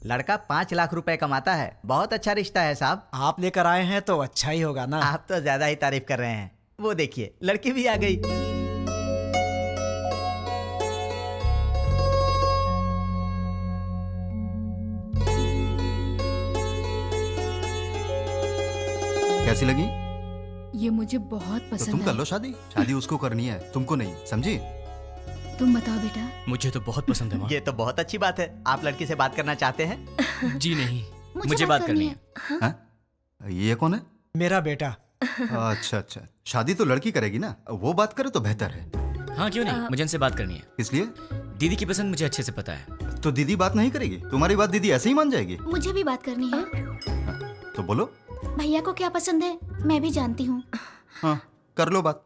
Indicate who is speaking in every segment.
Speaker 1: लड़का 5 लाख रुपए कमाता है। बहुत अच्छा रिश्ता है साहब।
Speaker 2: आप लेकर आए हैं तो अच्छा ही होगा ना।
Speaker 1: आप तो ज्यादा ही तारीफ कर रहे हैं। वो देखिए लड़की भी आ गई।
Speaker 3: कैसी लगी?
Speaker 4: ये मुझे बहुत
Speaker 3: तो
Speaker 4: पसंद
Speaker 3: तुम कर
Speaker 4: है।
Speaker 3: लो शादी। शादी उसको करनी है, तुमको नहीं, समझी?
Speaker 4: तुम बताओ बेटा।
Speaker 5: मुझे तो बहुत पसंद है माँ।
Speaker 1: ये तो बहुत अच्छी बात है। आप लड़की से बात करना चाहते हैं?
Speaker 5: जी नहीं, मुझे बात करनी है।
Speaker 3: हाँ? ये कौन है?
Speaker 2: मेरा बेटा।
Speaker 3: अच्छा अच्छा, शादी तो लड़की करेगी ना, वो बात करे तो बेहतर है।
Speaker 5: हाँ क्यों नहीं, मुझे इनसे बात करनी है।
Speaker 3: इसलिए
Speaker 5: दीदी की पसंद मुझे अच्छे से पता है।
Speaker 3: तो दीदी बात नहीं करेगी? तुम्हारी बात दीदी ऐसे ही मान जाएगी?
Speaker 6: मुझे भी बात करनी है।
Speaker 3: तो बोलो।
Speaker 6: भैया को क्या पसंद है मैं भी जानती हूँ।
Speaker 3: हाँ कर लो बात।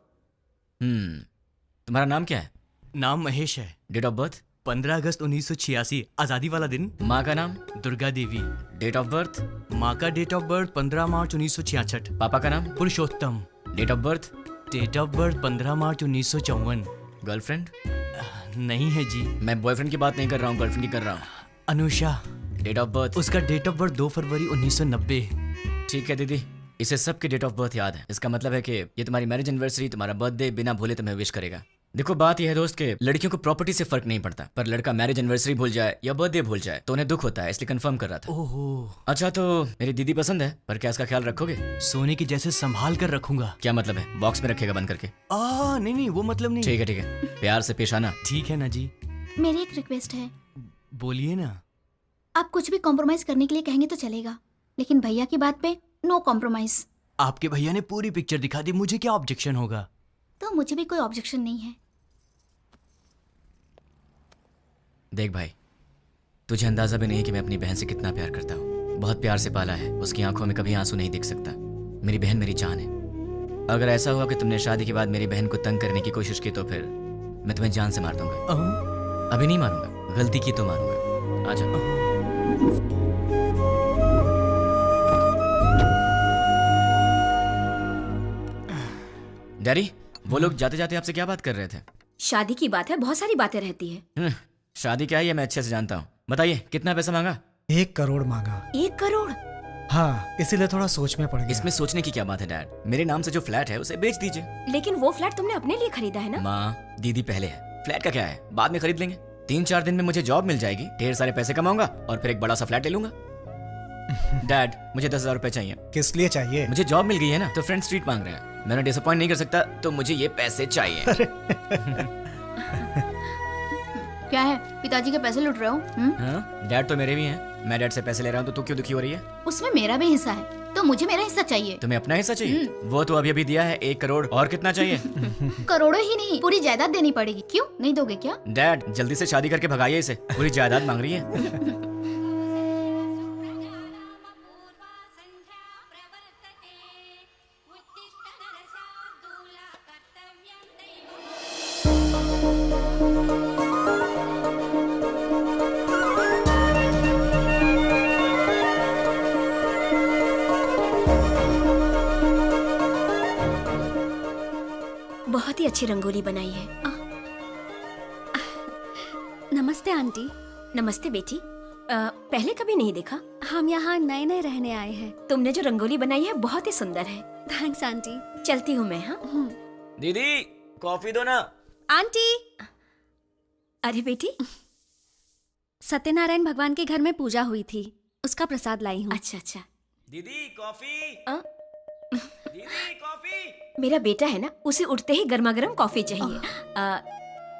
Speaker 5: तुम्हारा नाम क्या है?
Speaker 7: नाम महेश है।
Speaker 5: Date of birth?
Speaker 7: 15 अगस्त 1986, आजादी वाला दिन।
Speaker 5: माँ का नाम?
Speaker 7: Durga Devi.
Speaker 5: Date of birth?
Speaker 7: माँ का डेट ऑफ बर्थ 15 मार्च 1966।
Speaker 5: पापा का नाम?
Speaker 7: Purushottam.
Speaker 5: Date of birth?
Speaker 7: Date of birth 15 March 1954।
Speaker 5: Girlfriend?
Speaker 7: नहीं है जी।
Speaker 5: मैं बॉयफ्रेंड की बात नहीं कर रहा हूँ, गर्लफ्रेंड की कर रहा हूँ।
Speaker 7: अनुषा।
Speaker 5: Date of birth?
Speaker 7: उसका डेट ऑफ बर्थ 2 फरवरी 1990।
Speaker 5: ठीक है दीदी, इसे सबके डेट ऑफ बर्थ याद है। इसका मतलब है कि ये तुम्हारी मैरिज एनिवर्सरी, तुम्हारा बर्थडे बिना भूले तुम्हें विश करेगा। देखो बात यह है दोस्त के लड़कियों को प्रॉपर्टी से फर्क नहीं पड़ता, पर लड़का मैरिज एनिवर्सरी भूल जाए या बर्थडे भूल जाए तो उन्हें दुख होता है, इसलिए कंफर्म कर रहा था।
Speaker 7: ओहो।
Speaker 5: अच्छा तो मेरी दीदी पसंद है, पर क्या इसका ख्याल रखोगे?
Speaker 7: सोने की जैसे संभाल कर रखूंगा।
Speaker 5: क्या मतलब है? बॉक्स में रखेगा बंद करके?
Speaker 7: नहीं वो मतलब नहीं।
Speaker 5: ठीक है, प्यार से पेश आना।
Speaker 7: ठीक है ना जी।
Speaker 6: मेरी एक रिक्वेस्ट है।
Speaker 7: बोलिए ना।
Speaker 6: आप कुछ भी कॉम्प्रोमाइज करने के लिए कहेंगे तो चलेगा, लेकिन भैया की बात पे नो कॉम्प्रोमाइज।
Speaker 7: आपके भैया ने पूरी पिक्चर दिखा दी, मुझे क्या ऑब्जेक्शन होगा?
Speaker 6: तो मुझे भी कोई ऑब्जेक्शन नहीं है।
Speaker 5: देख भाई, तुझे अंदाजा भी नहीं है कि मैं अपनी बहन से कितना प्यार करता हूँ। बहुत प्यार से पाला है, उसकी आंखों में कभी आंसू नहीं दिख सकता। मेरी बहन मेरी जान है। अगर ऐसा हुआ कि तुमने शादी के बाद मेरी बहन को तंग करने की कोशिश की तो फिर मैं तुम्हें जान से मार दूंगा। अभी नहीं मारूंगा, गलती की तो मारूंगा। आजा। डैडी, वो लोग जाते जाते आपसे क्या बात कर रहे थे?
Speaker 8: शादी की बात है, बहुत सारी बातें रहती है।
Speaker 5: शादी क्या है ये मैं अच्छे से जानता हूँ। बताइए कितना पैसा मांगा?
Speaker 2: 1 करोड़ मांगा।
Speaker 8: 1 करोड़?
Speaker 2: हाँ, इसीलिए थोड़ा सोच में पड़ गया।
Speaker 5: इसमें सोचने की क्या बात है डैड? मेरे नाम से जो फ्लैट है उसे बेच दीजिए।
Speaker 8: लेकिन वो फ्लैट तुमने अपने लिए खरीदा है ना?
Speaker 5: माँ, दीदी पहले है, फ्लैट का क्या है, बाद में खरीद लेंगे। 3-4 दिन में मुझे जॉब मिल जाएगी, ढेर सारे पैसे कमाऊंगा और फिर एक बड़ा सा फ्लैट ले लूंगा। डैड, मुझे 10,000 रुपए चाहिए।
Speaker 2: किस लिए चाहिए?
Speaker 5: मुझे जॉब मिल गई है ना, तो फ्रेंड स्ट्रीट मांग रहे हैं। मैंने डिसअपॉइंट नहीं कर सकता, तो मुझे ये पैसे चाहिए।
Speaker 6: क्या है, पिताजी के पैसे लूट रहे हो?
Speaker 5: हाँ, डैड तो मेरे भी हैं। मैं डैड से पैसे ले रहा हूँ तो तू क्यों दुखी हो रही है?
Speaker 6: उसमें मेरा भी हिस्सा है, तो मुझे मेरा हिस्सा चाहिए।
Speaker 5: तुम्हें अपना हिस्सा चाहिए? वो तो अभी अभी दिया है 1 करोड़, और कितना चाहिए?
Speaker 6: करोड़ों ही नहीं, पूरी जायदाद देनी पड़ेगी। क्यों नहीं दोगे क्या?
Speaker 5: डैड, जल्दी से शादी करके भगाइए इसे, पूरी जायदाद मांग रही है।
Speaker 8: बहुत ही अच्छी रंगोली बनाई है।
Speaker 9: नमस्ते आंटी।
Speaker 8: नमस्ते बेटी। पहले कभी नहीं देखा।
Speaker 9: हम यहाँ नए नए रहने आए हैं।
Speaker 8: तुमने जो रंगोली बनाई है बहुत ही सुंदर है।
Speaker 9: Thanks aunty.
Speaker 8: चलती हूँ मैं। हाँ
Speaker 5: दीदी, कॉफी दो ना।
Speaker 9: आंटी।
Speaker 8: अरे बेटी,
Speaker 9: सत्यनारायण भगवान के घर में पूजा हुई थी, उसका प्रसाद लाई हूँ।
Speaker 8: अच्छा अच्छा।
Speaker 5: दीदी कॉफी। दीदी कॉफी।
Speaker 8: मेरा बेटा है ना, उसे उठते ही गर्मा गर्म कॉफी चाहिए।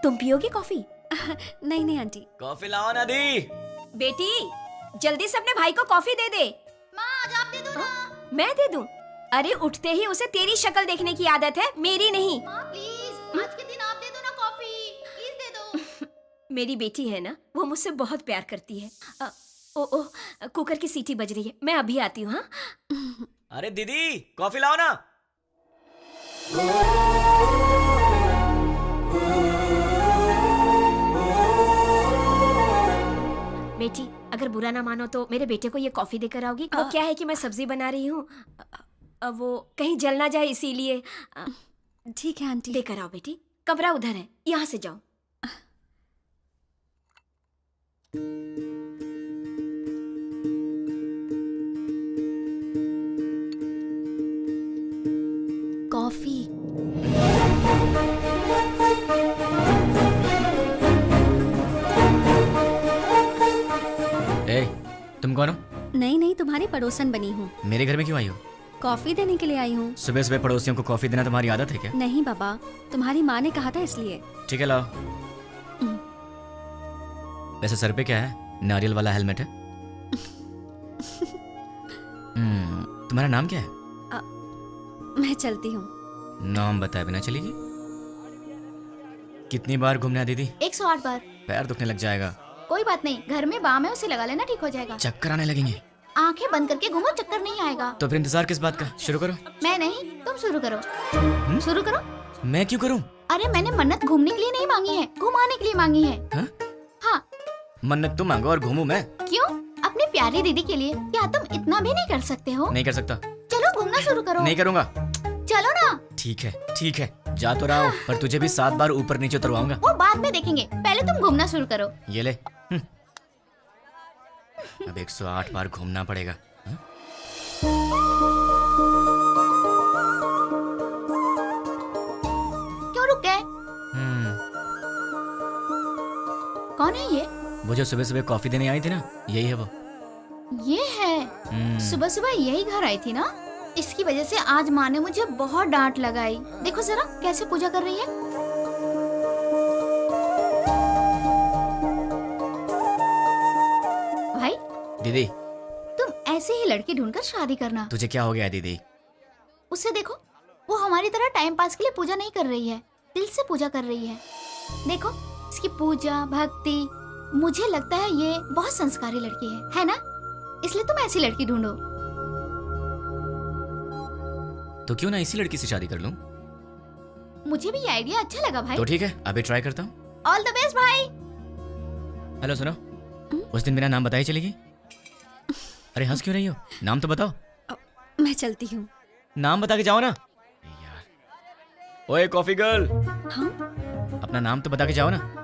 Speaker 8: तुम पियोगी कॉफी?
Speaker 9: नहीं नहीं आंटी।
Speaker 5: कॉफी लाओ ना दी।
Speaker 8: बेटी, जल्दी से अपने भाई को कॉफी दे दे।
Speaker 6: माँ, आज आप दे दो ना।
Speaker 8: मैं दे दूं? अरे उठते ही उसे तेरी शक्ल देखने की आदत है, मेरी नहीं।
Speaker 6: माँ प्लीज, आज के दिन आप दे दो ना कॉफी, प्लीज दे दो।
Speaker 8: मेरी बेटी है ना, वो मुझसे बहुत प्यार करती है। ओ कुकर की सीटी बज रही है, मैं अभी आती हूँ। हाँ
Speaker 5: अरे दीदी, कॉफी लाओ ना।
Speaker 8: बेटी, अगर बुरा ना मानो तो मेरे बेटे को ये कॉफी देकर आओगी? वो क्या है कि मैं सब्जी बना रही हूँ, वो कहीं जल ना जाए इसीलिए।
Speaker 9: ठीक है आंटी।
Speaker 8: देकर आओ बेटी, कमरा उधर है, यहाँ से जाओ।
Speaker 5: तुम कौन हो?
Speaker 9: नहीं नहीं, तुम्हारी पड़ोसन बनी हूँ।
Speaker 5: मेरे घर में क्यों आई हो?
Speaker 9: कॉफी देने के लिए आई हूँ।
Speaker 5: सुबह सुबह पड़ोसियों को कॉफी देना तुम्हारी आदत है क्या?
Speaker 9: नहीं बाबा, तुम्हारी माँ ने कहा था इसलिए।
Speaker 5: ठीक है, लाओ। वैसे सर पे क्या है? नारियल वाला हेलमेट है? तुम्हारा नाम क्या है?
Speaker 9: मैं चलती हूँ।
Speaker 5: नाम बताए बिना चलेगी? कितनी बार घूमना है दीदी?
Speaker 6: 108 बार।
Speaker 5: पैर दुखने लग जाएगा।
Speaker 6: कोई बात नहीं, घर में बाम है, उसे लगा लेना, ठीक हो जाएगा।
Speaker 5: चक्कर आने लगेंगे।
Speaker 6: आंखें बंद करके घूमो, चक्कर नहीं आएगा।
Speaker 5: तो फिर इंतजार किस बात का? शुरू करो।
Speaker 6: मैं नहीं, तुम शुरू करो। शुरू करो।
Speaker 5: मैं क्यों करूं?
Speaker 6: अरे मैंने मन्नत घूमने के लिए नहीं मांगी है, घुमाने के लिए मांगी है।
Speaker 5: हाँ?
Speaker 6: हाँ।
Speaker 5: मन्नत तुम मांगो और घूमूं मैं?
Speaker 6: क्यों? अपनी प्यारी दीदी के लिए। क्या तुम इतना भी नहीं कर सकते हो?
Speaker 5: नहीं कर सकता।
Speaker 6: चलो घूमना शुरू करो।
Speaker 5: नहीं करूंगा।
Speaker 6: चलो ना।
Speaker 5: ठीक है, ठीक है, जा तो रहा हूं, पर तुझे भी 7 बार ऊपर नीचे उतरवाऊंगा।
Speaker 6: वो बाद में देखेंगे, पहले तुम घूमना शुरू करो।
Speaker 5: ये ले। अब 108 बार घूमना पड़ेगा।
Speaker 6: क्यों रुक गए? कौन है ये?
Speaker 5: वो जो सुबह सुबह कॉफी देने आई थी ना, यही है वो।
Speaker 6: ये है। सुबह सुबह यही घर आई थी ना, इसकी वजह से आज माँ ने मुझे बहुत डांट लगाई। देखो जरा कैसे पूजा कर रही है। भाई
Speaker 5: दीदी,
Speaker 6: तुम ऐसे ही लड़की ढूंढकर शादी करना।
Speaker 5: तुझे क्या हो गया दीदी?
Speaker 6: उसे देखो, वो हमारी तरह टाइम पास के लिए पूजा नहीं कर रही है, दिल से पूजा कर रही है। देखो इसकी पूजा भक्ति, मुझे लगता है ये बहुत संस्कारी लड़की है ना? इसलिए तुम ऐसी लड़की ढूंढो।
Speaker 5: तो क्यों ना इसी लड़की से शादी कर लूं?
Speaker 6: मुझे भी ये आइडिया अच्छा लगा भाई।
Speaker 5: तो ठीक है, अभी ट्राई करता हूँ।
Speaker 6: ऑल द बेस्ट भाई।
Speaker 5: हेलो सुनो, उस दिन मेरा नाम बताई चलेगी? अरे हंस क्यों रही हो? नाम तो बताओ।
Speaker 9: मैं चलती हूँ।
Speaker 5: नाम बता के जाओ ना यार। ओए कॉफी गर्ल,
Speaker 9: हाँ?
Speaker 5: अपना नाम तो बता के जाओ ना।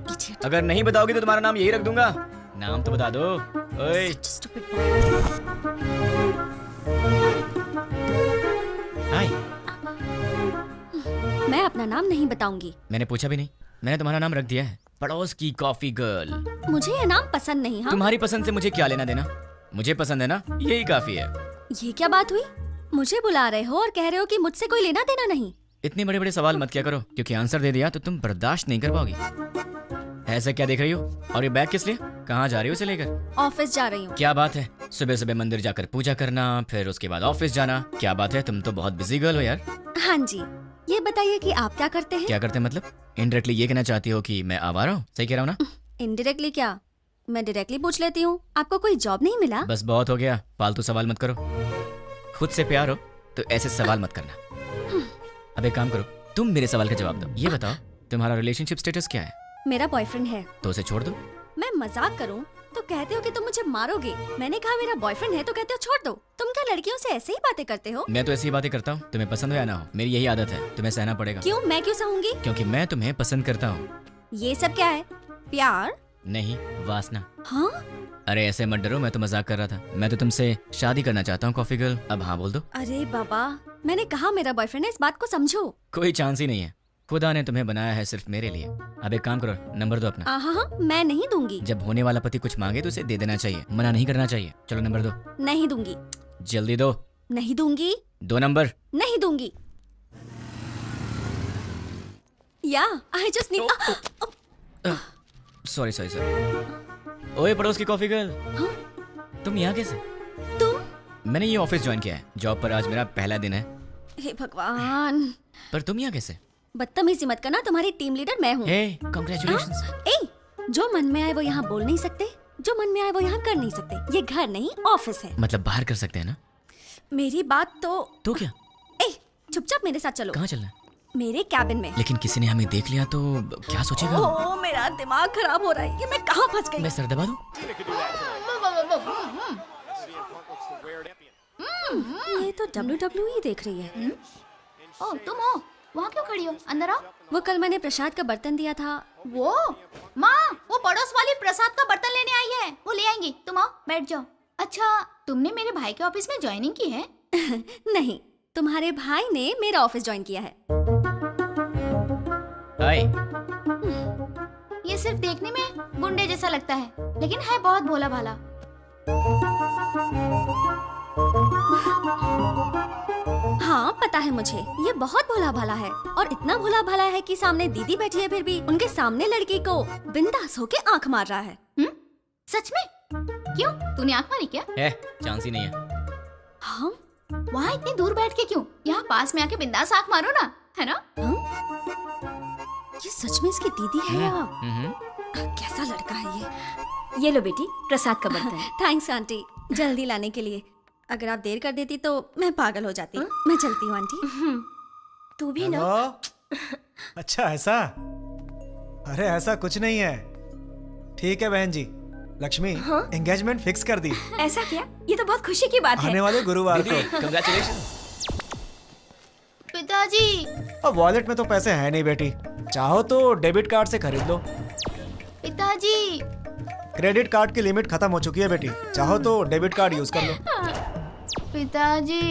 Speaker 9: Idiot.
Speaker 5: अगर नहीं बताओगी तो तुम्हारा नाम यही रख दूंगा। नाम तो बता दो। ओए
Speaker 9: Such a stupid boy.
Speaker 5: हाय।
Speaker 9: मैं अपना नाम नहीं बताऊंगी।
Speaker 5: मैंने पूछा भी नहीं, मैंने तुम्हारा नाम रख दिया है, पड़ोस की कॉफी गर्ल।
Speaker 9: मुझे ये नाम पसंद नहीं। हाँ?
Speaker 5: तुम्हारी पसंद से मुझे क्या लेना देना? मुझे पसंद है ना, यही काफी है।
Speaker 9: ये क्या बात हुई? मुझे बुला रहे हो और कह रहे हो कि मुझसे कोई लेना देना नहीं।
Speaker 5: इतने बड़े बड़े सवाल मत किया करो, क्योंकि आंसर दे दिया तो तुम बर्दाश्त नहीं कर पाओगी। ऐसा क्या देख रही हो? और ये बैग किस लिए? कहाँ जा रही हो इसे लेकर?
Speaker 9: ऑफिस जा रही हूँ।
Speaker 5: क्या बात है, सुबह सुबह मंदिर जाकर पूजा करना, फिर उसके बाद ऑफिस जाना। क्या बात है, तुम तो बहुत बिजी गर्ल हो यार।
Speaker 9: हाँ जी, ये बताइए कि आप क्या करते हैं?
Speaker 5: क्या करते हैं मतलब? इनडायरेक्टली ये कहना चाहती हो कि मैं आवारा हूँ? सही कह रहा हूँ ना?
Speaker 9: इनडायरेक्टली क्या? मैं डायरेक्टली पूछ लेती हूँ, आपको कोई जॉब नहीं मिला?
Speaker 5: बस बहुत हो गया, फालतू सवाल मत करो। खुद से प्यार हो तो ऐसे सवाल मत करना। अब एक काम करो, तुम मेरे सवाल का जवाब दो। ये बताओ, तुम्हारा रिलेशनशिप स्टेटस क्या है?
Speaker 9: मेरा बॉयफ्रेंड है।
Speaker 5: तो उसे छोड़ दो।
Speaker 9: मैं मजाक करूं तो कहते हो कि तुम मुझे मारोगे। मैंने कहा मेरा बॉयफ्रेंड है तो कहते हो छोड़ दो। तुम क्या लड़कियों से ऐसे ही बातें करते हो?
Speaker 5: मैं तो ऐसी ही बातें करता हूँ, तुम्हें पसंद हो या ना हो, मेरी यही आदत है, तुम्हें सहना पड़ेगा।
Speaker 9: क्यों? मैं क्यों सहूंगी?
Speaker 5: क्योंकि मैं तुम्हें पसंद करता हूँ।
Speaker 9: ये सब क्या है? प्यार?
Speaker 5: नहीं, वासना।
Speaker 9: हाँ?
Speaker 5: अरे ऐसे मत डरो, मैं तो मजाक कर रहा था। मैं तो तुमसे शादी करना चाहता हूँ कॉफी गर्ल, अब हाँ बोल दो।
Speaker 9: अरे बाबा, मैंने कहा मेरा बॉयफ्रेंड है, इस बात को समझो।
Speaker 5: कोई चांस ही नहीं है, खुदा ने तुम्हें बनाया है सिर्फ मेरे लिए। अब एक काम करो, नंबर दो अपना।
Speaker 9: हाँ, मैं नहीं दूंगी।
Speaker 5: जब होने वाला पति कुछ मांगे तो उसे दे देना चाहिए, मना नहीं करना चाहिए। चलो नंबर दो।
Speaker 9: नहीं दूंगी।
Speaker 5: जल्दी दो।
Speaker 9: नहीं दूंगी।
Speaker 5: 2 नंबर।
Speaker 9: नहीं दूंगी। या I just need.
Speaker 5: Sorry sorry sorry. ओए पड़ोस की कॉफी गर्ल, तुम यहाँ कैसे?
Speaker 9: तुम?
Speaker 5: मैंने ये ऑफिस ज्वाइन किया है, जॉब पर आज मेरा पहला दिन है।
Speaker 9: हे भगवान,
Speaker 5: पर तुम यहाँ कैसे?
Speaker 9: बदतमीजी मत करना, तुम्हारी टीम लीडर मैं हूँ।
Speaker 5: हे कांग्रेचुलेशंस।
Speaker 9: जो मन में आए वो यहाँ बोल नहीं सकते, जो मन में आए वो यहाँ कर नहीं सकते। ये घर नहीं ऑफिस है।
Speaker 5: मतलब बाहर कर सकते हैं ना?
Speaker 9: मेरी बात तो
Speaker 5: क्या?
Speaker 9: चुपचाप मेरे साथ चलो।
Speaker 5: कहाँ चलना है?
Speaker 9: मेरे कैबिन में।
Speaker 5: लेकिन किसी ने हमें देख लिया तो क्या सोचेगा?
Speaker 9: ओह, मेरा दिमाग खराब हो रहा है, ये मैं कहाँ फंस गई?
Speaker 5: मैं सर दबा दूं?
Speaker 9: ये तो WWE देख रही है।
Speaker 6: ओ तुम हो, वहाँ क्यों खड़ी हो? अंदर आओ।
Speaker 9: वो कल मैंने प्रसाद का बर्तन दिया था।
Speaker 6: वो माँ, वो पड़ोस वाली प्रसाद का बर्तन लेने आई है, वो ले आएंगी। तुम आओ, बैठ जाओ। अच्छा, तुमने मेरे भाई के ऑफिस में ज्वाइनिंग की है?
Speaker 9: नहीं, तुम्हारे भाई ने मेरा ऑफिस ज्वाइन किया है।
Speaker 5: हाय।
Speaker 6: ये सिर्फ देखने में गुंडे जैसा लगता है, लेकिन है बहुत भोला भाला।
Speaker 9: हाँ पता है मुझे, ये बहुत भोला भाला है और इतना भोला भाला है कि सामने दीदी बैठी है फिर भी उनके सामने लड़की को बिंदास होके आंख मार रहा है।
Speaker 6: सच में? क्यों, तूने आंख मारी क्या?
Speaker 5: है चांस ही नहीं है।
Speaker 9: हाँ?
Speaker 6: वहाँ इतनी दूर बैठ के क्यों? यहाँ पास में आके बिंदास आंख मारो ना, है ना?
Speaker 9: ये सच में इसकी दीदी है या
Speaker 5: हम्म।
Speaker 9: कैसा लड़का है
Speaker 8: ये लो बेटी, प्रसाद का बर्तन।
Speaker 9: थैंक्स आंटी, जल्दी लाने के लिए। अगर आप देर कर देती तो मैं पागल हो जाती। मैं चलती हूँ आंटी।
Speaker 8: तू भी ना।
Speaker 2: हेलो? अच्छा ऐसा? अरे ऐसा कुछ नहीं है। ठीक है बहन जी, लक्ष्मी एंगेजमेंट फिक्स कर दी
Speaker 8: ऐसा क्या? ये तो बहुत खुशी की बात है।
Speaker 2: आने वाले गुरुवार को।
Speaker 5: कंग्रेचुलेशन।
Speaker 6: पिताजी।
Speaker 2: अब वॉलेट में तो पैसे हैं नहीं बेटी, चाहो तो डेबिट कार्ड से खरीद लो।
Speaker 6: पिताजी।
Speaker 2: क्रेडिट कार्ड की लिमिट खत्म हो चुकी है बेटी, चाहो तो डेबिट कार्ड यूज कर लो।
Speaker 6: पिताजी।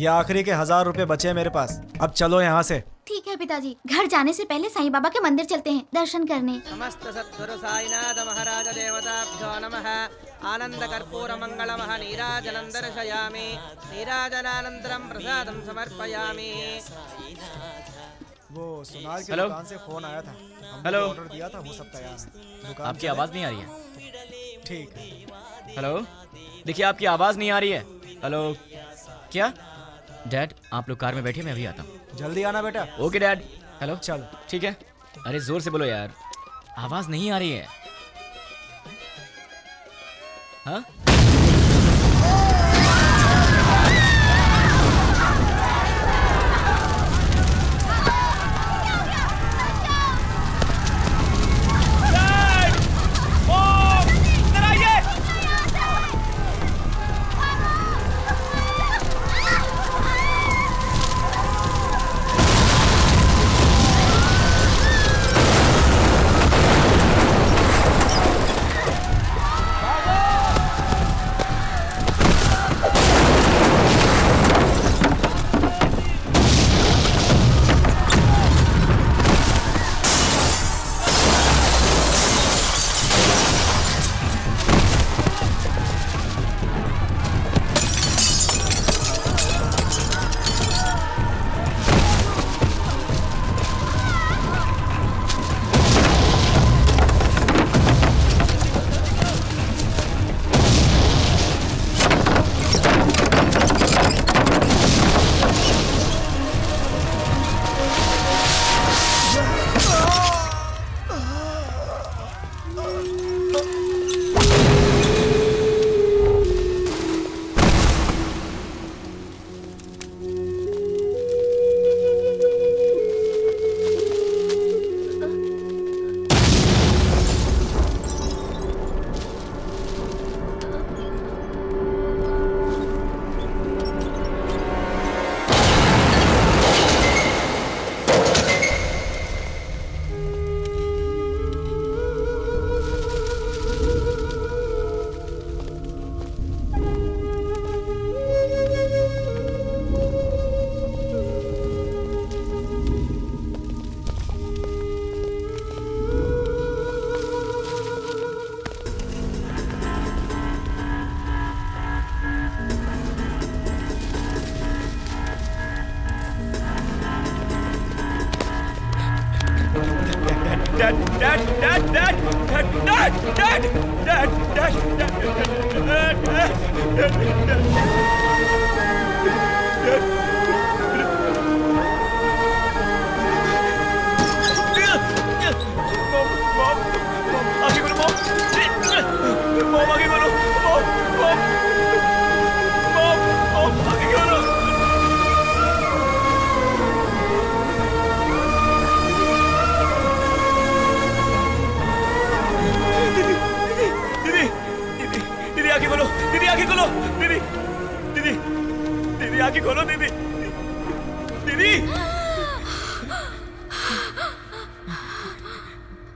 Speaker 2: ये आखिरी के 1000 रुपए बचे हैं मेरे पास, अब चलो यहाँ से।
Speaker 6: ठीक है पिताजी, घर जाने से पहले साईं बाबा के मंदिर चलते हैं दर्शन करने।
Speaker 10: समस्त सद्गुरु साईनाथ महाराज देवताभ्यो नमः। आनंद कर्पूर मंगलमः नीराजनं दर्शयामि। नीराजनानन्तरं प्रसादं समर्पयामि।
Speaker 2: वो सोनार की
Speaker 5: हेलो?
Speaker 2: दुकान से फोन आया था, हमने
Speaker 5: हेलो?
Speaker 2: ऑर्डर दिया था, वो सब तैयार है। दुकान
Speaker 5: आपकी
Speaker 2: चले?
Speaker 5: आवाज़ नहीं आ रही है।
Speaker 2: ठीक है।
Speaker 5: हेलो, देखिए आपकी आवाज़ नहीं आ रही है। हेलो, क्या? डैड आप लोग कार में बैठिए, मैं अभी आता हूँ।
Speaker 2: जल्दी आना बेटा।
Speaker 5: Okay dad. हेलो,
Speaker 2: चलो।
Speaker 5: ठीक है। अरे जोर से बोलो यार, आवाज़ नहीं आ रही है। हाँ?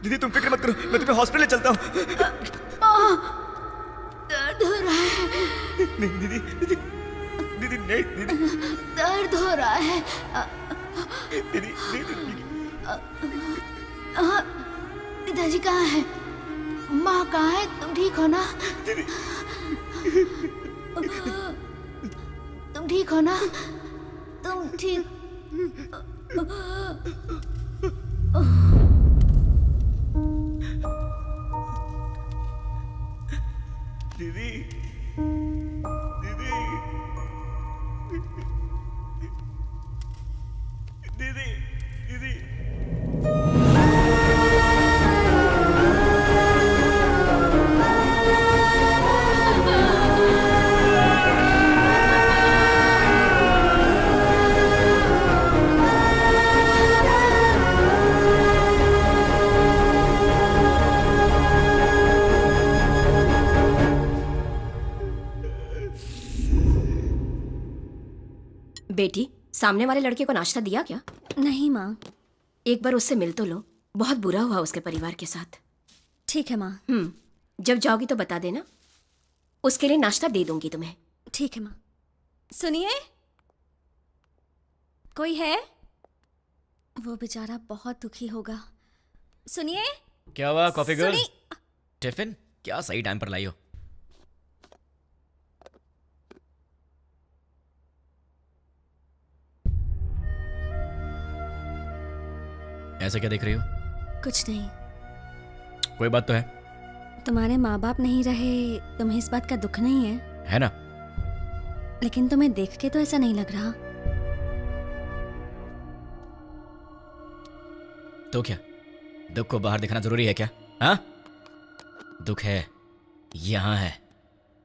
Speaker 5: दीदी तुम फिक्र मत करो, मैं तुम्हें हॉस्पिटल ले चलता हूँ।
Speaker 6: दर्द हो रहा है।
Speaker 5: नहीं दीदी, दीदी, दीदी नहीं दीदी,
Speaker 6: दर्द हो रहा है।
Speaker 5: दीदी, दीदी।
Speaker 6: पिताजी कहाँ है? माँ कहाँ है? तुम ठीक हो ना?
Speaker 5: दीदी
Speaker 6: तुम ठीक हो ना? तुम ठीक?
Speaker 2: दीदी, दीदी, दीदी, दीदी।
Speaker 8: बेटी, सामने वाले लड़के को नाश्ता दिया क्या?
Speaker 9: नहीं माँ।
Speaker 8: एक बार उससे मिल तो लो, बहुत बुरा हुआ उसके परिवार के साथ।
Speaker 9: ठीक है माँ।
Speaker 8: जब जाओगी तो बता देना, उसके लिए नाश्ता दे दूंगी तुम्हें।
Speaker 9: ठीक है माँ। सुनिए, कोई है? वो बेचारा बहुत दुखी होगा। सुनिए।
Speaker 5: क्या हुआ कॉफी गर्ल?
Speaker 9: सुनी-
Speaker 5: टिफिन क्या सही टाइम पर लाई हो? ऐसे क्या देख रही हो?
Speaker 9: कुछ नहीं।
Speaker 5: कोई बात तो है?
Speaker 9: तुम्हारे माँ बाप नहीं रहे, तुम्हें इस बात का दुख नहीं है?
Speaker 5: है ना?
Speaker 9: लेकिन तुम्हें देख के तो ऐसा नहीं लग रहा।
Speaker 5: तो क्या दुख को बाहर दिखाना जरूरी है क्या? हाँ, दुख है, यहां है,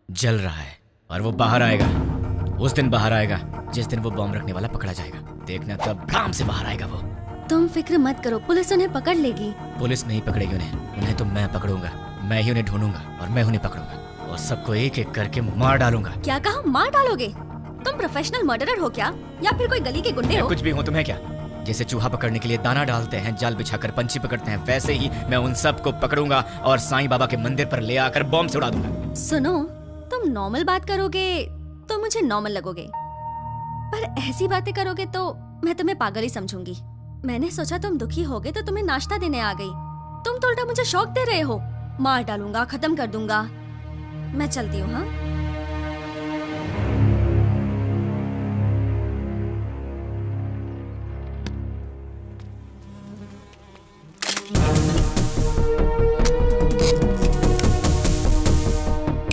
Speaker 5: जल रहा है, और वो बाहर आएगा। उस दिन बाहर आएगा जिस दिन वो बॉम्ब रखने वाला पकड़ा जाएगा। देखना तब काम से बाहर आएगा वो।
Speaker 9: तुम फिक्र मत करो, पुलिस उन्हें पकड़ लेगी।
Speaker 5: पुलिस नहीं पकड़ेगी उन्हें तो मैं पकड़ूंगा। मैं ही उन्हें ढूंढूंगा और मैं उन्हें पकड़ूंगा और सबको एक एक करके मार डालूंगा।
Speaker 9: क्या कहा? मार डालोगे? तुम प्रोफेशनल मर्डरर हो क्या, या फिर कोई गली के गुंडे हो?
Speaker 5: कुछ भी हूँ, तुम्हें क्या? जैसे चूहा पकड़ने के लिए दाना डालते हैं, जाल बिछाकर पंछी पकड़ते हैं, वैसे ही मैं उन सबको पकड़ूंगा और साईं बाबा के मंदिर पर ले आकर बॉम्ब से उड़ा दूंगा।
Speaker 9: सुनो, तुम नॉर्मल बात करोगे तो मुझे नॉर्मल लगोगे, पर ऐसी बातें करोगे तो मैं तुम्हें पागल ही समझूंगी। मैंने सोचा तुम दुखी होगे तो तुम्हें नाश्ता देने आ गई। तुम तो उल्टा मुझे शौक दे रहे हो। मार डालूंगा, खत्म कर दूंगा। मैं चलती हूँ। हाँ,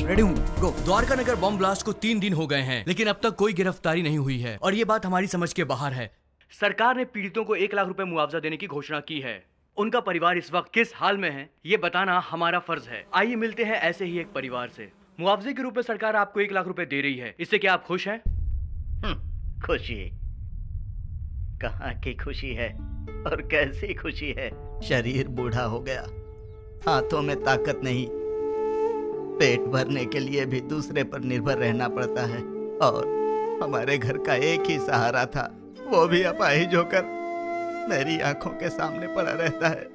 Speaker 7: रेडी हूँ, गो। द्वारका नगर बॉम्ब ब्लास्ट को 3 दिन हो गए हैं, लेकिन अब तक कोई गिरफ्तारी नहीं हुई है और ये बात हमारी समझ के बाहर है। सरकार ने पीड़ितों को 1 लाख रुपए मुआवजा देने की घोषणा की है। उनका परिवार इस वक्त किस हाल में है, ये बताना हमारा फर्ज है। आइए मिलते हैं ऐसे ही एक परिवार से। मुआवजे के रूप में सरकार आपको 1 लाख रुपए दे रही है, इससे क्या आप खुश हैं?
Speaker 1: खुशी कहाँ की खुशी है और कैसी खुशी है? शरीर बूढ़ा हो गया, हाथों में ताकत नहीं, पेट भरने के लिए भी दूसरे पर निर्भर रहना पड़ता है और हमारे घर का एक ही सहारा था, वो भी अपाहिज होकर मेरी आंखों के सामने पड़ा रहता है।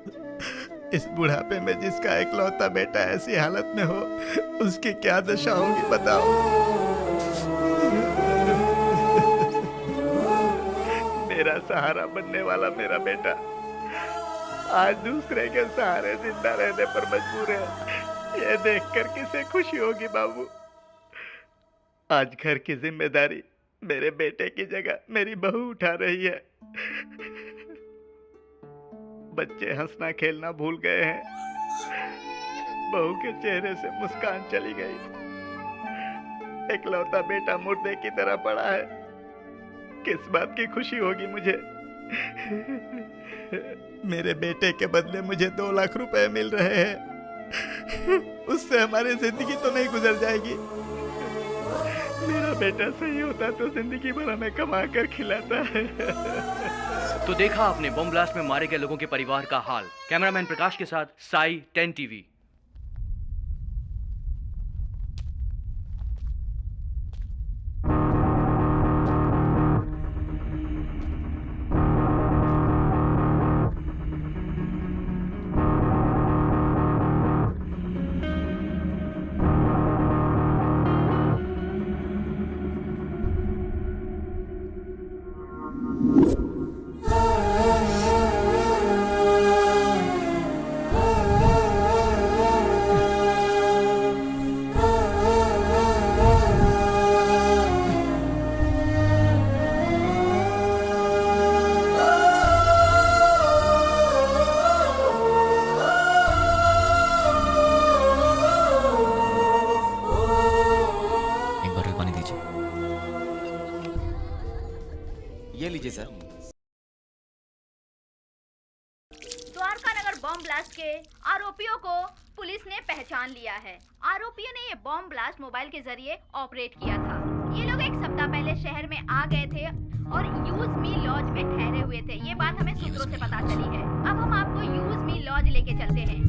Speaker 1: इस बुढ़ापे में जिसका इकलौता बेटा ऐसी हालत में हो, उसकी क्या दशा होगी बताओ। मेरा सहारा बनने वाला मेरा बेटा आज दूसरे के सहारे जिंदा रहने पर मजबूर है। ये देखकर किसे खुशी होगी बाबू। आज घर की जिम्मेदारी मेरे बेटे की जगह मेरी बहू उठा रही है। बच्चे हंसना खेलना भूल गए हैं, बहू के चेहरे से मुस्कान चली गई। इकलौता बेटा मुर्दे की तरह पड़ा है, किस बात की खुशी होगी मुझे। मेरे बेटे के बदले मुझे 2 लाख रुपए मिल रहे हैं, उससे हमारी जिंदगी तो नहीं गुजर जाएगी। मेरा बेटा सही होता तो जिंदगी भर हमें कमा कर खिलाता है।
Speaker 7: तो देखा आपने बॉम्ब ब्लास्ट में मारे गए लोगों के परिवार का हाल। कैमरामैन प्रकाश के साथ साई 10 टीवी।
Speaker 6: ब्लास्ट के आरोपियों को पुलिस ने पहचान लिया है। आरोपियों ने ये बॉम्ब ब्लास्ट मोबाइल के जरिए ऑपरेट किया था। ये लोग एक सप्ताह पहले शहर में आ गए थे और यूज मी लॉज में ठहरे हुए थे। ये बात हमें सूत्रों से पता चली है। अब हम आपको यूज मी लॉज लेके चलते हैं।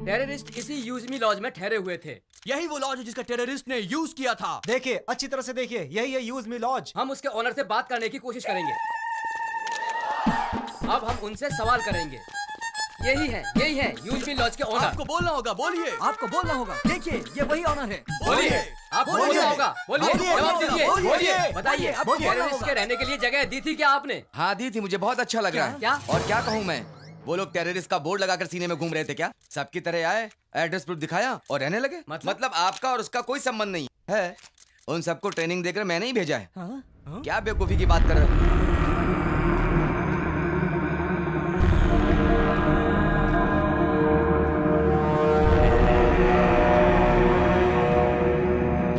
Speaker 7: टेररिस्ट इसी यूज मी लॉज में ठहरे हुए थे। यही वो लॉज है जिसका टेररिस्ट ने यूज किया था।
Speaker 2: देखिए, अच्छी तरह से देखिए, यही है यूज मी लॉज।
Speaker 7: हम उसके ओनर से बात करने की कोशिश करेंगे। अब हम उनसे सवाल करेंगे। यही है यूज मी लॉज के ओनर। आपको बोलना होगा, बोलिए। आपको बोलना होगा। देखिए, ये वही ओनर है। बोलिए। आपको बोलना होगा, बोलिए। जवाब दीजिए, बोलिए। बताइए, टेररिस्ट के रहने के लिए जगह दी थी क्या आपने?
Speaker 11: हाँ दी थी, मुझे बहुत अच्छा लग रहा है।
Speaker 7: क्या?
Speaker 11: और क्या कहूँ मैं, वो लोग टेररिस्ट का बोर्ड लगाकर सीने में घूम रहे थे क्या? सबकी तरह आए, एड्रेस प्रूफ दिखाया और रहने लगे। मतलब आपका और उसका कोई संबंध नहीं है। उन सबको ट्रेनिंग देकर मैंने ही भेजा है। क्या बेवकूफी की बात कर रहे हो?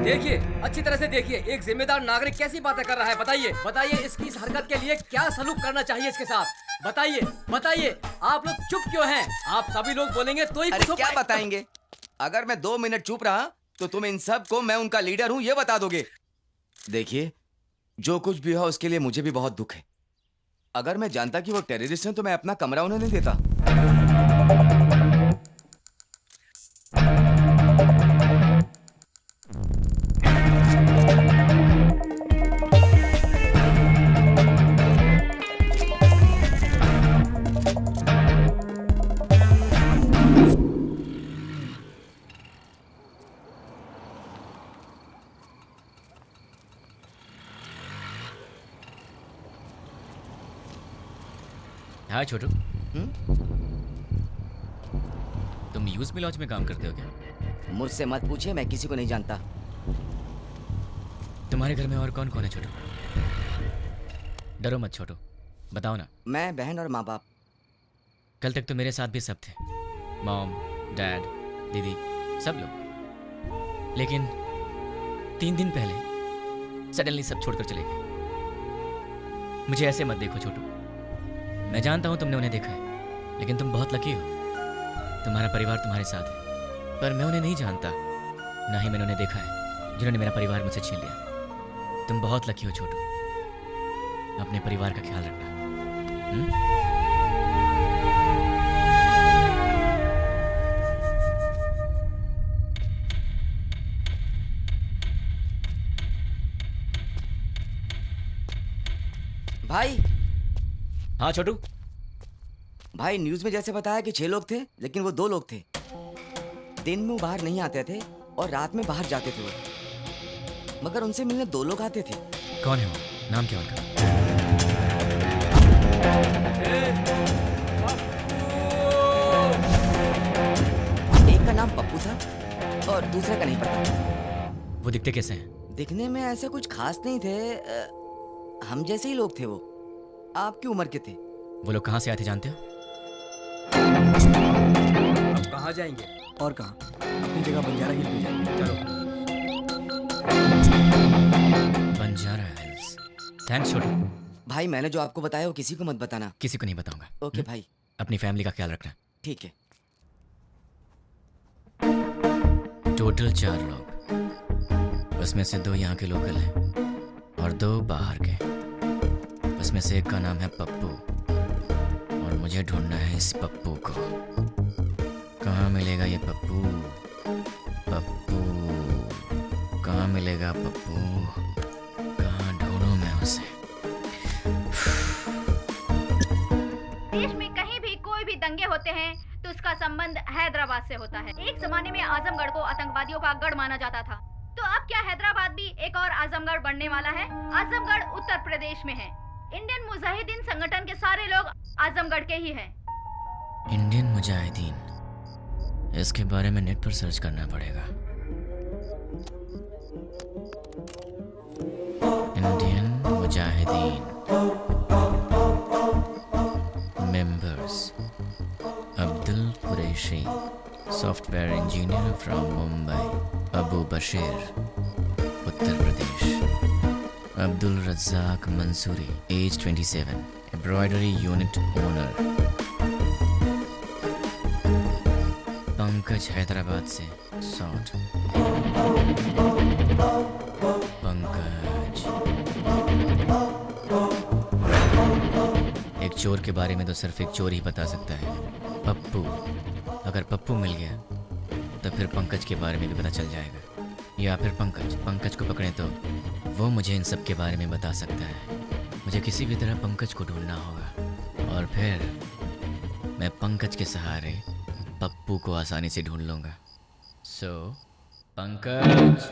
Speaker 7: देखिए, अच्छी तरह से देखिए, एक जिम्मेदार नागरिक कैसी बातें कर रहा है। बताइए इसकी इस हरकत के लिए क्या सलूक करना चाहिए इसके साथ। बताइए, आप लोग चुप क्यों हैं? आप सभी लोग बोलेंगे तो ही
Speaker 11: अरे
Speaker 7: कुछ
Speaker 11: क्या बताएंगे? अगर मैं 2 मिनट चुप रहा तो तुम इन सब को मैं उनका लीडर हूँ ये बता दोगे। देखिए, जो कुछ भी हुआ उसके लिए मुझे भी बहुत दुख है। अगर मैं जानता कि वो टेररिस्ट हैं तो मैं अपना कमरा उन्हें नहीं देता।
Speaker 5: हाँ छोटू, तुम यूज मी लॉज में काम करते हो क्या?
Speaker 11: मुझसे मत पूछिए, मैं किसी को नहीं जानता।
Speaker 5: तुम्हारे घर में और कौन कौन है छोटू? डरो मत छोटू, बताओ ना।
Speaker 11: मैं, बहन और माँ बाप।
Speaker 5: कल तक तो मेरे साथ भी सब थे, मॉम, डैड, दीदी, सब लोग। लेकिन 3 दिन पहले सडनली सब छोड़कर चले गए। मुझे ऐसे मत देखो छोटू, मैं जानता हूं तुमने उन्हें देखा है, लेकिन तुम बहुत लकी हो, तुम्हारा परिवार तुम्हारे साथ है। पर मैं उन्हें नहीं जानता, ना ही मैंने उन्हें देखा है जिन्होंने मेरा परिवार मुझसे छीन लिया। तुम बहुत लकी हो छोटू, अपने परिवार का ख्याल रखना।
Speaker 11: भाई।
Speaker 5: हाँ छोटू।
Speaker 11: भाई, न्यूज में जैसे बताया कि 6 लोग थे, लेकिन वो 2 लोग थे। दिन में वो बाहर नहीं आते थे और रात में बाहर जाते थे वो। मगर उनसे मिलने 2 लोग आते थे।
Speaker 5: कौन है वो? नाम क्या उनका?
Speaker 11: एक का नाम पप्पू था और दूसरे का नहीं पता।
Speaker 5: वो दिखते कैसे हैं?
Speaker 11: दिखने में ऐसे कुछ खास नहीं थे, हम जैसे ही लोग थे वो। आपकी उम्र के थे।
Speaker 5: वो लोग कहाँ से आते जानते हो?
Speaker 7: अब कहाँ जाएंगे? और कहाँ? अपनी जगह बंजारा हिल पे जाएंगे। चलो।
Speaker 5: बंजारा हिल्स। थैंक्स छोटू।
Speaker 11: भाई, मैंने जो आपको बताया वो किसी को मत बताना।
Speaker 5: किसी को नहीं बताऊंगा।
Speaker 11: ओके भाई।
Speaker 5: अपनी फैमिली का ख्याल रखना।
Speaker 11: ठीक है।
Speaker 5: टोटल 4 लोग, उसमें से 2 यहाँ के लोकल हैं और 2 बाहर के। उसमें से एक का नाम है पप्पू और मुझे ढूंढना है इस पप्पू को। कहाँ मिलेगा ये पप्पू? कहाँ मिलेगा पप्पू? कहाँ ढूंढूं मैं उसे?
Speaker 6: देश में कहीं भी कोई भी दंगे होते हैं तो उसका संबंध हैदराबाद से होता है। एक जमाने में आजमगढ़ को आतंकवादियों का गढ़ माना जाता था, तो अब क्या हैदराबाद भी एक और आजमगढ़ बनने वाला है? आजमगढ़ उत्तर प्रदेश में है। इंडियन मुजाहिदीन संगठन के सारे लोग आजमगढ़ के ही हैं।
Speaker 5: इंडियन मुजाहिदीन, इसके बारे में नेट पर सर्च करना पड़ेगा। Indian Mujahideen members: Abdul Qureshi, software engineer from Mumbai, Abu Bashir, Uttar Pradesh, Abdul Razzaq Mansuri, age 27, embroidery unit owner. Pankaj Hyderabad से 60। पंकज। एक चोर के बारे में तो सिर्फ एक चोर ही बता सकता है, पप्पू। अगर पप्पू मिल गया तो फिर पंकज के बारे में भी पता चल जाएगा, या फिर पंकज को पकड़े तो वो मुझे इन सब के बारे में बता सकता है। मुझे किसी भी तरह पंकज को ढूंढना होगा और फिर मैं पंकज के सहारे पप्पू को आसानी से ढूंढ लूंगा। सो पंकज।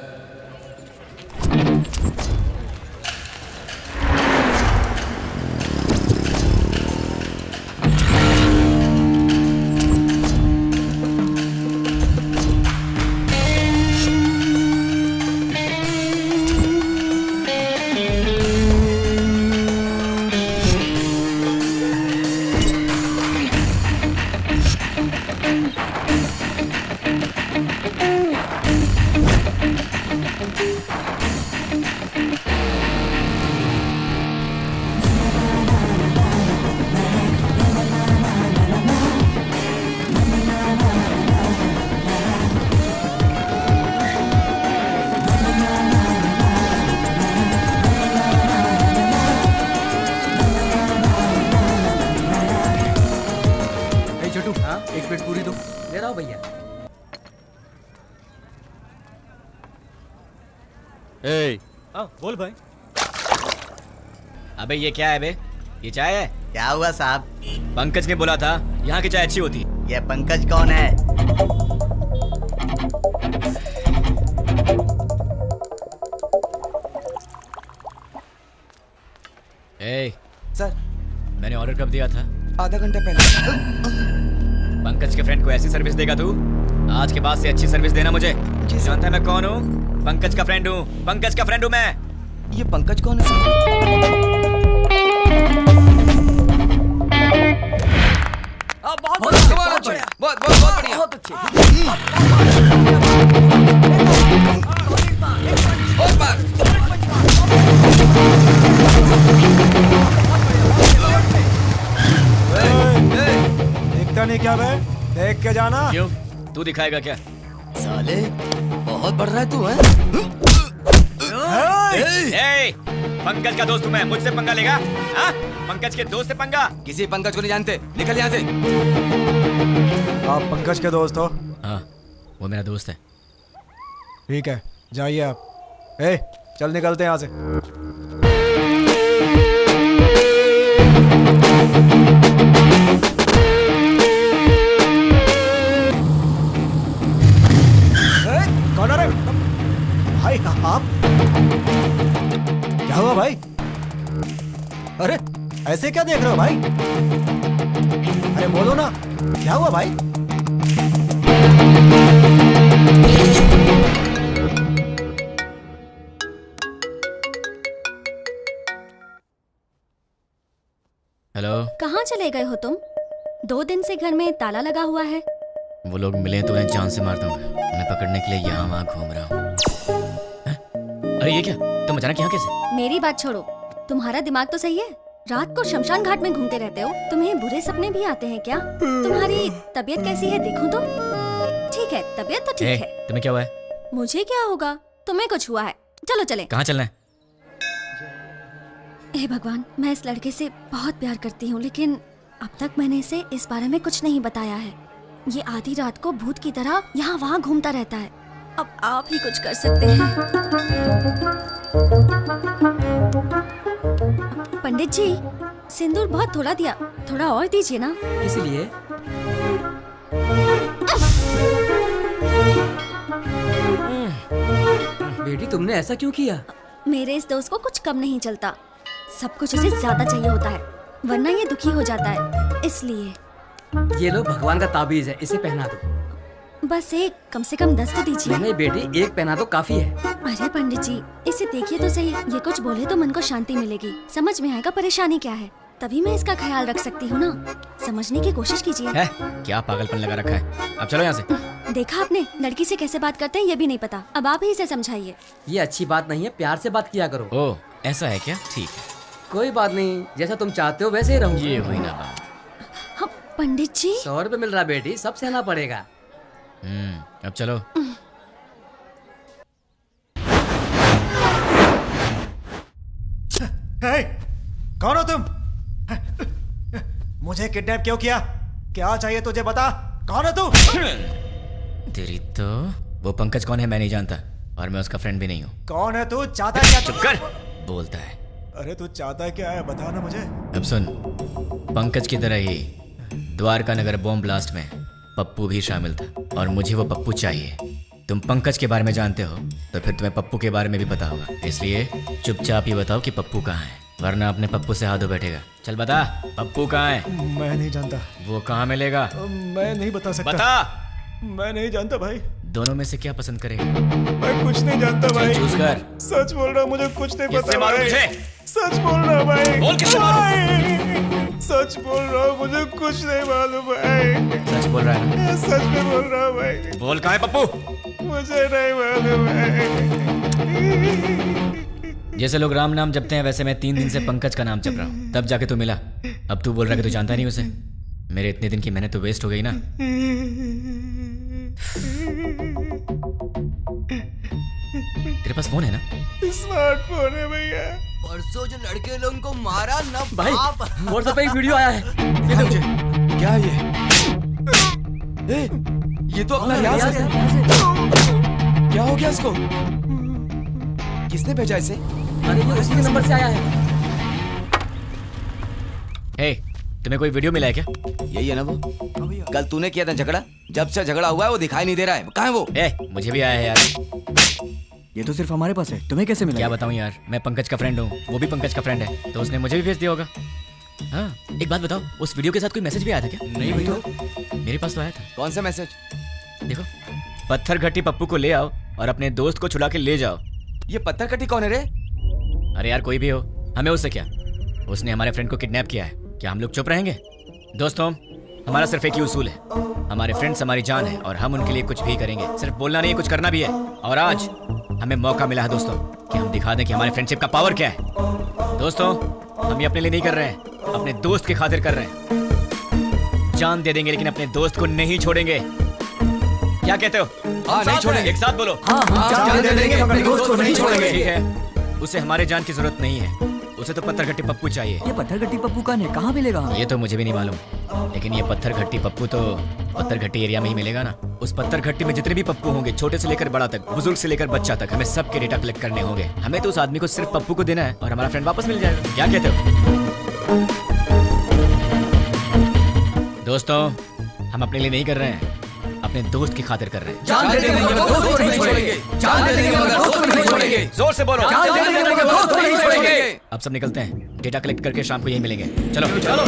Speaker 10: एक प्लेट पूरी दो। ले रहा हूँ भैया।
Speaker 2: बोल भाई।
Speaker 5: अबे ये क्या है बे? ये चाय है?
Speaker 1: क्या हुआ साहब?
Speaker 5: पंकज ने बोला था यहाँ की चाय अच्छी होती।
Speaker 1: ये पंकज कौन है?
Speaker 5: ए,
Speaker 11: सर
Speaker 5: मैंने ऑर्डर कब दिया था?
Speaker 11: आधा घंटा पहले।
Speaker 5: पंकज के फ्रेंड को ऐसी सर्विस देगा तू? आज के बाद से अच्छी सर्विस देना मुझे। जानता है मैं कौन हूँ? पंकज का फ्रेंड हूँ। पंकज का फ्रेंड हूँ मैं।
Speaker 11: ये पंकज कौन है सर? बहुत बढ़िया, बहुत अच्छे। बहुत बार।
Speaker 2: दिखता नहीं क्या बे? देख के जाना।
Speaker 5: क्यों? तू दिखाएगा क्या?
Speaker 11: साले बहुत बढ़ रहा है तू, है?
Speaker 5: ए, पंकज का दोस्त हूँ मैं, मुझसे पंगा लेगा? हाँ? पंकज के दोस्त से पंगा?
Speaker 11: किसी पंकज को नहीं जानते, निकल यहाँ से।
Speaker 2: आप पंकज के दोस्त हो?
Speaker 5: हाँ, वो मेरा दोस्त है।
Speaker 2: ठीक है, जाइए आप। चल निकलते हैं यहाँ से। कौन आ रहा है? भाई आप? क्या हुआ भाई? अरे ऐसे क्या देख रहे हो भाई? अरे बोलो ना, क्या हुआ भाई?
Speaker 5: हेलो।
Speaker 9: कहाँ चले गए हो तुम? 2 दिन से घर में ताला लगा हुआ है।
Speaker 5: वो लोग मिले तो उन्हें जान से मार दूंगा। उन्हें पकड़ने के लिए यहाँ वहाँ घूम रहा हूँ। अरे ये क्या? तुम अचानक यहाँ कैसे?
Speaker 9: मेरी बात छोड़ो, तुम्हारा दिमाग तो सही है? रात को शमशान घाट में घूमते रहते हो। तुम्हें बुरे सपने भी आते हैं क्या? तुम्हारी तबीयत कैसी है देखूं तो? ठीक है, तबीयत तो ठीक है।
Speaker 5: तुम्हें क्या हुआ है?
Speaker 9: मुझे क्या होगा? तुम्हें कुछ हुआ है। चलो चले।
Speaker 5: कहाँ चलना है?
Speaker 9: हे भगवान, मैं इस लड़के से बहुत प्यार करती हूँ, लेकिन अब तक मैंने इसे इस बारे में कुछ नहीं बताया है। ये आधी रात को भूत की तरह यहाँ वहाँ घूमता रहता है। अब आप ही कुछ कर सकते हैं। पंडित जी, सिंदूर बहुत थोड़ा दिया, थोड़ा और दीजिए ना।
Speaker 10: इसलिए बेटी तुमने ऐसा क्यों किया?
Speaker 9: मेरे इस दोस्त को कुछ कम नहीं चलता, सब कुछ इसे ज्यादा चाहिए होता है, वरना ये दुखी हो जाता है। इसलिए
Speaker 10: ये लो भगवान का ताबीज है, इसे पहना दो।
Speaker 9: बस एक, कम से कम 10 तो दीजिए।
Speaker 10: नहीं बेटी, एक पहना दो काफी है।
Speaker 9: अरे पंडित जी, इसे देखिए तो सही, ये कुछ बोले तो मन को शांति मिलेगी, समझ में आएगा परेशानी क्या है, तभी मैं इसका ख्याल रख सकती हूँ ना। समझने की कोशिश कीजिए।
Speaker 5: है? क्या पागलपन लगा रखा है? अब चलो यहाँ से।
Speaker 9: देखा आपने, लड़की से कैसे बात करते हैं ये भी नहीं पता। अब आप ही इसे समझाइए।
Speaker 10: ये अच्छी बात नहीं है, प्यार से बात किया करो।
Speaker 5: ओह, ऐसा है क्या? ठीक है,
Speaker 10: कोई बात नहीं, जैसा तुम चाहते हो वैसे ही रहूंगी।
Speaker 5: ये हुई ना बात।
Speaker 9: हाँ, पंडित जी
Speaker 10: 100 रुपए मिल रहा बेटी, सब सहना पड़ेगा।
Speaker 5: अब चलो।
Speaker 2: हे, कौन हो तुम? मुझे किडनैप क्यों किया? क्या चाहिए तुझे, बता। कौन है तू?
Speaker 5: तेरी तो वो पंकज कौन है मैं नहीं जानता, और मैं उसका फ्रेंड भी नहीं हूँ।
Speaker 2: कौन है तू? चाहता क्या?
Speaker 5: चुप कर, बोलता है।
Speaker 2: अरे तू चाहता क्या है, बता ना मुझे।
Speaker 5: अब सुन, पंकज की तरह ही द्वारका नगर बॉम्ब ब्लास्ट में पप्पू भी शामिल था, और मुझे वो पप्पू चाहिए। तुम पंकज के बारे में जानते हो तो फिर तुम्हें पप्पू के बारे में भी पता होगा, इसलिए चुपचाप ही बताओ कि पप्पू कहाँ है, वरना अपने पप्पू से हाथ धो बैठेगा। चल बता, पप्पू कहाँ है?
Speaker 2: मैं नहीं जानता।
Speaker 5: वो कहाँ मिलेगा?
Speaker 2: मैं नहीं बता सकता।
Speaker 5: बता।
Speaker 2: मैं नहीं जानता भाई।
Speaker 5: दोनों में से क्या पसंद करेगा?
Speaker 2: मैं कुछ नहीं जानता भाई।
Speaker 5: चूज कर।
Speaker 2: सच बोल रहा हूँ, मुझे कुछ नहीं
Speaker 5: किससे
Speaker 2: पता
Speaker 5: मारूं
Speaker 2: भाई।
Speaker 5: तुझे?
Speaker 2: सच बोल रहा हूँ भाई।
Speaker 5: बोल किससे मारूं?
Speaker 2: भाई, सच बोल रहा हूँ, मुझे कुछ नहीं मालूम भाई।
Speaker 5: सच बोल रहा है ना?
Speaker 2: सच में बोल रहा हूँ भाई।
Speaker 5: बोल कहाँ है पप्पू?
Speaker 2: मुझे नहीं मालूम भाई।
Speaker 5: जैसे लोग राम नाम जपते हैं, वैसे मैं 3 दिन से पंकज का नाम जप रहा हूँ, तब जाके तू मिला। अब तू बोल रहा है कि तू जानता नहीं उसे। मेरे इतने दिन की मेहनत तो वेस्ट हो गई ना। तेरे पास फोन है ना?
Speaker 2: स्मार्टफोन है भैया।
Speaker 11: परसों जो लड़के लोग को मारा ना
Speaker 10: भाई व्हाट्सएप पे एक वीडियो आया है, ये देखो।
Speaker 11: क्या ये? ये तो अपना रियाज है। क्या हो गया इसको? किसने भेजा इसे?
Speaker 10: अरे ये उसी के नंबर से आया है।
Speaker 5: हे, तुम्हें कोई वीडियो मिला है क्या?
Speaker 11: यही है ना वो? कल तूने किया था झगड़ा, जब से झगड़ा हुआ है वो दिखाई नहीं दे रहा है। कहाँ है वो?
Speaker 5: मुझे भी आया है यार।
Speaker 10: ये तो सिर्फ हमारे पास है, तुम्हें कैसे मिला?
Speaker 5: क्या बताऊं यार, मैं पंकज का फ्रेंड हूँ, वो भी पंकज का फ्रेंड है, तो उसने मुझे भी भेज दिया होगा। हाँ, एक बात बताओ, उस वीडियो के साथ कोई मैसेज भी आया था क्या?
Speaker 11: नहीं भाई। तो
Speaker 5: मेरे पास तो आया था।
Speaker 11: कौन सा मैसेज?
Speaker 5: देखो, पत्थर घट्टी पप्पू को ले आओ और अपने दोस्त को छुड़ा के ले जाओ।
Speaker 11: ये पत्थर कट्टी कौन है रे?
Speaker 5: अरे यार कोई भी हो, हमें उससे क्या? उसने हमारे फ्रेंड को किडनैप किया है, क्या हम लोग चुप रहेंगे? दोस्तों, हमारा सिर्फ एक ही उसूल है, हमारे फ्रेंड्स हमारी जान है और हम उनके लिए कुछ भी करेंगे। सिर्फ बोलना नहीं, कुछ करना भी है। और आज हमें मौका मिला है दोस्तों कि हम दिखा दें कि हमारे फ्रेंडशिप का पावर क्या है। दोस्तों, हम ये अपने लिए नहीं कर रहे हैं, अपने दोस्त की खातिर कर रहे हैं। जान दे देंगे लेकिन अपने दोस्त को नहीं छोड़ेंगे। क्या कहते हो?
Speaker 11: हाँ, नहीं छोड़ेंगे।
Speaker 5: एक साथ बोलो।
Speaker 11: जान दे देंगे, अपने दोस्त को नहीं छोड़ेंगे।
Speaker 5: ठीक है, उसे हमारे जान की जरूरत नहीं है, उसे तो पत्थर घट्टी पप्पू चाहिए।
Speaker 10: ये पत्थर घट्टी पप्पू कहाँ है, कहाँ मिलेगा?
Speaker 5: ये तो मुझे भी नहीं मालूम, लेकिन ये पत्थर घट्टी पप्पू तो पत्थर घट्टी एरिया में ही मिलेगा ना। उस पत्थर घट्टी में जितने भी पप्पू होंगे, छोटे से लेकर बड़ा तक, बुजुर्ग से लेकर बच्चा तक, हमें सबके डेटा कलेक्ट करने होंगे। हमें तो उस आदमी को सिर्फ पप्पू को देना है और हमारा फ्रेंड वापस मिल जाएगा। क्या कहते हो दोस्तों? हम अपने लिए नहीं कर रहे हैं, अपने दोस्त की खातिर कर रहे हैं।
Speaker 11: जान दे देंगे मगर दोस्त को नहीं छोड़ेंगे। जान दे देंगे मगर दोस्त को नहीं छोड़ेंगे।
Speaker 5: जोर से बोलो।
Speaker 11: जान दे देंगे मगर दोस्त को नहीं छोड़ेंगे।
Speaker 5: अब सब निकलते हैं, डेटा कलेक्ट करके शाम को यही मिलेंगे। चलो चलो।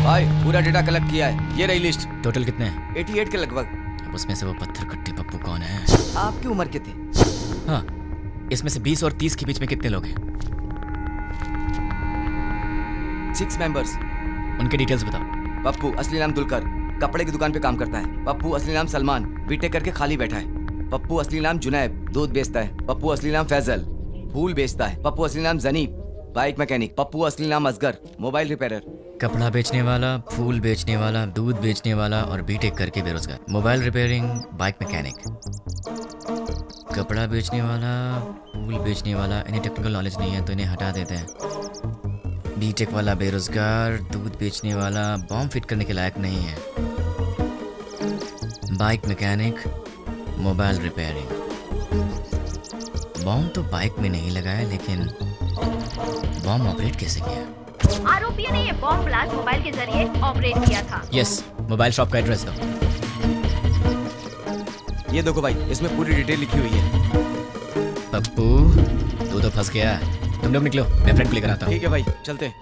Speaker 11: भाई पूरा डेटा कलेक्ट किया है, ये रही लिस्ट।
Speaker 5: टोटल कितने हैं?
Speaker 11: 88 के लगभग।
Speaker 5: अब उसमें से वो पत्थर घट्टी पप्पू कौन है?
Speaker 11: आपकी उम्र के थे?
Speaker 5: हाँ, इसमें से 20 और 30 के बीच में कितने लोग हैं?
Speaker 11: 6 मेंबर्स।
Speaker 5: उनके डिटेल्स बताओ।
Speaker 11: पप्पू असली नाम दुलकर, कपड़े की दुकान पे काम करता है। पप्पू असली नाम सलमान, बीटेक करके खाली बैठा है। पप्पू असली नाम जुनैब, दूध बेचता है। पप्पू असली नाम फैजल, फूल बेचता है। पप्पू असली नाम जनीब, बाइक मैकेनिक। पप्पू असली नाम असगर, मोबाइल रिपेयरर।
Speaker 5: कपड़ा बेचने वाला, फूल बेचने वाला, दूध बेचने वाला और बीटेक करके बेरोजगार। Mobile repairing, bike mechanic. कपड़ा बेचने वाला, फूल बेचने वाला, इन्हें टेक्निकल नॉलेज नहीं है तो इन्हें हटा देते हैं। बीटेक वाला बेरोजगार, दूध बेचने वाला बॉम्ब फिट करने के लायक नहीं है। Bike mechanic, mobile repairing. Bomb तो बाइक में नहीं लगाया, लेकिन बॉम्ब ऑपरेट कैसे किया?
Speaker 8: आरोपी ने ये बॉम्ब ब्लास्ट मोबाइल के जरिए ऑपरेट किया था।
Speaker 5: यस, मोबाइल शॉप का एड्रेस दो।
Speaker 11: ये देखो भाई, इसमें पूरी डिटेल लिखी हुई है।
Speaker 5: पप्पू, तू तो फंस गया। तुम लोग निकलो, मैं फ्रेंड को लेकर आता हूँ।
Speaker 11: ठीक है भाई, चलते हैं।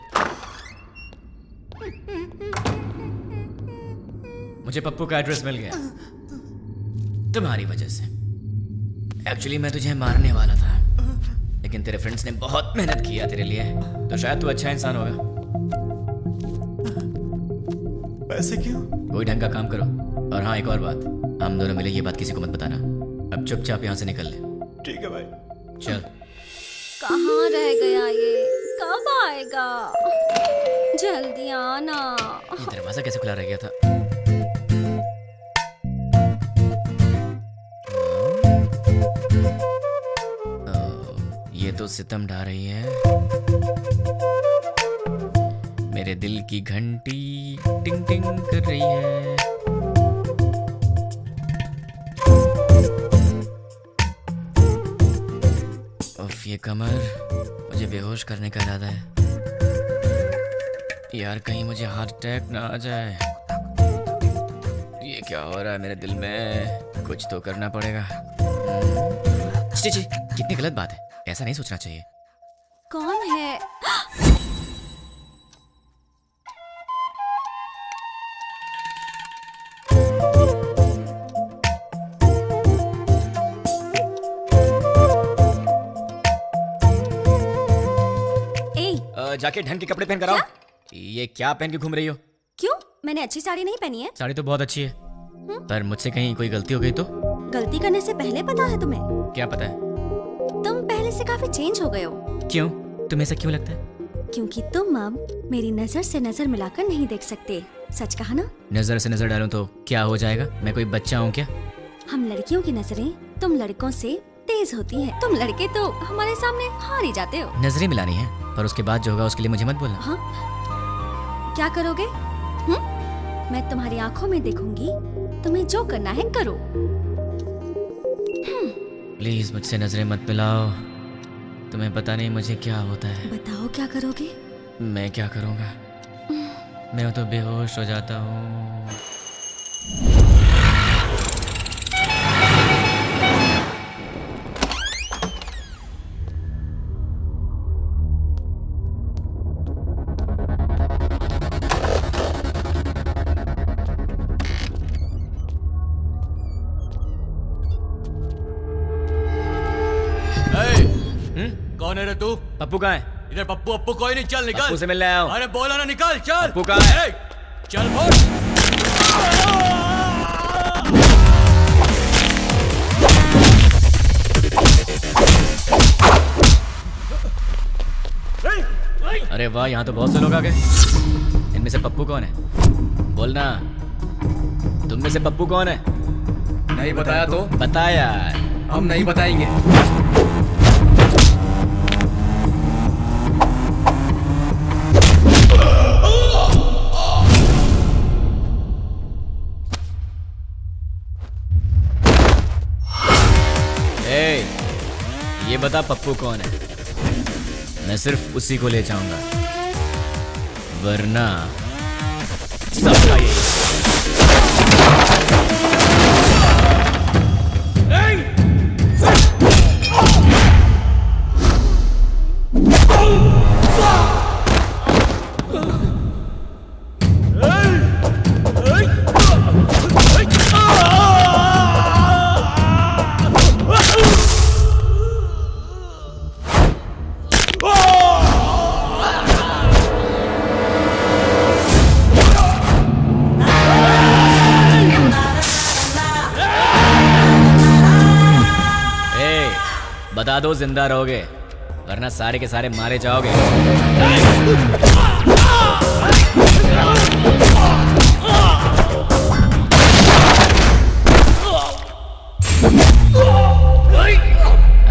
Speaker 5: मुझे पप्पू का एड्रेस मिल गया तुम्हारी वजह से। एक्चुअली मैं तुझे मारने वाला था, लेकिन तेरे फ्रेंड्स ने बहुत मेहनत किया तेरे लिए, तो शायद तू अच्छा इंसान होगा।
Speaker 2: पैसे क्यों?
Speaker 5: कोई ढंग का काम करो। और हाँ, एक और बात, हम दोनों मिले ये बात किसी को मत बताना। अब चुपचाप यहाँ से निकल ले।
Speaker 2: ठीक है भाई।
Speaker 5: चल।
Speaker 9: कहाँ रह गया ये? कब आएगा? जल्दी आना।
Speaker 5: ये दरवाजा कैसे खुला रह गया था? ये तो सितम ढा रही है। मेरे दिल की घंटी टिंग टिंग कर रही है। उफ, ये कमर, मुझे बेहोश करने का इरादा है। यार कहीं मुझे हार्ट अटैक ना आ जाए। ये क्या हो रहा है मेरे दिल में? कुछ तो करना पड़ेगा। छी छी, कितनी गलत बात है, ऐसा नहीं सोचना चाहिए।
Speaker 9: कौन है?
Speaker 5: जाके ढंग के कपड़े पहन कर आओ। ये क्या पहन के घूम रही हो?
Speaker 9: क्यों? मैंने अच्छी साड़ी नहीं पहनी है।
Speaker 5: साड़ी तो बहुत अच्छी है, पर मुझसे कहीं कोई गलती हो गई तो?
Speaker 9: गलती करने से पहले पता है तुम्हें?
Speaker 5: क्या पता है?
Speaker 9: तुम पहले से काफी चेंज हो गए हो।
Speaker 5: क्यों? तुम्हें ऐसा क्यों लगता है?
Speaker 9: क्योंकि तुम अब मेरी नजर से नजर मिलाकर नहीं देख सकते। सच कहा ना?
Speaker 5: नजर से नजर डालूं तो क्या हो जाएगा? मैं कोई बच्चा हूँ क्या?
Speaker 9: हम लड़कियों की नजरें तुम लड़कों से तेज होती हैं। तुम लड़के तो हमारे सामने हार ही जाते हो।
Speaker 5: नजरें मिलानी है, पर उसके बाद जो होगा उसके लिए मुझे मत बोलना।
Speaker 9: हाँ? क्या करोगे? मैं तुम्हारी आंखों में देखूंगी, तुम्हें जो करना है करो।
Speaker 5: प्लीज मुझसे नजरें मत मिलाओ, तुम्हें पता नहीं मुझे क्या होता है।
Speaker 9: बताओ क्या करोगे?
Speaker 5: मैं क्या करूँगा? मैं तो बेहोश हो जाता हूँ।
Speaker 7: कौन है रे तू?
Speaker 5: पप्पू कहाँ है?
Speaker 7: इधर पप्पू अप्पू कोई नहीं, चल निकल।
Speaker 5: पप्पू से मिलने आया हूँ।
Speaker 7: अरे बोला ना निकल, चल।
Speaker 5: पप्पू कहाँ है?
Speaker 7: चल बोल।
Speaker 5: अरे वाह, यहाँ तो बहुत से लोग आ गए। इनमें से पप्पू कौन है? बोलना, तुम में से पप्पू कौन है?
Speaker 10: नहीं बताया तो?
Speaker 5: बता यार।
Speaker 10: हम नहीं बताएंगे।
Speaker 5: ये बता पप्पू कौन है? मैं सिर्फ उसी को ले जाऊंगा, वरना सबका यही। बता दो जिंदा रहोगे, वरना सारे के सारे मारे जाओगे।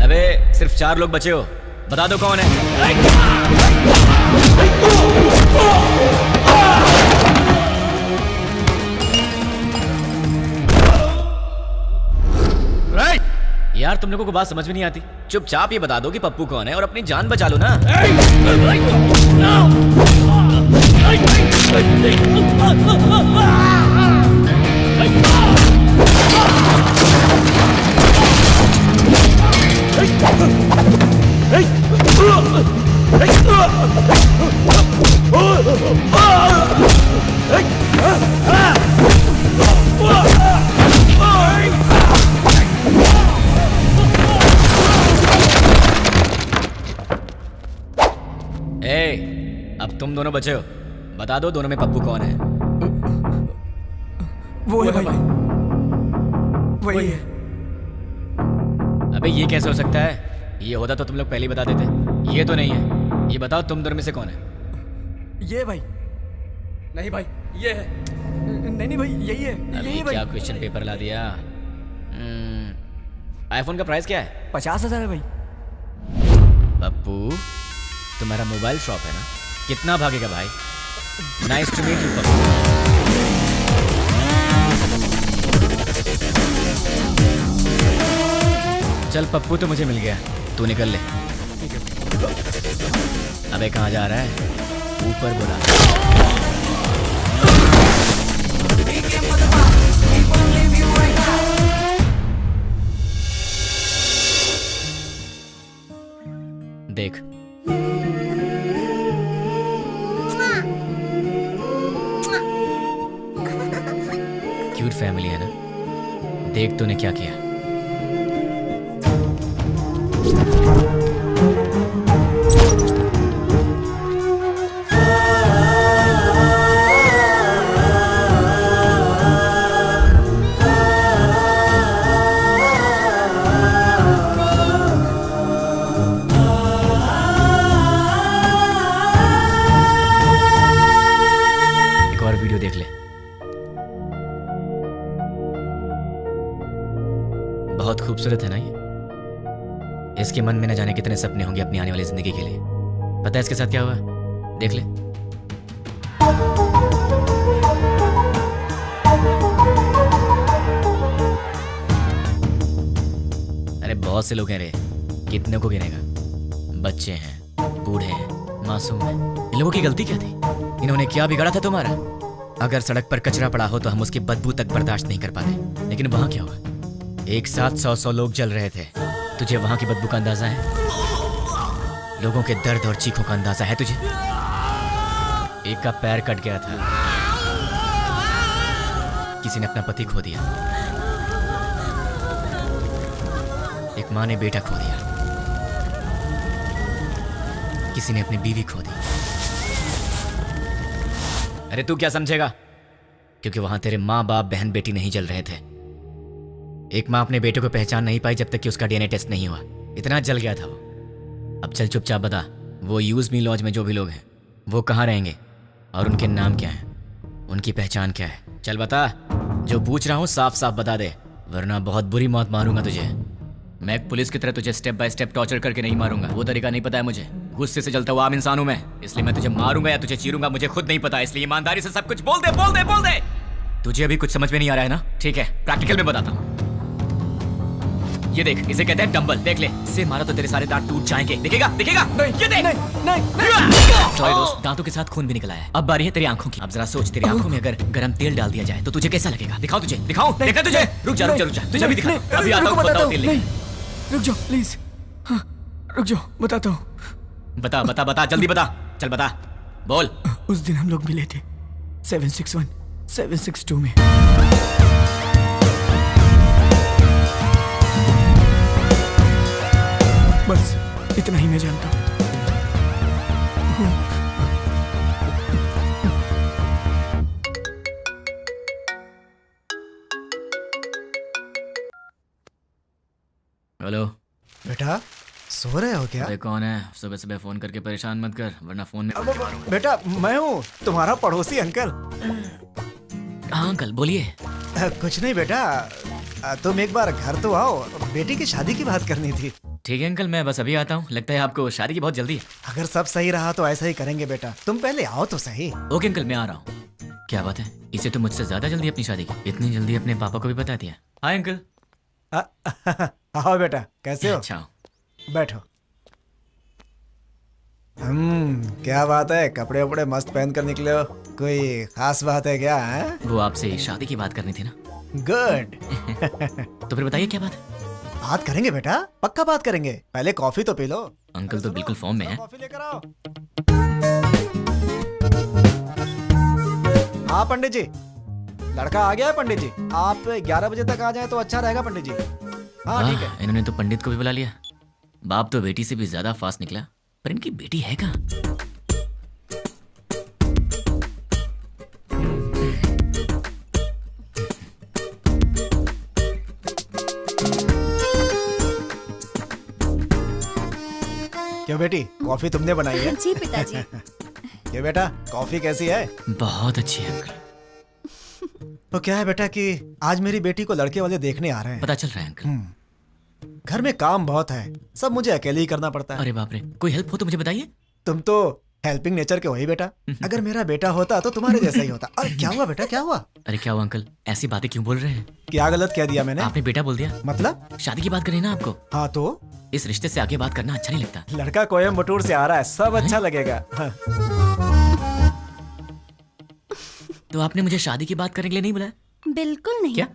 Speaker 5: अबे सिर्फ 4 लोग बचे हो, बता दो कौन है? यार तुम लोगों को बात समझ में नहीं आती। चुपचाप ये बता दो कि पप्पू कौन है और अपनी जान बचा लो ना। अब तुम दोनों बचे हो, बता दो दोनों में पप्पू कौन है?
Speaker 10: वो है भाई, वही है।
Speaker 5: अबे ये कैसे हो सकता है? ये होता तो तुम लोग पहले ही बता देते। ये तो नहीं है। ये बताओ तुम दोनों में से कौन है?
Speaker 10: ये भाई, नहीं भाई, ये है। नहीं भाई, यही है,
Speaker 5: अभी
Speaker 10: यही भाई।
Speaker 5: क्या क्वेश्चन पेपर ला दिया? आईफोन का प्राइस क्या है?
Speaker 10: 50,000 है भाई।
Speaker 5: पप्पू, तुम्हारा मोबाइल शॉप है ना? कितना भागेगा भाई? Nice to meet you Pappu. चल पप्पू तो मुझे मिल गया, तू निकल ले। अबे कहाँ जा रहा है? ऊपर बुला। देख, क्यूट फैमिली है ना? देख तूने क्या किया। एक और वीडियो देख ले। बहुत खूबसूरत है ना ये? इसके मन में न जाने कितने सपने होंगे अपनी आने वाली जिंदगी के लिए। पता है इसके साथ क्या हुआ? देख ले। अरे बहुत से लोग हैं रे, कितने को गिनेगा? बच्चे हैं, बूढ़े हैं, मासूम हैं। इन लोगों की गलती क्या थी? इन्होंने क्या बिगाड़ा था तुम्हारा? अगर सड़क पर कचरा पड़ा हो तो हम उसकी बदबू तक बर्दाश्त नहीं कर पाते, लेकिन वहां क्या हुआ? एक साथ 100 लोग जल रहे थे। तुझे वहां की बदबू का अंदाजा है? लोगों के दर्द और चीखों का अंदाजा है तुझे? एक का पैर कट गया था, किसी ने अपना पति खो दिया, एक माँ ने बेटा खो दिया, किसी ने अपनी बीवी खो दी। अरे तू क्या समझेगा? क्योंकि वहां तेरे माँ बाप बहन बेटी नहीं जल रहे थे। एक माँ अपने बेटे को पहचान नहीं पाई जब तक कि उसका डीएनए टेस्ट नहीं हुआ। इतना जल गया था वो। अब चल चुपचाप बता, वो यूज मी लॉज में जो भी लोग हैं वो कहाँ रहेंगे और उनके नाम क्या हैं, उनकी पहचान क्या है? चल बता, जो पूछ रहा हूँ साफ साफ बता दे, वरना बहुत बुरी मौत मारूंगा तुझे। मैं एक पुलिस की तरह तुझे स्टेप बाय स्टेप टॉर्चर करके नहीं मारूंगा, वो तरीका नहीं पता है मुझे। गुस्से से जलता हुआ आम इंसान हूं मैं, इसलिए मैं तुझे मारूंगा या तुझे चीरूंगा मुझे खुद नहीं पता। इसलिए ईमानदारी से सब कुछ बोल दे, बोल दे, बोल दे। तुझे अभी कुछ समझ में नहीं आ रहा है ना? ठीक है, प्रैक्टिकल में बताता हूँ। ये देख, इसे कहते हैं डंबल। देख ले, इससे मारा तो तेरे सारे दांत टूट जाएंगे। दिखेगा? दिखेगा? ये देख। सॉरी दोस्त, दांतों के साथ खून भी निकला है। अब बारी है तेरी आंखों की। अब जरा सोच, तेरी आंखों में अगर गरम तेल डाल दिया जाए तो तुझे कैसा लगेगा? दिखाओ तुझे, दिखाओ, देखा तुझे? रुक जा, रुक जा, रुक जा, तुझे अभी दिखा। अभी आता हूँ, बताओ तेल लेके।
Speaker 10: रुक जाओ प्लीज, हाँ रुक जाओ, बताता हूँ।
Speaker 5: बता बता बता, जल्दी बता, चल बता, बोल।
Speaker 10: उस दिन हम लोग मिले थे 761 762 में। बस इतना ही मैं जानता हूँ।
Speaker 5: हेलो
Speaker 2: बेटा, सो रहे हो क्या?
Speaker 5: अरे कौन है? सुबह सुबह फोन करके परेशान मत कर, वरना फोन में।
Speaker 2: बेटा मैं हूँ, तुम्हारा पड़ोसी अंकल।
Speaker 5: हाँ अंकल बोलिए।
Speaker 2: कुछ नहीं बेटा, तुम एक बार घर तो आओ, बेटी की शादी की बात करनी थी।
Speaker 5: ठीक है अंकल, मैं बस अभी आता हूँ। लगता है आपको शादी की बहुत जल्दी है।
Speaker 2: अगर सब सही रहा तो ऐसा ही करेंगे बेटा, तुम पहले आओ तो सही।
Speaker 5: ओके अंकल, मैं आ रहा हूँ। क्या बात है, इसे तो मुझसे ज्यादा जल्दी अपनी शादी की। इतनी जल्दी अपने पापा को भी बता दिया। Hi uncle.
Speaker 2: आओ बेटा, कैसे हो?
Speaker 5: अच्छा,
Speaker 2: बैठो। क्या बात है, कपड़े वपड़े मस्त पहन कर निकले हो, कोई खास बात है क्या? है
Speaker 5: वो आपसे शादी की बात करनी थी ना।
Speaker 2: गुड।
Speaker 5: तो फिर बताइए क्या बात है?
Speaker 2: बात करेंगे बेटा, पक्का बात करेंगे, पहले कॉफी तो पी लो।
Speaker 5: अंकल तो बिल्कुल फॉर्म में है।
Speaker 2: कॉफी लेकर आओ। हाँ पंडित जी, लड़का आ गया है पंडित जी, आप 11 बजे तक आ जाए तो अच्छा रहेगा पंडित जी। हाँ ठीक है।
Speaker 5: इन्होंने तो पंडित को भी बुला लिया। बाप तो बेटी से भी ज्यादा फास्ट निकला, पर इनकी बेटी है कहाँ?
Speaker 2: क्यों बेटी, कॉफी तुमने बनाई है?
Speaker 9: जी पिताजी।
Speaker 2: ये बेटा, कॉफी कैसी है?
Speaker 5: बहुत अच्छी है अंकल।
Speaker 2: तो क्या है बेटा कि आज मेरी बेटी को लड़के वाले देखने आ रहे हैं।
Speaker 5: पता चल रहा है अंकल।
Speaker 2: घर में काम बहुत है, सब मुझे अकेले ही करना पड़ता है।
Speaker 5: अरे बाप रे, कोई हेल्प हो तो मुझे बताइए।
Speaker 2: तुम तो हेल्पिंग नेचर के हो ही बेटा। अगर मेरा बेटा होता तो तुम्हारे जैसा ही होता। अरे क्या हुआ बेटा, क्या हुआ?
Speaker 5: अरे क्या हुआ अंकल, ऐसी बातें क्यों बोल रहे हैं?
Speaker 2: क्या गलत कह दिया मैंने?
Speaker 5: आपने बेटा बोल दिया।
Speaker 2: मतलब?
Speaker 5: शादी की बात करें ना आपको।
Speaker 2: हाँ तो
Speaker 5: इस रिश्ते से आगे बात करना अच्छा नहीं लगता।
Speaker 2: लड़का कोयम्बटूर से आ रहा है, सब अच्छा लगेगा। हाँ।
Speaker 5: तो आपने मुझे शादी की बात करने के लिए नहीं बुलाया?
Speaker 9: बिल्कुल नहीं।
Speaker 5: क्या?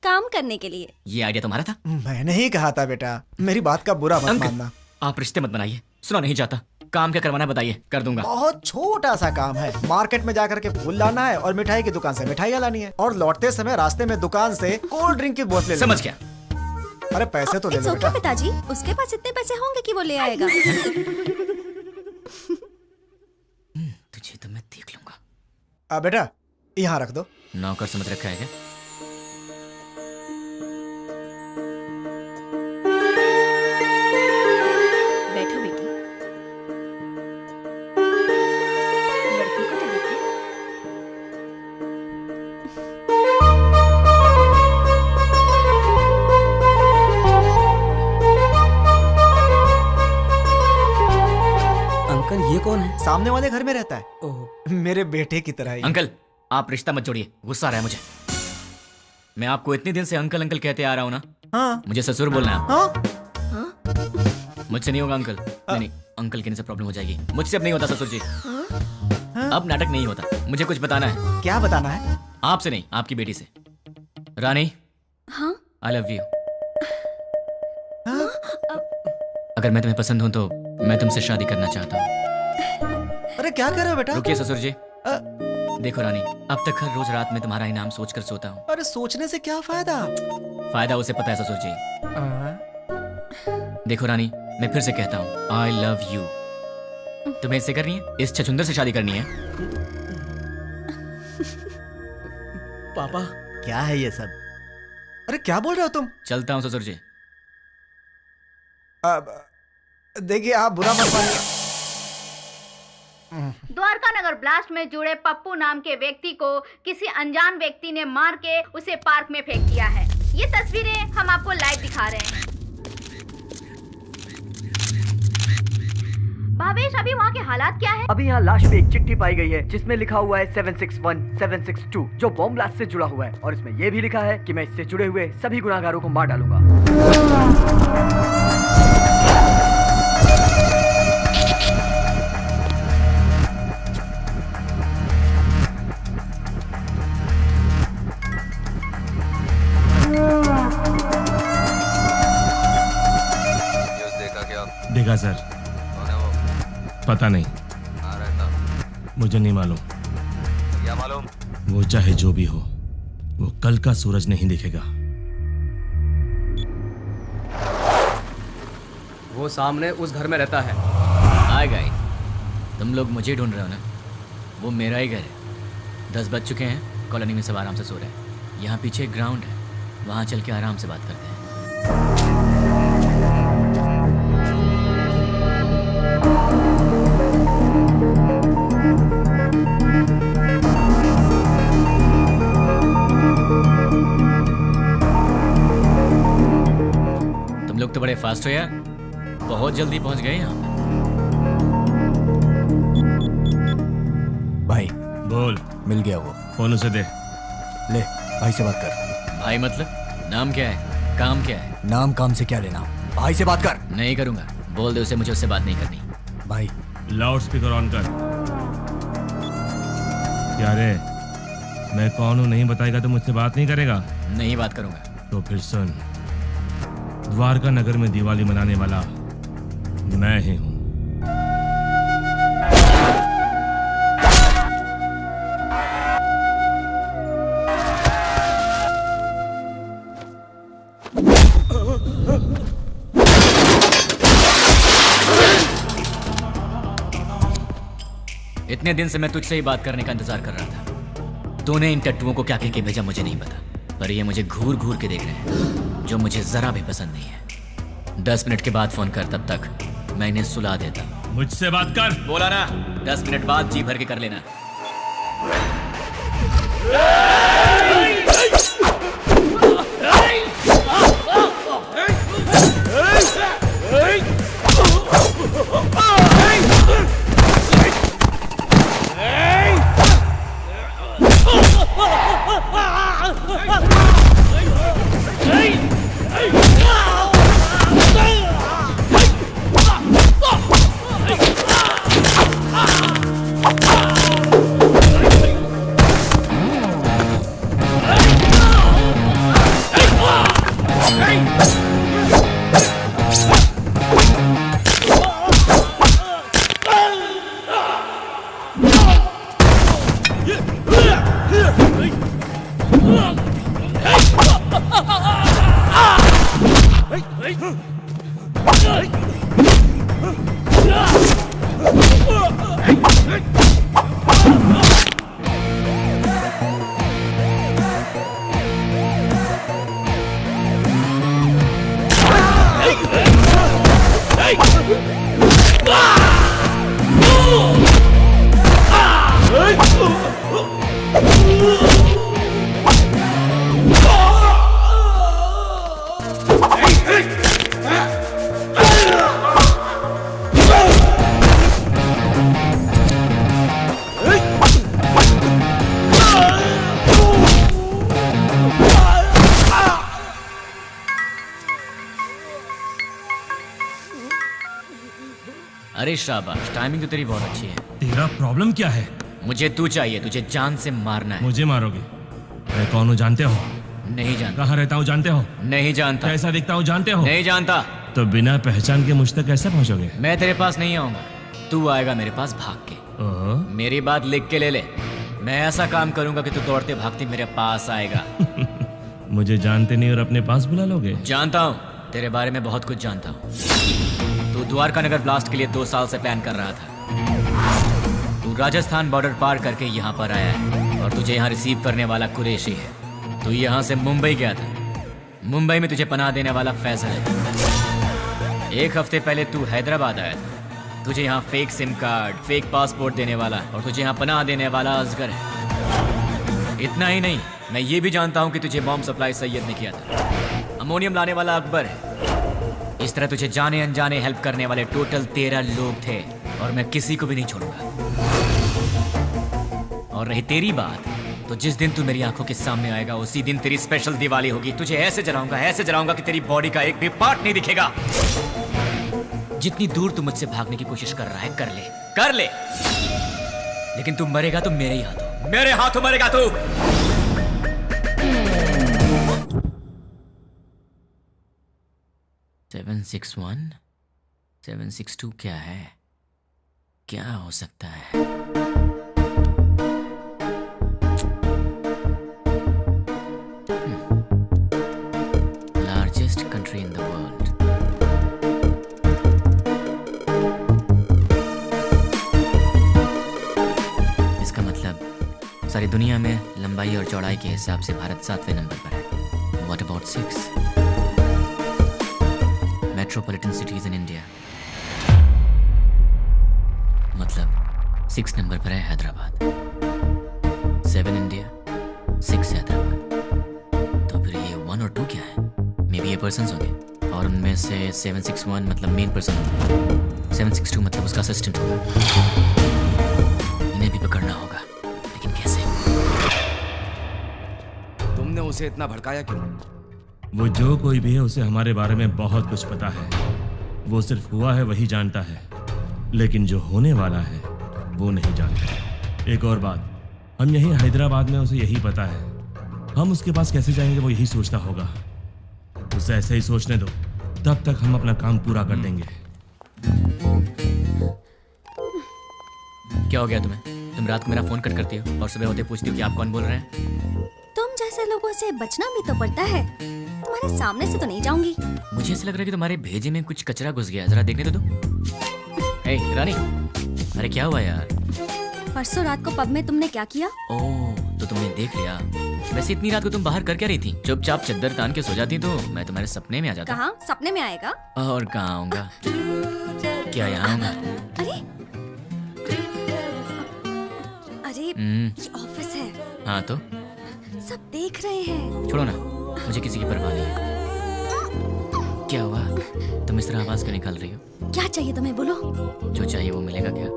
Speaker 9: काम करने के लिए।
Speaker 5: ये आइडिया तुम्हारा था?
Speaker 2: मैंने ही कहा था बेटा, मेरी बात का बुरा मत मानना।
Speaker 5: आप रिश्ते मत बनाइए, सुना नहीं जाता। काम क्या करवाना बताइए, कर दूंगा।
Speaker 2: बहुत छोटा सा काम है, मार्केट में जाकर के फूल लाना है और मिठाई की दुकान से मिठाइयाँ लानी है और लौटते समय रास्ते में दुकान से कोल्ड ड्रिंक की बोतलें।
Speaker 5: समझ गया।
Speaker 2: अरे पैसे तो ले लो बेटा।
Speaker 9: पिताजी, उसके पास इतने पैसे होंगे कि वो ले आएगा।
Speaker 5: तुझे तो मैं देख लूंगा।
Speaker 2: बेटा यहाँ रख दो।
Speaker 5: नौकर समझ रखा है क्या?
Speaker 8: बैठो बेटी। लड़की को तो देखो।
Speaker 10: अंकल ये कौन है?
Speaker 2: सामने वाले घर में रहता है।
Speaker 10: ओह,
Speaker 2: मेरे बेटे की तरह ही।
Speaker 5: अंकल आप रिश्ता मत जोड़िए, गुस्सा आ रहा है मुझे। मैं आपको इतने दिन से अंकल अंकल कहते आ रहा हूँ ना।
Speaker 2: हाँ
Speaker 5: मुझे ससुर बोलना है।
Speaker 2: हाँ
Speaker 5: मुझसे नहीं होगा अंकल। नहीं अंकल कहने से प्रॉब्लम हो जाएगी। मुझसे अब नहीं होता ससुर जी। अब नाटक नहीं होता। मुझे कुछ बताना है।
Speaker 2: क्या बताना है?
Speaker 5: आपसे नहीं, आपकी बेटी से। रानी,
Speaker 9: हाँ?
Speaker 5: I love you. अगर मैं तुम्हें पसंद हूं तो मैं तुमसे शादी करना चाहता हूँ।
Speaker 2: अरे क्या कर रहे हो बेटा?
Speaker 5: रुकिए ससुर जी। देखो रानी, अब तक हर रोज रात में तुम्हारा ही नाम सोचकर सोता हूँ।
Speaker 2: अरे सोचने से क्या फायदा?
Speaker 5: फायदा उसे पता है ससुर जी। देखो रानी, मैं फिर से कहता हूँ, आई लव यू। तुम्हें इससे करनी है? इस छछुंदर से शादी करनी है?
Speaker 10: पापा
Speaker 1: क्या है ये सब?
Speaker 2: अरे क्या बोल रहे हो तुम?
Speaker 5: चलता हूँ ससुर जी।
Speaker 2: देखिए आप बुरा मत मानिए।
Speaker 6: द्वारका नगर ब्लास्ट में जुड़े पप्पू नाम के व्यक्ति को किसी अनजान व्यक्ति ने मार के उसे पार्क में फेंक दिया है। ये तस्वीरें हम आपको लाइव दिखा रहे हैं। भावेश, अभी वहाँ के हालात क्या है?
Speaker 7: अभी यहाँ लाश पे एक चिट्ठी पाई गई है जिसमें लिखा हुआ है 761 762 जो बॉम्ब ब्लास्ट से जुड़ा हुआ है और इसमें यह भी लिखा है कि मैं इससे जुड़े हुए सभी गुनाहगारों को मार डालूंगा।
Speaker 12: देखा सर।
Speaker 11: कौन है वो?
Speaker 12: पता नहीं,
Speaker 11: कहाँ रहता?
Speaker 12: मुझे नहीं मालूम।
Speaker 11: क्या मालूम?
Speaker 12: वो चाहे जो भी हो, वो कल का सूरज नहीं दिखेगा।
Speaker 10: वो सामने उस घर में रहता है।
Speaker 5: हाय गाइस, तुम लोग मुझे ढूंढ रहे हो ना? वो मेरा ही घर है। 10 बज चुके हैं, कॉलोनी में सब आराम से सो रहे हैं। यहाँ पीछे एक ग्राउंड है, वहाँ चल के आराम से बात करते हैं। तुम लोग तो बड़े फास्ट हो यार, बहुत जल्दी पहुंच गए यहाँ पे।
Speaker 10: भाई
Speaker 12: बोल।
Speaker 10: मिल गया वो।
Speaker 12: फोन उसे दे।
Speaker 10: ले भाई से बात कर।
Speaker 5: भाई मतलब? नाम क्या है, काम क्या है?
Speaker 10: नाम काम से क्या लेना, भाई से बात कर।
Speaker 5: नहीं करूंगा, बोल दे उसे मुझे उससे बात नहीं करनी।
Speaker 10: भाई
Speaker 12: लाउड स्पीकर ऑन कर। क्या रे, मैं कौन हूँ नहीं बताएगा तो मुझसे बात नहीं करेगा?
Speaker 5: नहीं बात करूंगा।
Speaker 12: तो फिर सुन, द्वारका नगर में दिवाली मनाने वाला मैं ही हूँ।
Speaker 5: इतने दिन से मैं तुझसे ही बात करने का इंतजार कर रहा था। तूने इन टट्टुओं को क्या कह के भेजा मुझे नहीं पता, पर ये मुझे घूर घूर के देख रहे हैं, जो मुझे जरा भी पसंद नहीं है। 10 मिनट के बाद फोन कर, तब तक मैं इन्हें सुला देता।
Speaker 12: मुझसे बात कर।
Speaker 5: बोला ना, 10 मिनट बाद जी भर के कर लेना। अरे शाबाश, टाइमिंग तो तेरी बहुत अच्छी है।
Speaker 12: तेरा प्रॉब्लम क्या है?
Speaker 5: मुझे तू चाहिए, तुझे जान से मारना है।
Speaker 12: मुझे मारोगे? मैं कौन हूँ जानते हो?
Speaker 5: नहीं जानता।
Speaker 12: कहाँ रहता हूँ जानते हो?
Speaker 5: नहीं जानता।
Speaker 12: कैसा दिखता हूँ जानते हो?
Speaker 5: नहीं जानता।
Speaker 12: तो बिना पहचान के मुझ तक कैसे पहुँचोगे?
Speaker 5: मैं तेरे पास नहीं आऊंगा, तू आएगा मेरे पास भाग के।
Speaker 12: ओह,
Speaker 5: मेरी बात लिख के ले ले। मैं ऐसा काम करूंगा कि तू दौड़ते भागते मेरे पास आएगा।
Speaker 12: मुझे जानते नहीं और अपने पास बुला लोगे?
Speaker 5: जानता हूँ, तेरे बारे में बहुत कुछ जानता हूँ। तू द्वारका नगर ब्लास्ट के लिए 2 साल से प्लान कर रहा था। तू राजस्थान बॉर्डर पार करके यहाँ पर आया है और तुझे यहाँ रिसीव करने वाला कुरैशी है। तू यहाँ से मुंबई गया था। मुंबई में तुझे पनाह देने वाला फैजल है। 1 हफ्ते पहले तू हैदराबाद आया था। तुझे यहाँ fake SIM card, fake passport देने वाला और तुझे यहाँ पनाह देने वाला असगर है। इतना ही नहीं, मैं ये भी जानता हूँ कि तुझे बॉम्ब सप्लाई सैयद ने किया था। अमोनियम लाने वाला अकबर है। इस तरह तुझे जाने अनजाने हेल्प करने वाले टोटल 13 लोग थे और मैं किसी को भी नहीं छोड़ूंगा। और रही तेरी बात, तो जिस दिन तू मेरी आंखों के सामने आएगा उसी दिन तेरी स्पेशल दिवाली होगी। तुझे ऐसे जलाऊंगा कि तेरी बॉडी का एक भी पार्ट नहीं दिखेगा। जितनी दूर तू मुझसे भागने की कोशिश कर रहा है, कर ले, लेकिन तू मरेगा तो मेरे ही हाथों, मेरे हाथों मरेगा तू। 761 762 क्या है? क्या हो सकता है? Largest country in the world. इसका मतलब सारी दुनिया में लंबाई और चौड़ाई के हिसाब से भारत 7वें नंबर पर है। What about 6? Metropolitan cities in India, मतलब 6 नंबर पर है हैदराबाद। 7 इंडिया, 6 हैदराबाद। तो फिर ये 1 और 2 क्या है? मे बी ये पर्सन्स होंगे और उनमें से 761 मतलब मेन पर्सन होगा, 762 मतलब उसका असिस्टेंट होगा। इन्हें भी पकड़ना होगा, लेकिन कैसे?
Speaker 11: तुमने उसे इतना भड़काया क्यों?
Speaker 12: वो जो कोई भी है उसे हमारे बारे में बहुत कुछ पता है। वो सिर्फ हुआ है वही जानता है, लेकिन जो होने वाला है वो नहीं जानता। एक और बात, हम यहीं हैदराबाद में उसे यही पता है। हम उसके पास कैसे जाएंगे वो यही सोचता होगा। उसे ऐसे ही सोचने दो, तब तक हम अपना काम पूरा कर देंगे।
Speaker 5: क्या हो गया तुम्हें? तुम रात को मेरा फोन कट करती हो और सुबह होते पूछती हो कि आप कौन बोल रहे हैं।
Speaker 9: तुम जैसे लोगों से बचना भी तो पड़ता है। तुम्हारे सामने से तो नहीं जाऊंगी।
Speaker 5: मुझे ऐसा लग रहा है कि तुम्हारे भेजे में कुछ कचरा घुस गया। जरा देखने तो दो। ए, रानी, अरे क्या हुआ यार?
Speaker 9: परसों रात को पब में तुमने क्या किया?
Speaker 5: ओह, तो तुमने देख लिया। वैसे इतनी रात को तुम बाहर कर क्या रही थी? चुपचाप चद्दर तान के सो जाती तो मैं तुम्हारे सपने में आ जाता।
Speaker 9: कहाँ सपने में आएगा?
Speaker 5: और कहाँ आऊंगा? क्या यहाँ हूँ मैं?
Speaker 9: अरे अरे ये ऑफिस है।
Speaker 5: हाँ तो
Speaker 9: सब देख रहे हैं।
Speaker 5: छोड़ो ना, मुझे किसी की परवाह नहीं है। क्या हुआ, तुम इस तरह आवाज क्यों निकाल रही हो?
Speaker 9: क्या चाहिए तुम्हें, बोलो।
Speaker 5: जो चाहिए वो मिलेगा क्या?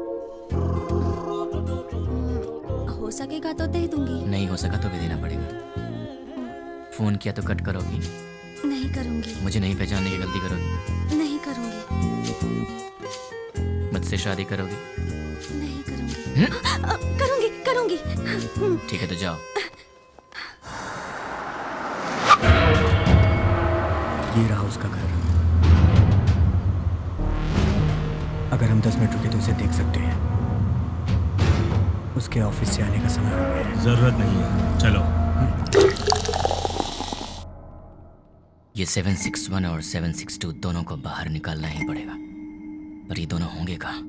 Speaker 9: हो सकेगा तो दे दूंगी।
Speaker 5: नहीं हो सका तो भी देना पड़ेगा। फोन किया तो कट करोगी?
Speaker 9: नहीं करूंगी।
Speaker 5: मुझे नहीं पहचानने की गलती करोगी?
Speaker 9: नहीं करूंगी।
Speaker 5: मुझसे शादी करोगी?
Speaker 9: नहीं करूंगी। करूंगी करूंगी।
Speaker 5: ठीक है तो जाओ।
Speaker 10: ये रहा उसका घर। अगर हम 10 मिनट रुके तो उसे देख सकते हैं। उसके ऑफिस से आने का समय हो गया है।
Speaker 12: जरूरत नहीं है, चलो।
Speaker 5: ये 761 और 762 दोनों को बाहर निकालना ही पड़ेगा, पर ये दोनों होंगे कहाँ?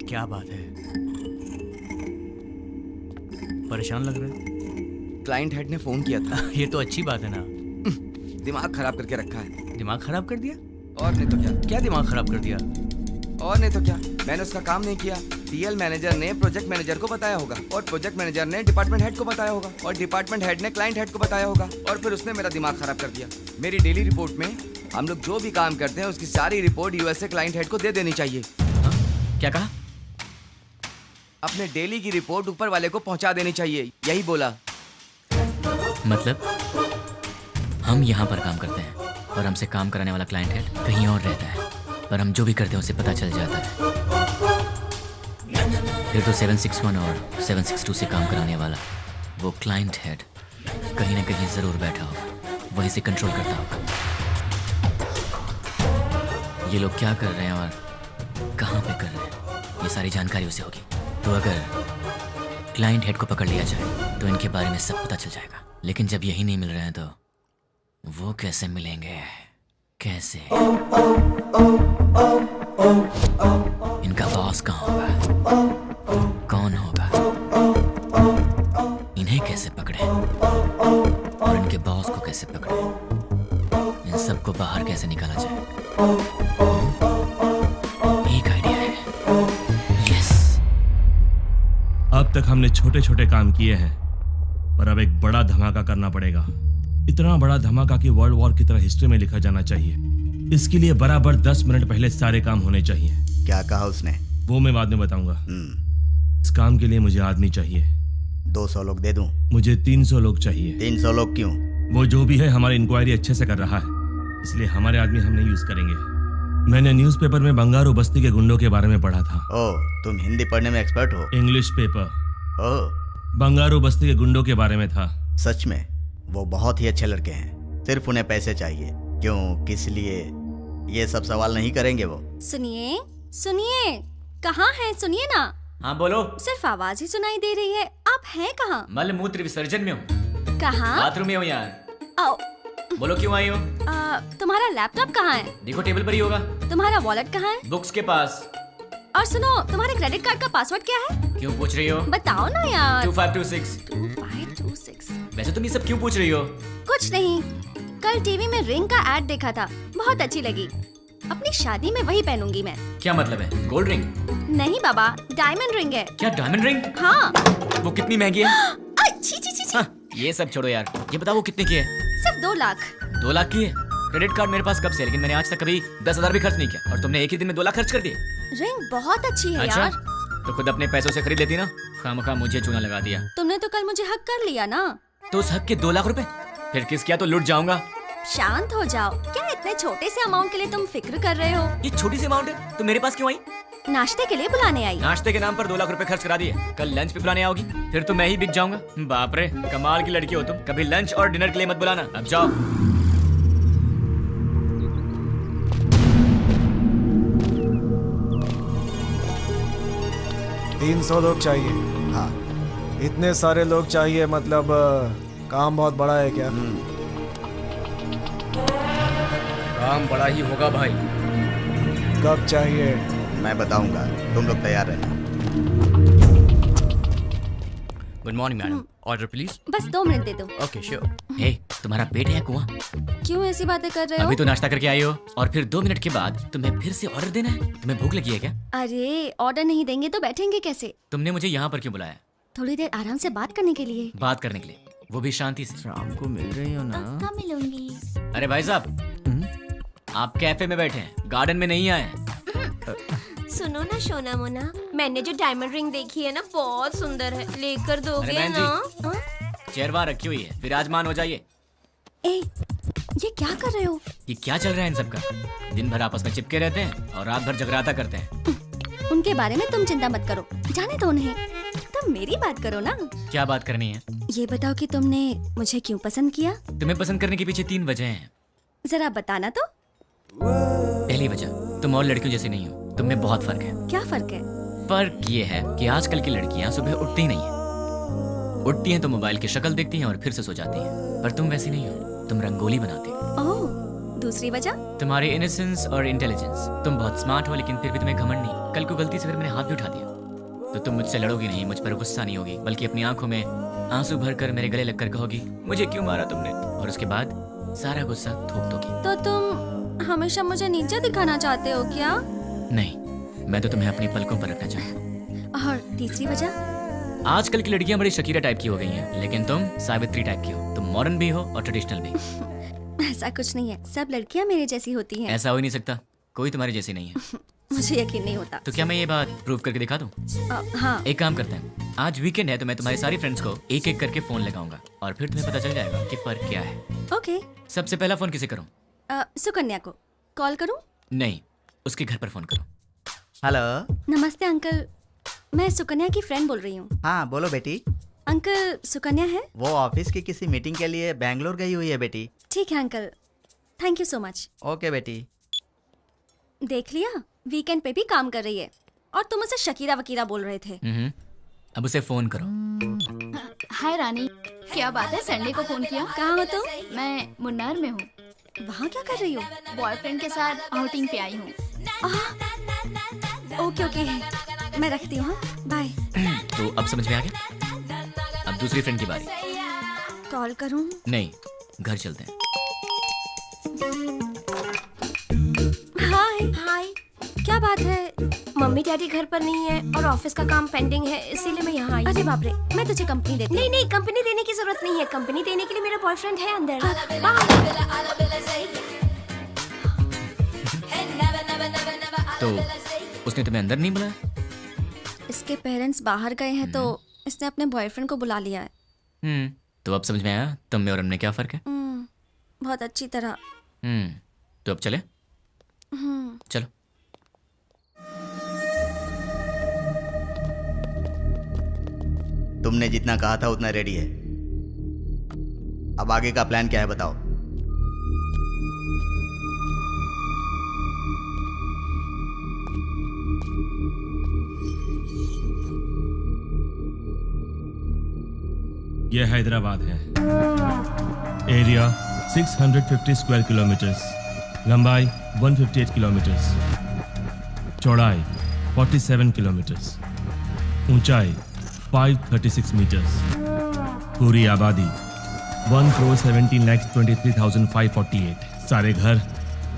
Speaker 7: क्या बात है, परेशान लग रहे हो?
Speaker 11: क्लाइंट हेड ने फोन किया था।
Speaker 7: ये तो अच्छी बात है ना।
Speaker 11: दिमाग खराब करके रखा है।
Speaker 7: दिमाग खराब कर दिया?
Speaker 11: और नहीं तो क्या।
Speaker 7: क्या दिमाग खराब कर दिया?
Speaker 11: और नहीं तो क्या, मैंने उसका काम नहीं किया। टीएल मैनेजर ने प्रोजेक्ट मैनेजर को बताया होगा, और प्रोजेक्ट मैनेजर ने डिपार्टमेंट हेड को बताया होगा, और डिपार्टमेंट हेड ने क्लाइंट हेड को बताया होगा, और फिर उसने मेरा दिमाग खराब कर दिया। मेरी डेली रिपोर्ट में हम लोग जो भी काम करते हैं उसकी सारी रिपोर्ट यूएसए क्लाइंट हेड को दे देनी चाहिए।
Speaker 5: क्या कहा?
Speaker 11: अपने डेली की रिपोर्ट ऊपर वाले को पहुंचा देनी चाहिए, यही बोला।
Speaker 5: मतलब हम यहाँ पर काम करते हैं और हमसे काम कराने वाला क्लाइंट हेड कहीं और रहता है, पर हम जो भी करते हैं उसे पता चल जाता है। फिर तो 761 और 762 से काम कराने वाला वो क्लाइंट हेड कहीं ना कहीं जरूर बैठा होगा, वहीं से कंट्रोल करता होगा। ये लोग क्या कर रहे हैं और कहाँ पे कर रहे हैं, ये सारी जानकारी उसे होगी। तो अगर क्लाइंट हेड को पकड़ लिया जाए तो इनके बारे में सब पता चल जाएगा। लेकिन जब यही नहीं मिल रहे हैं तो वो कैसे मिलेंगे? कैसे? इनका बॉस कहाँ होगा? कौन होगा? इन्हें कैसे पकड़े और इनके बॉस को कैसे पकड़े? इन सबको बाहर कैसे निकाला जाए? एक आइडिया है। यस।
Speaker 12: अब तक हमने छोटे छोटे काम किए हैं, पर अब एक बड़ा धमाका करना पड़ेगा। इतना बड़ा धमाका कि वर्ल्ड वॉर की तरह हिस्ट्री में लिखा जाना चाहिए। इसके लिए बराबर 10 मिनट पहले सारे काम होने चाहिए।
Speaker 1: क्या कहा उसने?
Speaker 12: वो मैं बाद में बताऊंगा। इस काम के लिए मुझे आदमी चाहिए।
Speaker 1: 200 लोग दे दूं?
Speaker 12: मुझे 300 लोग चाहिए।
Speaker 1: 300 लोग क्यों?
Speaker 12: वो जो भी है हमारी इंक्वायरी अच्छे से कर रहा है, इसलिए हमारे आदमी हम नहीं यूज करेंगे। मैंने न्यूज़पेपर में बंगारू बस्ती के गुंडों के बारे में पढ़ा था।
Speaker 1: ओह, तुम हिंदी पढ़ने में एक्सपर्ट हो?
Speaker 12: English paper.
Speaker 1: ओह,
Speaker 12: बंगारू बस्ती के गुंडों के बारे में था।
Speaker 1: सच में? वो बहुत ही अच्छे लड़के हैं, सिर्फ उन्हें पैसे चाहिए। क्यों, किस लिए, ये सब सवाल नहीं करेंगे वो।
Speaker 9: सुनिए सुनिए, कहाँ हैं? सुनिए ना।
Speaker 5: हाँ बोलो।
Speaker 9: सिर्फ आवाज ही सुनाई दे रही है, आप हैं कहाँ?
Speaker 5: मल मूत्र विसर्जन में हूँ।
Speaker 9: कहाँ?
Speaker 5: बाथरूम में हूँ यार।
Speaker 9: आओ।
Speaker 5: बोलो क्यों आई हो?
Speaker 9: तुम्हारा लैपटॉप कहाँ है?
Speaker 5: देखो टेबल पर ही होगा।
Speaker 9: तुम्हारा वॉलेट कहाँ है?
Speaker 5: बुक्स के पास।
Speaker 9: और सुनो, तुम्हारे क्रेडिट कार्ड का पासवर्ड क्या है?
Speaker 5: क्यों पूछ रही हो?
Speaker 9: बताओ ना यार।
Speaker 5: 2526।
Speaker 9: 2526।
Speaker 5: वैसे तुम ये सब क्यों पूछ रही हो?
Speaker 9: कुछ नहीं, कल टीवी में रिंग का एड देखा था, बहुत अच्छी लगी। अपनी शादी में वही पहनूंगी मैं।
Speaker 5: क्या मतलब है? Gold ring?
Speaker 9: नहीं बाबा, डायमंड रिंग है।
Speaker 5: क्या डायमंड रिंग?
Speaker 9: हाँ।
Speaker 5: वो कितनी महंगी है?
Speaker 9: छी छी छी छी।
Speaker 5: हाँ, ये सब छोड़ो यार, ये बताओ वो कितने की है?
Speaker 9: सिर्फ 2 लाख।
Speaker 5: 2 लाख की है? क्रेडिट कार्ड मेरे पास कब से, लेकिन मैंने आज तक कभी 10,000 भी खर्च नहीं किया, और तुमने एक ही दिन में 2 लाख खर्च कर दिए।
Speaker 9: रिंग बहुत अच्छी है
Speaker 5: अच्छा?
Speaker 9: यार।
Speaker 5: तो खुद अपने पैसों से खरीद लेती ना, खामखा मुझे चूना लगा दिया।
Speaker 9: तुमने तो कल मुझे हक कर लिया ना।
Speaker 5: तो उस हक के 2 लाख रुपए फिर किस किया तो लुट जाऊंगा।
Speaker 9: शांत हो जाओ, क्या इतने छोटे से अमाउंट के लिए तुम फिक्र कर रहे हो?
Speaker 5: ये छोटी सी अमाउंट है, तो मेरे पास क्यों आई?
Speaker 9: नाश्ते के लिए बुलाने आई।
Speaker 5: नाश्ते के नाम पर 2 लाख रुपए खर्च करा दिए, कल लंच पे बुलाने आओगी, फिर तो मैं ही बिक जाऊंगा। बाप रे, कमाल की लड़की हो तुम। कभी लंच और डिनर के लिए मत बुलाना, अब जाओ।
Speaker 2: 300 लोग चाहिए।
Speaker 1: हाँ।
Speaker 2: इतने सारे लोग चाहिए, मतलब काम बहुत बड़ा है क्या?
Speaker 7: काम बड़ा ही होगा भाई।
Speaker 2: कब चाहिए?
Speaker 1: मैं बताऊंगा, तुम लोग तैयार रहना।
Speaker 7: Good morning madam, order please.
Speaker 9: बस 2 मिनट दे दो।
Speaker 7: Okay sure.
Speaker 5: हे, तुम्हारा पेट है कुआं?
Speaker 9: क्यों ऐसी बातें कर रहे हो?
Speaker 5: अभी तो नाश्ता करके आई हो और फिर 2 मिनट के बाद तुम्हें फिर से ऑर्डर देना है? तुम्हें भूख लगी है क्या?
Speaker 9: अरे ऑर्डर नहीं देंगे तो बैठेंगे कैसे?
Speaker 5: तुमने मुझे यहाँ पर क्यों बुलाया?
Speaker 9: थोड़ी देर आराम से बात करने के लिए।
Speaker 5: बात करने के लिए, वो भी शांति से।
Speaker 7: शाम को मिल रही हो ना?
Speaker 6: कब मिलूंगी?
Speaker 5: अरे भाई साहब, आप कैफे में बैठे हैं, गार्डन में नहीं आए हैं।
Speaker 8: सुनो ना सोना मोना, मैंने जो डायमंड रिंग देखी है ना बहुत सुंदर है, लेकर दोगे
Speaker 5: बहन जी,
Speaker 8: ना?
Speaker 5: चेयर वहाँ रखी हुई है, विराजमान हो जाइए।
Speaker 9: ए, ये क्या कर रहे हो?
Speaker 5: ये क्या चल रहा है इन सबका? दिन भर आपस में चिपके रहते हैं और रात भर जगराता करते हैं।
Speaker 9: उनके बारे में तुम चिंता मत करो, जाने दो उन्हें। तुम मेरी बात करो ना।
Speaker 5: क्या बात करनी है?
Speaker 9: ये बताओ कि तुमने मुझे क्यों पसंद किया?
Speaker 5: तुम्हें पसंद करने के पीछे 3 वजह हैं।
Speaker 9: जरा बताना तो।
Speaker 5: पहली वजह, तुम और लड़कियों जैसी नहीं हो, तुम में बहुत फर्क है।
Speaker 9: क्या फर्क है?
Speaker 5: फर्क ये है कि आजकल की लड़कियां सुबह उठती ही नहीं है। उठती हैं तो मोबाइल की शक्ल देखती हैं और फिर से सो जाती हैं। पर तुम वैसी नहीं हो, तुम रंगोली बनाती हो।
Speaker 9: ओह, दूसरी वजह?
Speaker 5: तुम्हारी इनोसेंस और इंटेलिजेंस। तुम बहुत स्मार्ट हो लेकिन फिर भी तुम्हें घमंड नहीं। कल को गलती से फिर मैंने हाथ भी उठा दिया तो तुम मुझसे लड़ोगी नहीं, मुझ पर गुस्सा नहीं होगी, बल्कि अपनी आंखों में आंसू भरकर मेरे गले लगकर कहोगी मुझे क्यों मारा तुमने, और उसके बाद सारा गुस्सा थूक दोगी।
Speaker 9: तो तुम हमेशा मुझे नीचे दिखाना चाहते हो क्या?
Speaker 5: नहीं, मैं तो तुम्हें अपनी पलकों पर रखना चाहता हूँ।
Speaker 9: और तीसरी वजह?
Speaker 5: आजकल की लड़कियां बड़ी शकीरा टाइप की हो गई हैं, लेकिन तुम सावित्री टाइप की हो। तुम मॉडर्न भी हो और ट्रेडिशनल भी।
Speaker 9: ऐसा कुछ नहीं है, सब लड़कियां मेरे जैसी होती हैं।
Speaker 5: ऐसा हो ही नहीं सकता, कोई तुम्हारी जैसी नहीं है।
Speaker 9: मुझे यकीन नहीं होता।
Speaker 5: तो क्या मैं ये बात प्रूव करके दिखा दूं?
Speaker 9: हाँ।
Speaker 5: एक काम करते हैं, आज वीकेंड है तो मैं तुम्हारी सारी फ्रेंड्स को एक एक करके फोन लगाऊंगा और फिर तुम्हें पता चल जाएगा कि पर क्या है।
Speaker 9: ओके।
Speaker 5: सबसे पहला फोन किसे करूं?
Speaker 9: सुकन्या को कॉल करूं?
Speaker 5: नहीं, उसके घर पर फोन करो।
Speaker 1: हेलो।
Speaker 9: नमस्ते अंकल, मैं सुकन्या की फ्रेंड बोल रही हूँ।
Speaker 1: हाँ बोलो बेटी।
Speaker 9: अंकल, सुकन्या है?
Speaker 1: वो ऑफिस की किसी मीटिंग के लिए बैंगलोर गई हुई है बेटी।
Speaker 9: ठीक है uncle, thank you so much.
Speaker 1: Okay बेटी।
Speaker 9: देख लिया, वीकेंड पे भी काम कर रही है और तुम उसे शकीरा वकीरा बोल रहे थे।
Speaker 5: अब उसे फोन करो।
Speaker 6: हाय रानी, क्या बात है, संडे को फोन किया?
Speaker 9: कहाँ हो तुम?
Speaker 6: मैं मुन्नार में हूँ।
Speaker 9: वहाँ क्या कर रही हो?
Speaker 6: बॉयफ्रेंड के साथ आउटिंग पे आई हूँ।
Speaker 9: ओके ओके, मैं रखती हूँ, बाय।
Speaker 5: तो अब समझ में आ गया? अब दूसरी फ्रेंड की बारी।
Speaker 9: कॉल करूँ?
Speaker 5: नहीं, घर चलते हैं।
Speaker 9: हाय।
Speaker 8: हाय।
Speaker 9: क्या बात है?
Speaker 8: मम्मी डैडी घर पर नहीं है और ऑफिस का काम पेंडिंग है, इसीलिए मैं यहाँ आई।
Speaker 9: अरे बाप रे, मैं तुझे कंपनी देती हूँ।
Speaker 8: नहीं नहीं, कंपनी देने की जरूरत नहीं है, कंपनी देने के लिए मेरा बॉयफ्रेंड है अंदर।
Speaker 5: तो उसने तुम्हें अंदर नहीं बुलाया?
Speaker 9: इसके पेरेंट्स बाहर गए हैं तो इसने अपने बॉयफ्रेंड को बुला लिया है।
Speaker 5: तो अब समझ में आया तुम में और हमने क्या फर्क है?
Speaker 9: बहुत अच्छी तरह।
Speaker 5: तो अब चले? चलो।
Speaker 1: तुमने जितना कहा था उतना रेडी है। अब आगे का प्लान क्या है बताओ।
Speaker 12: यह हैदराबाद है। एरिया 650 स्क्वायर किलोमीटर्स, लंबाई 158 किलोमीटर्स, चौड़ाई 47 किलोमीटर्स, ऊंचाई 536 मीटर्स, पूरी आबादी 1,17,23,548, सारे घर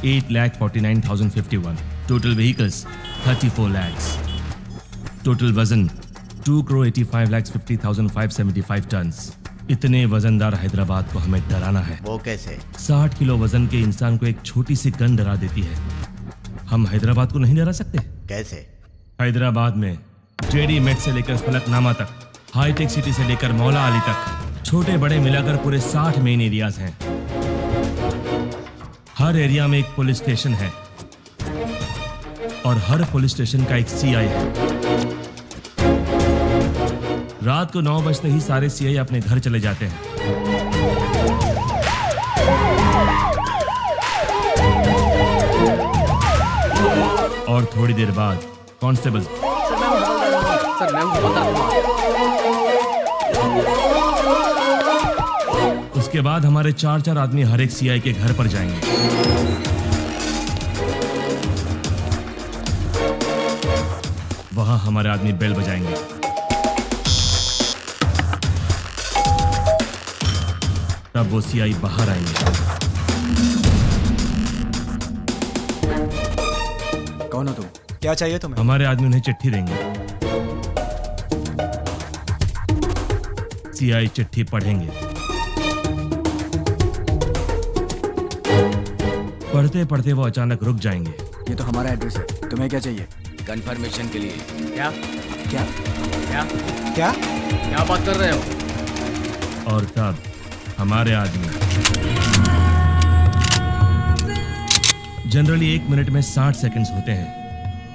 Speaker 12: 8,49,051, टोटल व्हीकल्स 34 lakhs, टोटल वजन 2,85,50,575 टन। इतने वजनदार हैदराबाद को हमें डराना है।
Speaker 1: वो कैसे?
Speaker 12: 60 किलो वजन के इंसान को एक छोटी सी गन डरा देती है। हम हैदराबाद को नहीं डरा सकते।
Speaker 1: कैसे?
Speaker 12: हैदराबाद में जेडी मेट से लेकर फलकनामा तक, हाईटेक सिटी से लेकर मौला अली तक, छोटे बड़े मिलाकर पूरे 60 मेन एरियाज हैं। हर एरिया में एक पुलिस स्टेशन है और हर पुलिस स्टेशन का एक सीआई है। रात को 9 बजते ही सारे सीआई अपने घर चले जाते हैं। और थोड़ी देर बाद कांस्टेबल उसके बाद हमारे 4 आदमी हर एक सीआई के घर पर जाएंगे। वहां हमारे आदमी बेल बजाएंगे। अब वो सीआई बाहर आएंगे।
Speaker 10: कौन हो तुम?
Speaker 2: क्या चाहिए तुम्हें?
Speaker 12: हमारे आदमी उन्हें चिट्ठी देंगे। सीआई चिट्ठी पढ़ेंगे। पढ़ते पढ़ते वो अचानक रुक जाएंगे।
Speaker 10: ये तो हमारा एड्रेस है, तुम्हें क्या चाहिए?
Speaker 11: कंफर्मेशन के लिए।
Speaker 7: क्या
Speaker 10: क्या
Speaker 7: क्या
Speaker 2: क्या
Speaker 7: क्या बात कर रहे हो?
Speaker 12: और तब हमारे आदमी जनरली 1 मिनट में 60 सेकंड्स होते हैं।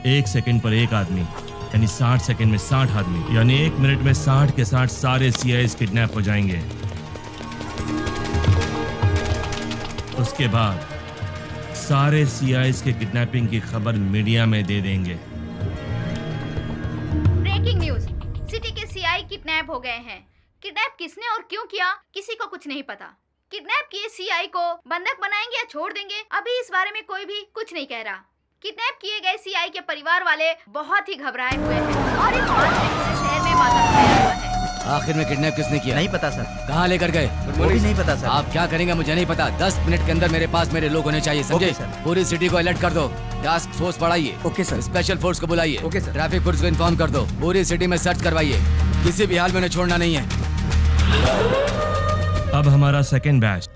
Speaker 12: 1 सेकंड पर एक आदमी यानी 60 सेकंड में 60 आदमी, यानी 1 मिनट में 60 के 60 सारे सीआईएस किडनैप हो जाएंगे। उसके बाद सारे सीआईएस के किडनैपिंग की खबर मीडिया में दे देंगे।
Speaker 6: ब्रेकिंग न्यूज, सिटी के सीआई किडनैप हो गए हैं। किडनैप किसने और क्यों किया किसी को कुछ नहीं पता। किडनैप किए सीआई को बंधक बनाएंगे या छोड़ देंगे, अभी इस बारे में कोई भी कुछ नहीं कह रहा। किडनैप किए गए सीआई के परिवार वाले बहुत ही घबराए हुए हैं और इस बात से पूरे शहर में मातम छाया हुआ है।
Speaker 11: आखिर में किडनैप किसने किया?
Speaker 1: नहीं पता सर।
Speaker 11: कहाँ लेकर गए?
Speaker 1: वो भी नहीं पता सर।
Speaker 11: आप क्या करेंगे मुझे नहीं पता। 10 मिनट के अंदर मेरे पास मेरे लोग होने चाहिए, समझे?
Speaker 1: Okay sir.
Speaker 11: पूरी सिटी को अलर्ट कर दो। टास्क फोर्स बढ़ाइए।
Speaker 10: Okay sir.
Speaker 11: स्पेशल फोर्स को बुलाइए।
Speaker 10: Okay sir.
Speaker 11: ट्रैफिक पुलिस को इन्फॉर्म कर दो। पूरी सिटी में सर्च करवाइए, किसी भी हाल में उन्हें छोड़ना नहीं है।
Speaker 12: अब हमारा सेकेंड बैच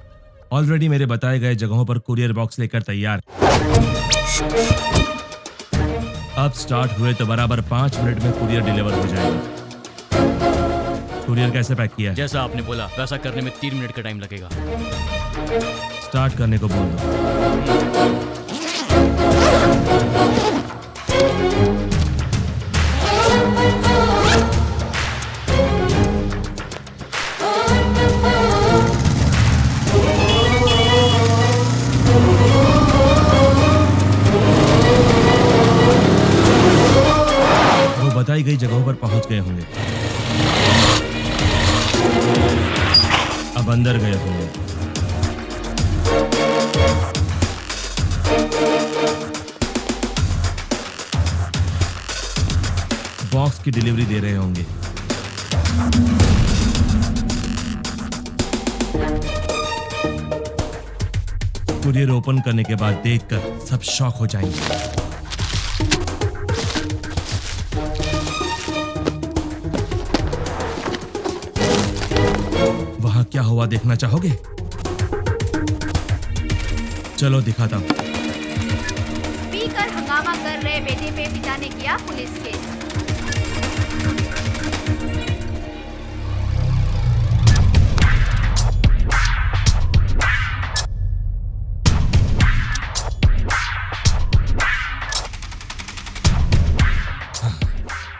Speaker 12: ऑलरेडी मेरे बताए गए जगहों पर कुरियर बॉक्स लेकर तैयार। अब स्टार्ट हुए तो बराबर 5 मिनट में कुरियर डिलीवर हो जाएगा। कुरियर कैसे पैक किया है?
Speaker 7: जैसा आपने बोला वैसा करने में 3 मिनट का टाइम लगेगा।
Speaker 12: स्टार्ट करने को बोल दो। वो बताई गई जगहों पर पहुंच गए होंगे। अब अंदर गए होंगे। बॉक्स की डिलीवरी दे रहे होंगे। कुरियर ओपन करने के बाद देखकर सब शॉक हो जाएंगे। वहां क्या हुआ देखना चाहोगे? चलो दिखाता हूं।
Speaker 6: पीकर हंगामा कर रहे बेटे पे पिता ने किया पुलिस केस।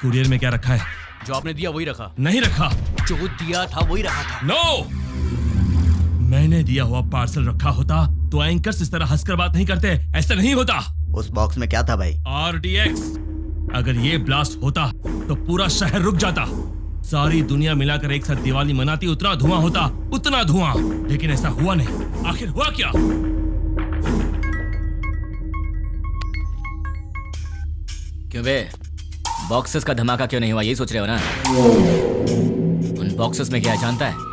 Speaker 12: कुरियर में क्या रखा है?
Speaker 7: जो आपने दिया वही रखा।
Speaker 12: नहीं रखा।
Speaker 7: जो दिया था वही रखा था।
Speaker 12: नो! मैंने दिया हुआ पार्सल रखा होता तो एंकर्स इस तरह हंसकर बात नहीं करते। ऐसा नहीं होता।
Speaker 1: उस बॉक्स में क्या था भाई?
Speaker 12: RDX। अगर ये ब्लास्ट होता तो पूरा शहर रुक जाता। सारी दुनिया मिलाकर एक साथ दिवाली मनाती, उतना धुआं होता, उतना धुआं। लेकिन ऐसा हुआ नहीं। आखिर हुआ क्या?
Speaker 5: क्यों बे, बॉक्सेस का धमाका क्यों नहीं हुआ, यही सोच रहे हो ना? उन बॉक्सेस में क्या है जानता है?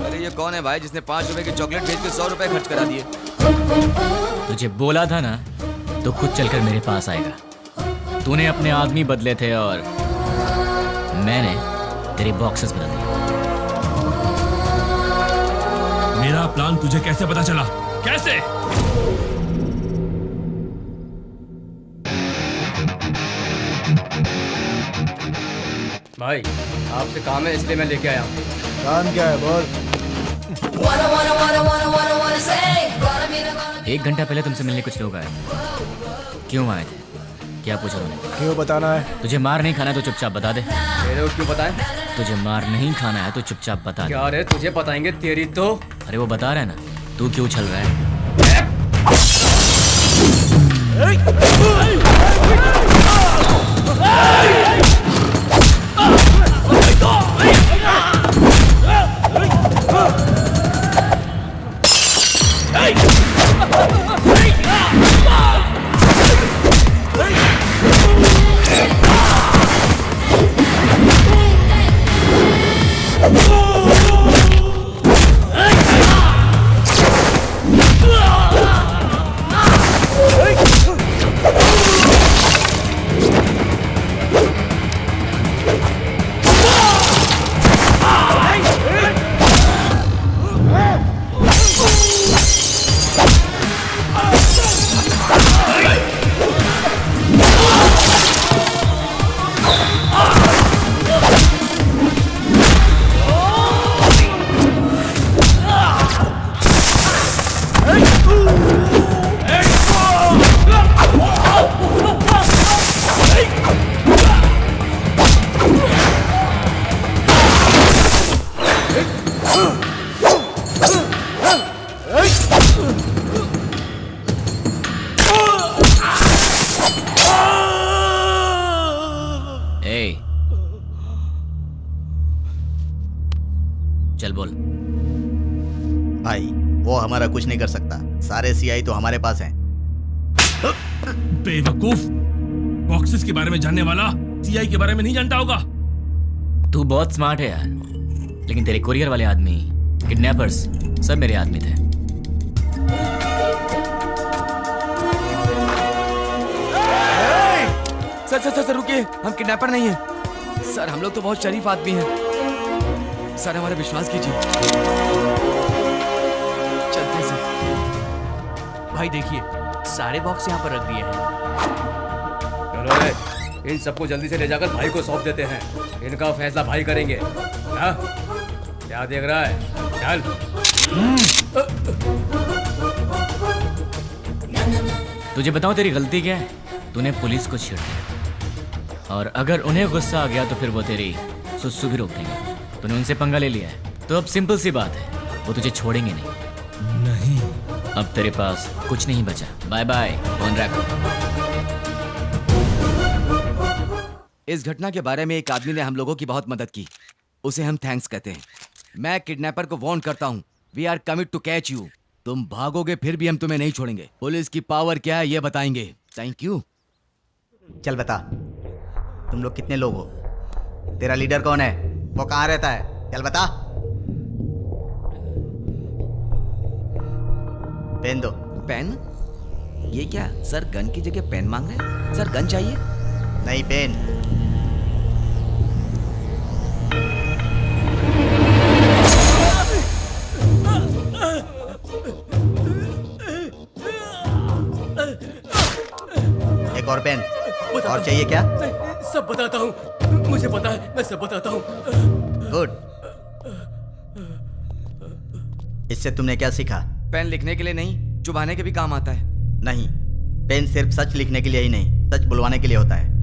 Speaker 11: अरे ये कौन है भाई जिसने 5 रुपए की चॉकलेट बेच के 100 रुपए खर्च करा दिए?
Speaker 5: तुझे बोला था ना, तो खुद चलकर मेरे पास आएगा। तूने अपने आदमी बदले थे और मैंने तेरे बॉक्सेस बदल दिए।
Speaker 12: मेरा प्लान तुझे कैसे पता चला? कैसे?
Speaker 10: भाई आपसे काम है इसलिए मैं लेके आया हूँ।
Speaker 2: काम क्या है बोल?
Speaker 5: 1 घंटा पहले तुमसे मिलने कुछ लोग आए। क्यों आए थे? क्या पूछा उन्होंने?
Speaker 2: क्यों बताना है?
Speaker 5: तुझे मार नहीं खाना है तो चुपचाप बता दे।
Speaker 10: तेरे को क्यों बताएं?
Speaker 5: तुझे मार नहीं खाना है तो चुपचाप बता दे।
Speaker 10: क्या रे तुझे बताएंगे तेरी तो।
Speaker 5: अरे वो बता रहा है ना, तू क्यों उछल रहा है? ए, चल बोल।
Speaker 1: भाई वो हमारा कुछ नहीं कर सकता, सारे सीआई तो हमारे पास हैं।
Speaker 12: बेवकूफ, बॉक्सेस के बारे में जानने वाला सीआई के बारे में नहीं जानता होगा।
Speaker 5: तू बहुत स्मार्ट है यार, लेकिन तेरे कोरियर वाले आदमी, किडनैपर्स, सब मेरे आदमी थे।
Speaker 11: सर रुकिए, हम किडनैपर नहीं हैं। सर हम लोग तो बहुत शरीफ आदमी हैं। सर हमारा विश्वास कीजिए। चलते हैं सर।
Speaker 7: भाई देखिए, सारे बॉक्स यहाँ पर रख दिए हैं।
Speaker 10: चलो रे, इन सबको जल्दी से ले जाकर भाई को सौंप देते हैं। इनका फैसला भाई करेंगे। हाँ? क्या देख रहा है? चल।
Speaker 5: तुझे बताऊं तेरी गलती क्या है? तूने पुलिस को छेड़ दिया, और अगर उन्हें गुस्सा आ गया तो फिर वो तेरी सुसु भी रोक देंगे। तूने उनसे पंगा ले लिया है, तो अब सिंपल सी बात है, वो तुझे छोड़ेंगे नहीं। अब तेरे पास कुछ नहीं बचा। बाय बाय, फोन रख।
Speaker 11: इस घटना के बारे में एक आदमी ने हम लोगों की बहुत मदद की, उसे हम थैंक्स कहते हैं। मैं किडनैपर को वार्न करता हूँ, we are commit to catch you. तुम भागोगे फिर भी हम तुम्हें नहीं छोड़ेंगे। पुलिस की पावर क्या है ये बताएंगे। Thank you.
Speaker 1: चल बता, तुम लोग कितने लोग हो? तेरा लीडर कौन है? वो कहाँ रहता है? चल बता। पेन दो।
Speaker 11: पेन? ये क्या सर, गन की जगह पेन मांग रहे हैं? सर गन चाहिए?
Speaker 1: नहीं, पेन। एक और पेन। और चाहिए क्या?
Speaker 10: सब बताता हूँ, मुझे पता है, मैं सब बताता हूँ।
Speaker 1: गुड। इससे तुमने क्या सीखा?
Speaker 11: पेन लिखने के लिए नहीं, चुभाने के भी काम आता है।
Speaker 1: नहीं, पेन सिर्फ सच लिखने के लिए ही नहीं, सच बुलवाने के लिए होता है।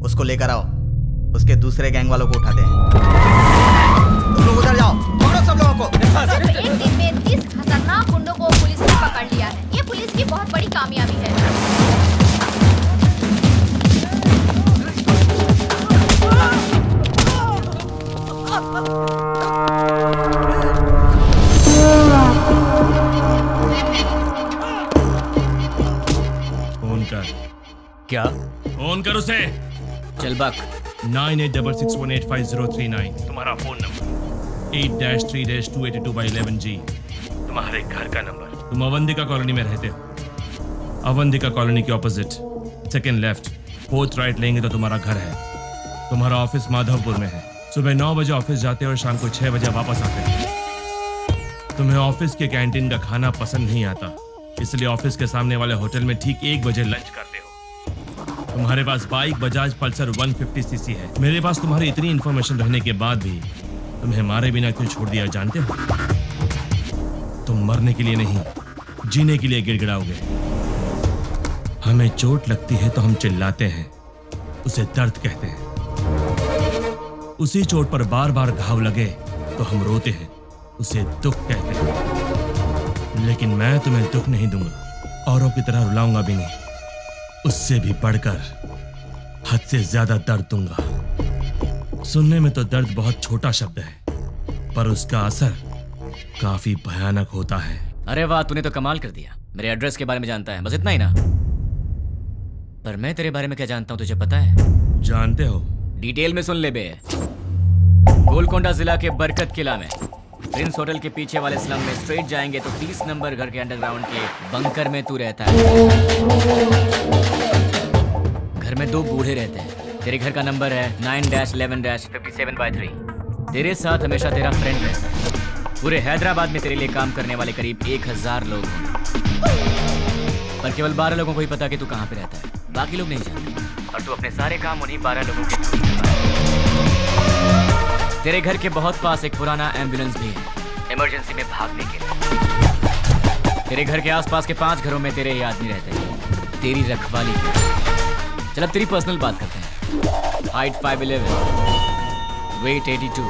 Speaker 1: उसको लेकर आओ, उसके दूसरे गैंग वालों को उठाते हैं। तुम लोग उधर जाओ, पकड़ो सब लोगों को।
Speaker 6: सिर्फ एक दिन में 30 खतरनाक गुंडों को पुलिस ने पकड़ लिया है। ये पुलिस की बहुत बड़ी कामयाबी है।
Speaker 12: फोन कर।
Speaker 5: क्या?
Speaker 12: फोन कर उसे।
Speaker 5: चल बक।
Speaker 12: 9866185039 तुम्हारा फोन नंबर। 8-3-282/11G तुम्हारे घर का नंबर। तुम अवंतिका कॉलोनी में रहते हो। अवंतिका कॉलोनी के opposite second left, fourth right लेंगे तो तुम्हारा घर है। तुम्हारा ऑफिस माधवपुर में है। सुबह 9 बजे ऑफिस जाते हो और शाम को 6 बजे वापस आते हो। तुम्हें ऑफिस के कैंटीन का खाना पसंद नहीं आता, इसलिए ऑफिस के सामने वाले होटल में ठीक 1 बजे लंच करते हो। तुम्हारे पास बाइक बजाज पल्सर 150cc है। मेरे पास तुम्हारी इतनी इंफॉर्मेशन रहने के बाद भी तुम्हें मारे बिना क्यों छोड़ दिया जानते हो? तुम मरने के लिए नहीं, जीने के लिए गिड़गिड़ाओगे। हमें चोट लगती है तो हम चिल्लाते हैं, उसे दर्द कहते हैं। उसी चोट पर बार बार घाव लगे तो हम रोते हैं, उसे दुख कहते हैं। लेकिन मैं तुम्हें दुख नहीं दूंगा, औरों की तरह रुलाऊंगा भी नहीं। उससे भी बढ़कर हद से ज्यादा दर्द दूंगा। सुनने में तो दर्द बहुत छोटा शब्द है, पर उसका असर काफी भयानक होता है।
Speaker 5: अरे वाह, तूने तो कमाल कर दिया। मेरे एड्रेस के बारे में जानता है, बस इतना ही ना? पर मैं तेरे बारे में क्या जानता हूं तुझे पता है?
Speaker 12: जानते हो?
Speaker 5: डिटेल में सुन ले बे। गोलकोंडा जिला के बरकत किला में प्रिंस होटल के पीछे वाले स्लम में स्ट्रेट जाएंगे तो 30 नंबर घर के अंडरग्राउंड के बंकर में तू रहता है। घर में 2 बूढ़े रहते हैं। तेरे घर का नंबर है 9-11-57/3। तेरे साथ हमेशा तेरा फ्रेंड रहता है। पूरे हैदराबाद में तेरे लिए काम करने वाले करीब 1000 लोग होंगे, पर केवल 12 लोगों को ही पता कि तू कहाँ पे रहता है। बाकी लोग नहीं जानते, और तू अपने सारे काम उन्हीं 12 लोगों के थ्रू करता है। तेरे घर के बहुत पास एक पुराना एम्बुलेंस भी है, इमरजेंसी में भागने के लिए। तेरे घर के आसपास के 5 घरों में तेरे ही आदमी रहते हैं, तेरी रखवाली के। चल अब तेरी पर्सनल बात करते हैं। Height 5'11", weight 82,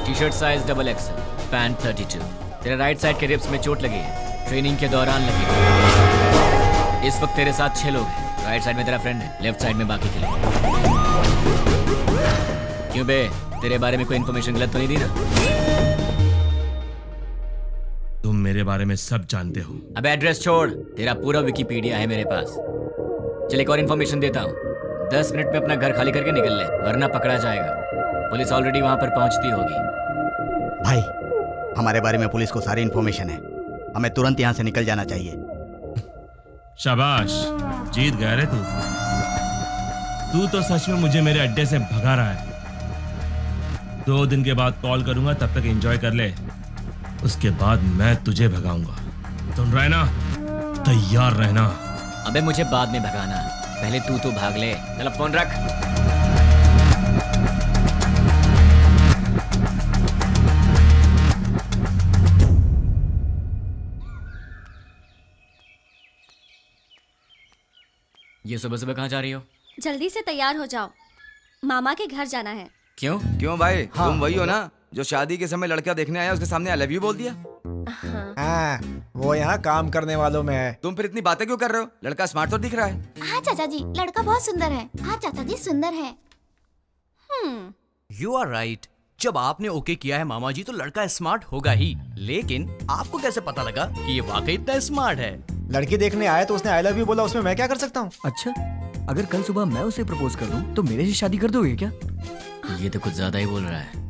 Speaker 5: T-shirt size XXL, pant 32। तेरे राइट साइड के रिब्स में चोट लगी है, ट्रेनिंग के दौरान लगी है। इस वक्त तेरे साथ 6 लोग हैं। राइट साइड में तेरा फ्रेंड है, लेफ्ट साइड में बाकी के लोग। क्यों बे, तेरे बारे में कोई इन्फॉर्मेशन गलत तो नहीं दी ना?
Speaker 12: तुम मेरे बारे में सब जानते हो।
Speaker 5: अब एड्रेस छोड़, तेरा पूरा विकिपीडिया है मेरे पास। चल एक और इन्फॉर्मेशन देता हूँ, 10 मिनट में अपना घर खाली करके निकल ले, वरना पकड़ा जाएगा। पुलिस ऑलरेडी वहां पर पहुंचती होगी।
Speaker 1: भाई, हमारे बारे में पुलिस को सारी इन्फॉर्मेशन है, हमें तुरंत यहाँ से निकल जाना चाहिए।
Speaker 12: शाबाश, जीत गया रे तू। तू तो सच में मुझे मेरे अड्डे से भगा रहा है। 2 दिन के बाद कॉल करूंगा, तब तक एंजॉय कर ले। उसके बाद मैं तुझे भगाऊंगा। सुन रहा है ना? तैयार रहना।
Speaker 5: अबे मुझे बाद में भगाना, पहले तू भाग ले। चल अब फोन रख। ये सुबह सुबह कहाँ जा रही हो?
Speaker 9: जल्दी से तैयार हो जाओ, मामा के घर जाना है।
Speaker 5: क्यों?
Speaker 11: क्यों भाई? तुम वही हो ना जो शादी के समय लड़का देखने आया, उसके सामने आई लव यू बोल दिया?
Speaker 2: हाँ, वो यहाँ काम करने वालों में है।
Speaker 11: तुम फिर इतनी बातें क्यों कर रहे हो? लड़का स्मार्ट तो दिख रहा है।
Speaker 6: हाँ चाचा जी, लड़का बहुत सुंदर है। हाँ चाचा जी, सुंदर है।
Speaker 7: You are right. जब आपने ओके किया है मामा जी, तो लड़का स्मार्ट होगा ही। लेकिन आपको कैसे पता लगा कि ये वाकई इतना स्मार्ट है?
Speaker 2: लड़की देखने आया तो उसने आई लव यू बोला, उसमें मैं क्या कर सकता हूँ?
Speaker 7: अच्छा, अगर कल सुबह मैं उसे प्रपोज कर दूं, तो मेरे से शादी कर दोगे क्या?
Speaker 5: ये तो कुछ ज्यादा ही बोल रहा है।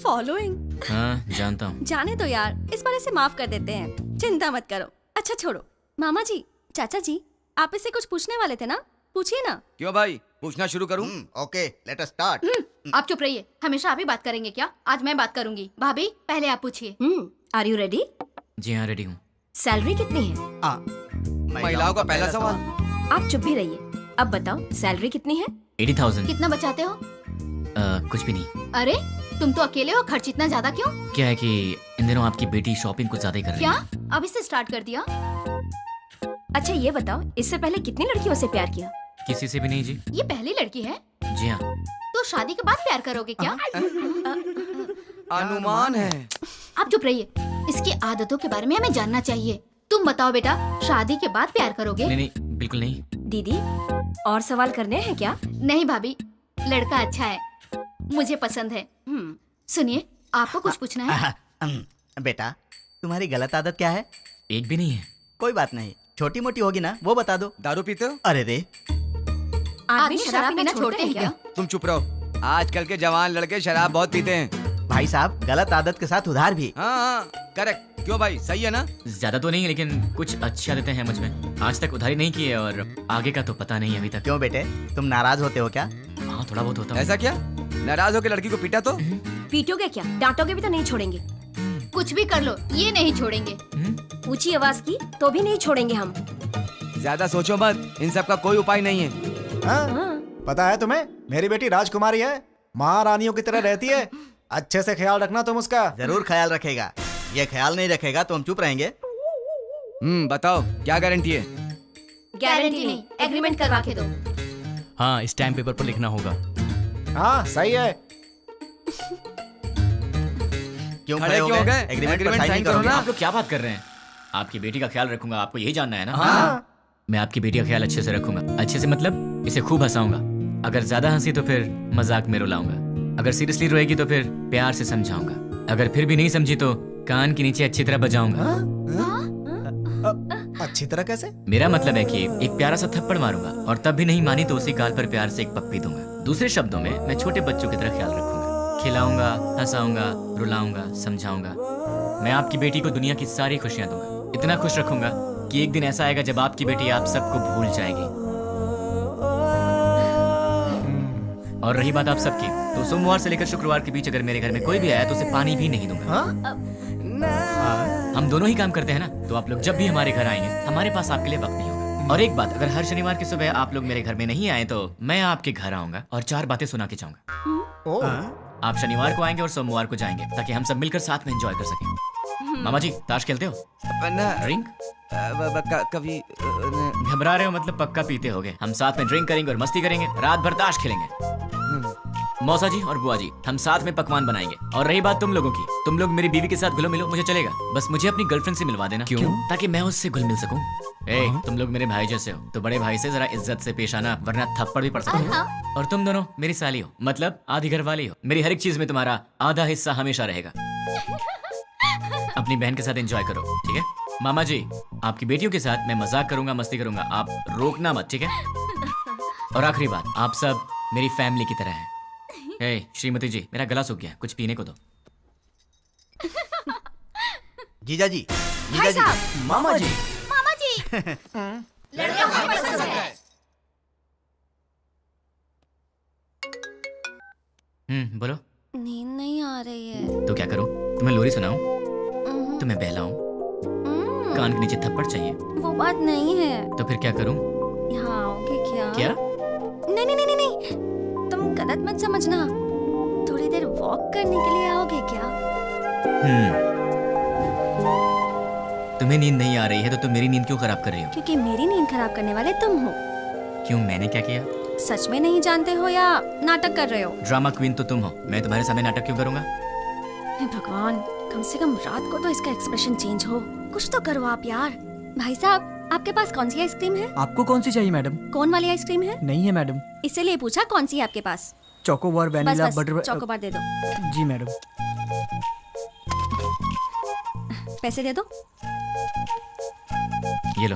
Speaker 9: फॉलोइंग।
Speaker 5: हाँ, जानता हूँ।
Speaker 9: जाने दो यार, इस बार इसे माफ कर देते हैं, चिंता मत करो। अच्छा छोड़ो, मामा जी, चाचा जी, आप इससे कुछ पूछने वाले थे ना, पूछिए ना।
Speaker 11: क्यों भाई, पूछना शुरू करूं?
Speaker 1: Okay, let us start.
Speaker 4: आप चुप रहिए, हमेशा आप ही बात करेंगे क्या? आज मैं बात करूंगी। भाभी, पहले आप पूछिए।
Speaker 8: Are you ready?
Speaker 5: जी हाँ, रेडी हूँ।
Speaker 8: सैलरी कितनी है?
Speaker 11: महिलाओं का पहला सवाल।
Speaker 8: आप चुप भी रहिए। अब बताओ, सैलरी कितनी है?
Speaker 5: 80,000।
Speaker 4: कितना बचाते हो?
Speaker 5: कुछ भी नहीं।
Speaker 4: अरे, तुम तो अकेले हो, खर्च इतना ज्यादा क्यों?
Speaker 5: क्या है कि इन दिनों आपकी बेटी शॉपिंग कुछ ज्यादा ही कर रही
Speaker 4: क्या?
Speaker 5: है।
Speaker 4: अभी से स्टार्ट कर दिया?
Speaker 8: अच्छा ये बताओ, इससे पहले कितनी लड़कियों से प्यार किया?
Speaker 5: किसी से भी नहीं जी।
Speaker 4: ये पहली लड़की है?
Speaker 5: जी हाँ।
Speaker 4: तो शादी के बाद प्यार करोगे क्या?
Speaker 11: अनुमान है।
Speaker 4: आप चुप रहिए, इसकी आदतों के बारे में हमें जानना चाहिए। तुम बताओ बेटा, शादी के बाद प्यार करोगे?
Speaker 5: नहीं नहीं, बिल्कुल नहीं।
Speaker 8: दीदी, और सवाल करने हैं क्या?
Speaker 4: नहीं भाभी, लड़का अच्छा है, मुझे पसंद है। सुनिए, आपको कुछ पूछना है?
Speaker 1: बेटा, तुम्हारी गलत आदत क्या है?
Speaker 5: एक भी नहीं है।
Speaker 1: कोई बात नहीं, छोटी मोटी होगी ना, वो बता दो।
Speaker 11: दारू पीते हो?
Speaker 1: अरे रे,
Speaker 4: आदमी शराब पीना छोड़ते हैं क्या?
Speaker 11: तुम चुप रहो। आजकल के जवान लड़के शराब बहुत पीते हैं।
Speaker 1: भाई साहब, गलत आदत के साथ उधार भी।
Speaker 11: हाँ, करेक्ट। क्यों भाई, सही है ना?
Speaker 5: ज्यादा तो नहीं, लेकिन कुछ अच्छी आदतें हैं मुझ में। आज तक उधारी नहीं की है, और आगे का तो पता नहीं अभी तक।
Speaker 1: क्यों बेटे, तुम नाराज होते हो क्या?
Speaker 5: हाँ, थोड़ा बहुत होता है।
Speaker 11: ऐसा क्या? नाराज होकर लड़की को पीटा तो?
Speaker 8: पीटोगे क्या? डांटोगे भी तो नहीं छोड़ेंगे।
Speaker 4: कुछ भी कर लो, ये नहीं छोड़ेंगे।
Speaker 8: ऊंची आवाज की तो भी नहीं छोड़ेंगे हम।
Speaker 11: ज्यादा सोचो मत, इन सब का कोई उपाय नहीं है।
Speaker 2: हाँ? पता है तुम्हें, मेरी बेटी राजकुमारी है, महारानियों की तरह रहती है। अच्छे से ख्याल रखना तुम उसका।
Speaker 1: जरूर ख्याल रखेगा। ये ख्याल नहीं रखेगा तो हम चुप रहेंगे।
Speaker 11: बताओ, क्या गारंटी है?
Speaker 4: गारंटी नहीं, एग्रीमेंट करवा के दो।
Speaker 7: हाँ, स्टैम्प पेपर पर लिखना होगा।
Speaker 2: हाँ, सही है।
Speaker 1: क्यों
Speaker 11: खड़े क्यों हो गए?
Speaker 1: एग्रीमेंट पर
Speaker 11: Agreement
Speaker 1: साइन
Speaker 11: sign करो
Speaker 1: करोगे?
Speaker 11: ना।
Speaker 5: आप लोग क्या बात कर रहे हैं? आपकी बेटी का ख्याल रखूंगा, आपको यही जानना है ना?
Speaker 2: हाँ।
Speaker 5: मैं आपकी बेटी का ख्याल अच्छे से रखूंगा। अच्छे से मतलब इसे खूब हंसाऊंगा। अगर ज्यादा हंसी तो फिर मजाक में रुलाऊंगा। अगर सीरियसली रोएगी तो फिर प्यार से समझाऊंगा। अगर फिर भी नहीं समझी तो कान के नीचे अच्छी तरह बजाऊंगा।
Speaker 2: अच्छी तरह कैसे?
Speaker 5: मेरा मतलब है कि एक प्यारा सा थप्पड़ मारूंगा, और तब भी नहीं मानी तो उसी गाल पर प्यार से एक पप्पी दूंगा। दूसरे शब्दों में मैं छोटे बच्चों की तरह ख्याल रखूंगा। खिलाऊंगा, हंसाऊंगा, रुलाऊंगा, समझाऊंगा। मैं आपकी बेटी को दुनिया की सारी खुशियां दूंगा, इतना खुश रखूंगा कि एक दिन ऐसा आएगा जब आपकी बेटी आप सबको भूल जाएगी। और रही बात आप सबकी, तो सोमवार से लेकर शुक्रवार के बीच अगर मेरे घर में कोई भी आया तो उसे पानी भी नहीं दूंगा। हम दोनों ही काम करते हैं ना, तो आप लोग जब भी हमारे घर आएंगे हमारे पास आपके लिए वक्त नहीं होगा। और एक बात, अगर हर शनिवार की सुबह आप लोग मेरे घर में नहीं आए तो मैं आपके घर आऊंगा और 4 बातें सुना के जाऊंगा। आप शनिवार को आएंगे और सोमवार को जाएंगे ताकि हम सब मिलकर साथ में एंजॉय कर सकें। मामा जी, ताश खेलते हो? ड्रिंक?
Speaker 11: कभी
Speaker 5: घबरा रहे हो मतलब पक्का पीते होगे। हम साथ में ड्रिंक करेंगे और मस्ती करेंगे, रात भर ताश खेलेंगे। मौसा जी और बुआ जी, हम साथ में पकवान बनाएंगे। और रही बात तुम लोगों की, तुम लोग मेरी बीवी के साथ घुलो मिलो, मुझे चलेगा, बस मुझे अपनी गर्लफ्रेंड से मिलवा देना। क्यों? ताकि मैं उससे घुल मिल सकूं। तुम लोग मेरे भाई जैसे हो, तो बड़े भाई से जरा इज्जत से पेश आना, वरना थप्पड़ भी पड़ सकता है। और तुम दोनों मेरी साली हो, मतलब आधी घर वाली हो। मेरी हर एक चीज में तुम्हारा आधा हिस्सा हमेशा रहेगा। अपनी बहन के साथ एंजॉय करो, ठीक है? मामा जी, आपकी बेटियों के साथ मैं मजाक करूंगा, मस्ती करूंगा, आप रोकना मत, ठीक है? और आखिरी बात, आप सब मेरी फैमिली की तरह हैं। श्रीमती जी, मेरा गला सूख गया, कुछ पीने को दो।
Speaker 1: जीजा जी,
Speaker 8: भाई साहब,
Speaker 1: मामा जी,
Speaker 6: मामा जी लड़का हमें पसंद है।
Speaker 5: बोलो।
Speaker 9: नींद नहीं आ रही है।
Speaker 5: तो क्या करूं? तुम्हें लोरी सुनाऊं? तुम्हें बहलाऊं? कान के नीचे थप्पड़ चाहिए?
Speaker 9: वो बात नहीं है।
Speaker 5: तो फिर क्या करूं?
Speaker 9: यहाँ आओगे क्या?
Speaker 5: क्या?
Speaker 9: नहीं नहीं नहीं नहीं, तुम गलत मत समझना। थोड़ी देर वॉक करने के लिए आओगे क्या?
Speaker 5: तुम्हें नींद नहीं आ रही है तो तुम मेरी नींद क्यों खराब कर रही हो?
Speaker 9: क्योंकि मेरी नींद खराब करने वाले तुम हो।
Speaker 5: क्यों, मैंने क्या किया?
Speaker 9: सच में नहीं जानते हो या नाटक कर रहे हो?
Speaker 5: ड्रामा क्वीन तो तुम हो, मैं तुम्हारे सामने नाटक क्यों करूंगा?
Speaker 9: हे भगवान, कम से कम रात को तो इसका एक्सप्रेशन चेंज हो। कुछ तो करो आप यार। भाई साहब, आपके पास कौन सी आइसक्रीम है?
Speaker 13: आपको कौन सी चाहिए मैडम?
Speaker 9: कोन वाली आइसक्रीम है?
Speaker 13: नहीं है मैडम।
Speaker 9: इसीलिए पूछा कौन सी है आपके पास?
Speaker 13: Chocobar, vanilla, butter.
Speaker 9: चोकोबार दे दो।
Speaker 13: जी मैडम।
Speaker 9: पैसे दे दो।
Speaker 5: ये लो।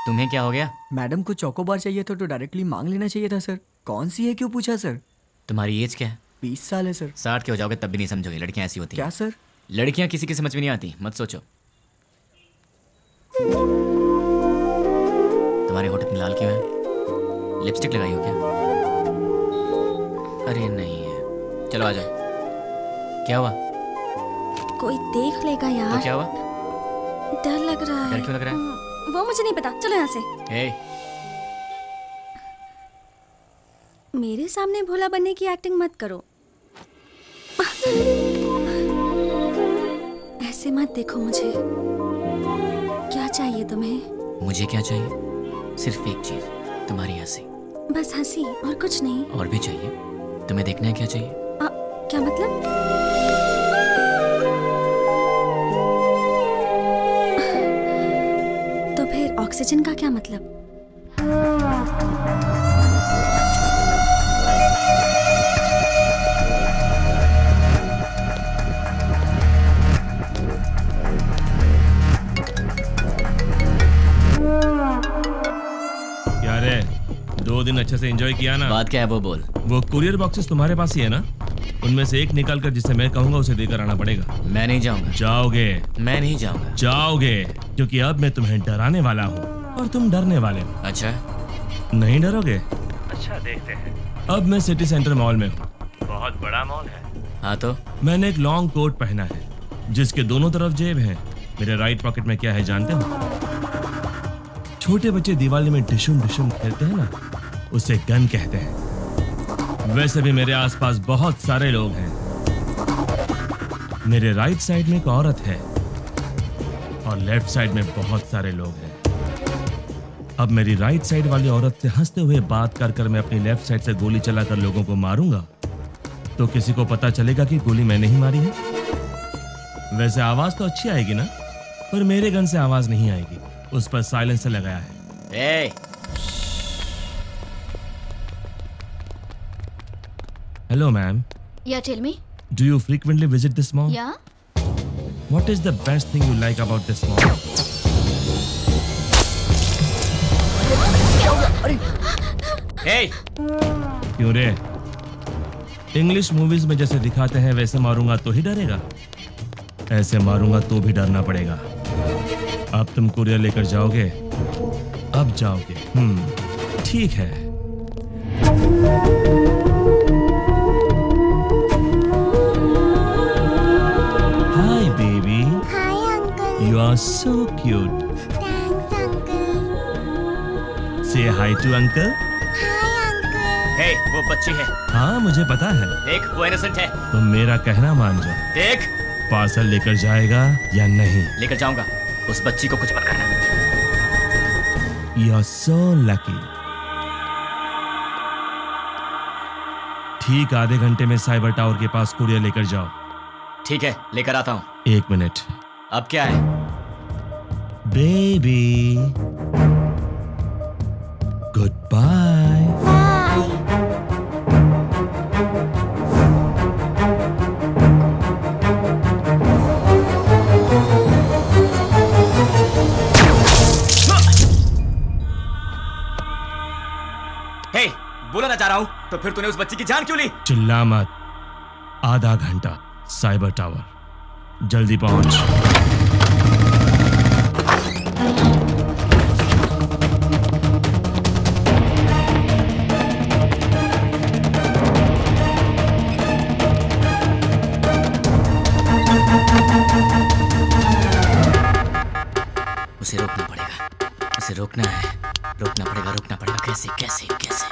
Speaker 5: तुम्हें क्या हो गया?
Speaker 13: मैडम को चोकोबार चाहिए था तो डायरेक्टली मांग लेना चाहिए था सर। कौन सी है क्यों पूछा सर?
Speaker 5: तुम्हारी एज क्या है?
Speaker 13: 20 साल है सर।
Speaker 5: 60 के हो जाओगे तब भी नहीं समझोगे, लड़कियां ऐसी होती हैं।
Speaker 13: क्या सर?
Speaker 5: लड़कियां किसी की समझ में नहीं आती, मत सोचो। तुम्हारे होठ में लाल क्यों है? लिपस्टिक लगाई हो क्या? अरे नहीं है। चलो आ जाओ। क्या हुआ?
Speaker 9: कोई देख लेगा यार।
Speaker 5: तो क्या हुआ?
Speaker 9: डर लग रहा है।
Speaker 5: डर क्यों लग रहा है?
Speaker 9: वो मुझे नहीं पता, चलो यहाँ से। मेरे सामने भोला बनने की एक्टिंग मत करो। ऐसे मत देखो मुझे। क्या चाहिए तुम्हें?
Speaker 5: मुझे क्या चाहिए? सिर्फ एक चीज, तुम्हारी हंसी।
Speaker 9: बस हंसी और कुछ नहीं?
Speaker 5: और भी चाहिए। तुम्हें देखना है क्या चाहिए?
Speaker 9: क्या मतलब? तो फिर ऑक्सीजन का क्या मतलब?
Speaker 12: क्या रे, 2 दिन अच्छे से एंजॉय किया ना?
Speaker 5: बात क्या है वो बोल।
Speaker 12: वो कुरियर बॉक्सेस तुम्हारे पास ही है ना? उनमें से एक निकाल कर जिसे मैं कहूंगा उसे देकर आना पड़ेगा।
Speaker 5: मैं नहीं जाऊंगा।
Speaker 12: जाओगे?
Speaker 5: मैं नहीं जाऊंगा।
Speaker 12: जाओगे, क्योंकि अब मैं तुम्हें डराने वाला हूँ और तुम डरने वाले हो।
Speaker 5: अच्छा,
Speaker 12: नहीं डरोगे? अच्छा, देखते हैं। अब मैं सिटी सेंटर मॉल में हूँ। बहुत बड़ा मॉल है।
Speaker 5: हाँ तो?
Speaker 12: मैंने एक लॉन्ग कोट पहना है जिसके दोनों तरफ जेब है। मेरे राइट पॉकेट में क्या है जानते हो? छोटे बच्चे दिवाली में डिशुम डिशुम खेलते हैं ना, उसे गन कहते हैं। वैसे भी मेरे आसपास बहुत सारे लोग हैं। मेरे राइट साइड में एक औरत है और लेफ्ट साइड में बहुत सारे लोग हैं। अब मेरी राइट साइड वाली औरत से हंसते हुए बात कर कर मैं अपनी लेफ्ट साइड से गोली चलाकर लोगों को मारूंगा तो किसी को पता चलेगा कि गोली मैंने ही मारी है। वैसे आवाज तो अच्छी आएगी ना, पर मेरे गन से आवाज नहीं आएगी, उस पर साइलेंसर लगाया है। Hello, ma'am.
Speaker 6: Yeah, tell me.
Speaker 12: Do you frequently visit this mall?
Speaker 6: Yeah.
Speaker 12: What is the best thing you like about this mall?
Speaker 5: Hey!
Speaker 12: क्यों रे? इंग्लिश मूवीज में जैसे दिखाते हैं वैसे मारूंगा तो ही डरेगा? ऐसे मारूंगा तो भी डरना पड़ेगा। अब तुम कुरियर लेकर जाओगे? अब जाओगे? ठीक है। Hi baby.
Speaker 14: Hi uncle.
Speaker 12: You are so cute.
Speaker 14: Thanks uncle.
Speaker 12: Say hi to uncle.
Speaker 14: Hi uncle.
Speaker 5: Hey, वो बच्ची है।
Speaker 12: हाँ मुझे पता है।
Speaker 5: देख, वो इनोसेंट है।
Speaker 12: तुम मेरा कहना मान जाओ।
Speaker 5: देख,
Speaker 12: पार्सल लेकर जाएगा या नहीं?
Speaker 5: लेकर जाऊंगा। उस बच्ची को कुछ मत करना।
Speaker 12: You are so lucky. ठीक आधे घंटे में साइबर टावर के पास कुरियर लेकर जाओ।
Speaker 5: ठीक है, लेकर आता हूँ।
Speaker 12: 1 मिनट।
Speaker 5: अब क्या है?
Speaker 12: Baby good bye.
Speaker 5: हे, बोला ना जा रहा हूँ, तो फिर तूने उस बच्ची की जान क्यों ली?
Speaker 12: चिल्ला मत। आधा घंटा साइबर टावर, जल्दी पहुंच।
Speaker 5: उसे रोकना पड़ेगा। उसे रोकना है। रोकना पड़ेगा, रोकना पड़ेगा। कैसे कैसे कैसे?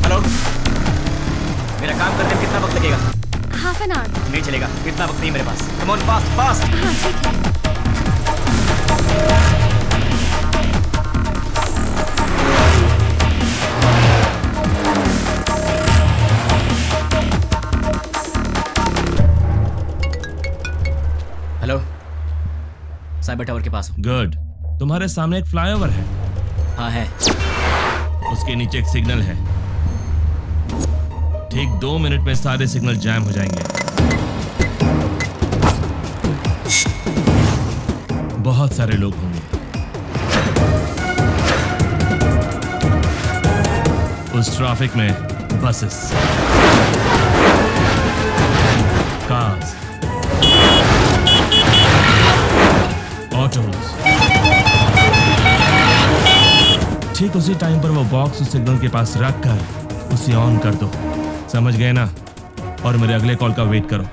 Speaker 5: हेलो, मेरा काम करने में कितना वक्त लगेगा?
Speaker 9: Half an hour.
Speaker 5: नहीं चलेगा, इतना वक्त नहीं मेरे पास। Come on, fast fast.
Speaker 9: हाँ ठीक है।
Speaker 5: हेलो, साइबर टावर के पास हूँ।
Speaker 12: गुड। तुम्हारे सामने एक फ्लाईओवर है।
Speaker 5: हाँ है।
Speaker 12: उसके नीचे एक सिग्नल है। ठीक 2 मिनट में सारे सिग्नल जैम हो जाएंगे। बहुत सारे लोग होंगे। उस ट्रैफिक में बसेस, कार्स, ऑटोज। ठीक उसी टाइम पर वो बॉक्स उस सिग्नल के पास रख कर उसे ऑन कर दो। समझ गए ना? और मेरे अगले कॉल का वेट करो।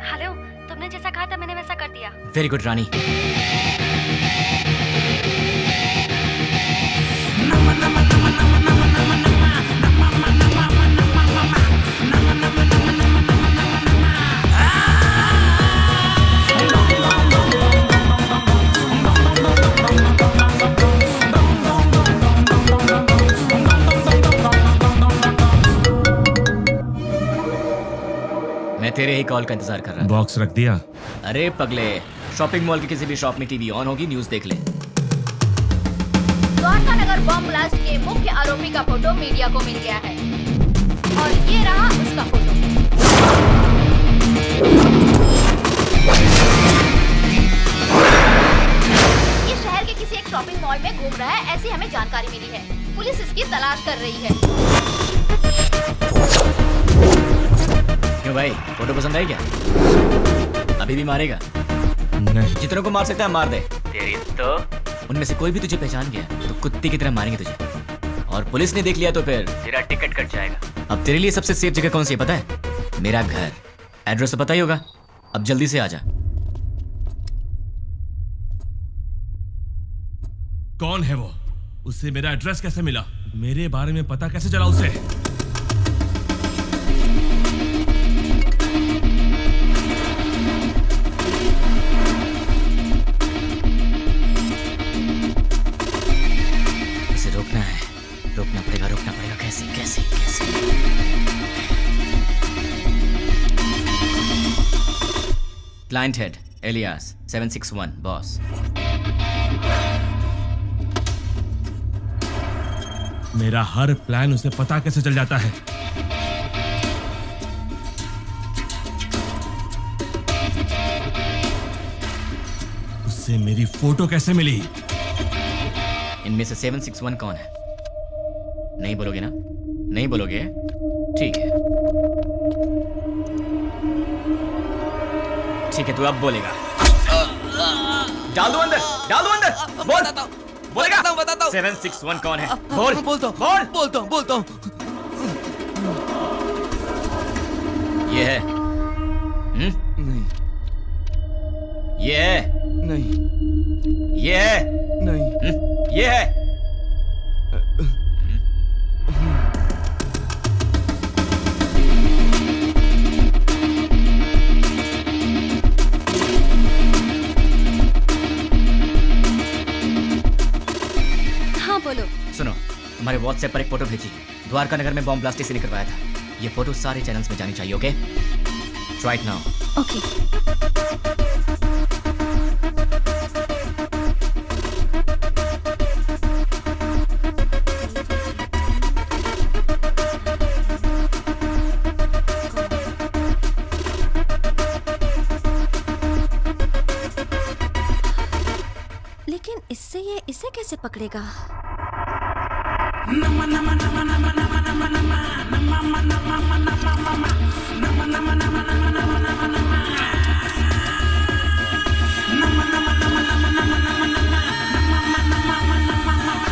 Speaker 9: हेलो, तुमने जैसा कहा था मैंने वैसा कर दिया।
Speaker 5: वेरी गुड रानी। मैं तेरे ही कॉल का इंतजार कर रहा था।
Speaker 12: बॉक्स रख दिया?
Speaker 5: अरे पगले, शॉपिंग मॉल की किसी भी शॉप में टीवी ऑन होगी, न्यूज़ देख ले।
Speaker 6: द्वारका नगर बॉम्ब ब्लास्ट के मुख्य आरोपी का फोटो मीडिया को मिल गया है और ये रहा उसका फोटो। ये शहर के किसी एक शॉपिंग मॉल में घूम रहा है, ऐसी हमें जानकारी मिली है। पुलिस इसकी तलाश कर रही है।
Speaker 5: क्यों भाई, फोटो पसंद आई क्या? अभी भी मारेगा?
Speaker 12: नहीं।
Speaker 5: जितनों को मार सकता है मार दे। तेरी तो उनमें से कोई भी तुझे पहचान गया तो कुत्ते की तरह मारेंगे तुझे। और पुलिस ने देख लिया तो फिर तेरा टिकट कट जाएगा। अब तेरे लिए सबसे सेफ जगह कौन सी है पता है? मेरा घर। एड्रेस तो पता ही होगा। अब जल्दी से आ जा।
Speaker 12: कौन है वो? उससे मेरा एड्रेस कैसे मिला? मेरे बारे में पता कैसे चला उसे?
Speaker 5: उसे रोकना है, रोकना पड़ेगा। कैसे कैसे कैसे? Client head alias 761 boss.
Speaker 12: मेरा हर प्लान उसे पता कैसे चल जाता है? उससे मेरी फोटो कैसे मिली?
Speaker 5: इनमें से 761 कौन है? नहीं बोलोगे ना? नहीं बोलोगे? ठीक है, ठीक है, तू अब बोलेगा। डाल दो अंदर। बोल। बोलेगा?
Speaker 11: बताता हूँ।
Speaker 5: 761 कौन है? बोल।
Speaker 11: बोलता हूँ।
Speaker 5: ये है।
Speaker 11: नहीं।
Speaker 5: ये है।
Speaker 11: नहीं।
Speaker 5: ये है।
Speaker 11: नहीं।
Speaker 5: ये है।
Speaker 9: हाँ बोलो।
Speaker 5: सुनो, तुम्हारे व्हाट्सएप पर एक फोटो भेजी। द्वारका नगर में बॉम्ब ब्लास्ट इसी ने करवाया था। ये फोटो सारे चैनल्स में जानी चाहिए। Okay, try it now.
Speaker 9: Okay. लेकिन इससे ये इसे कैसे पकड़ेगा?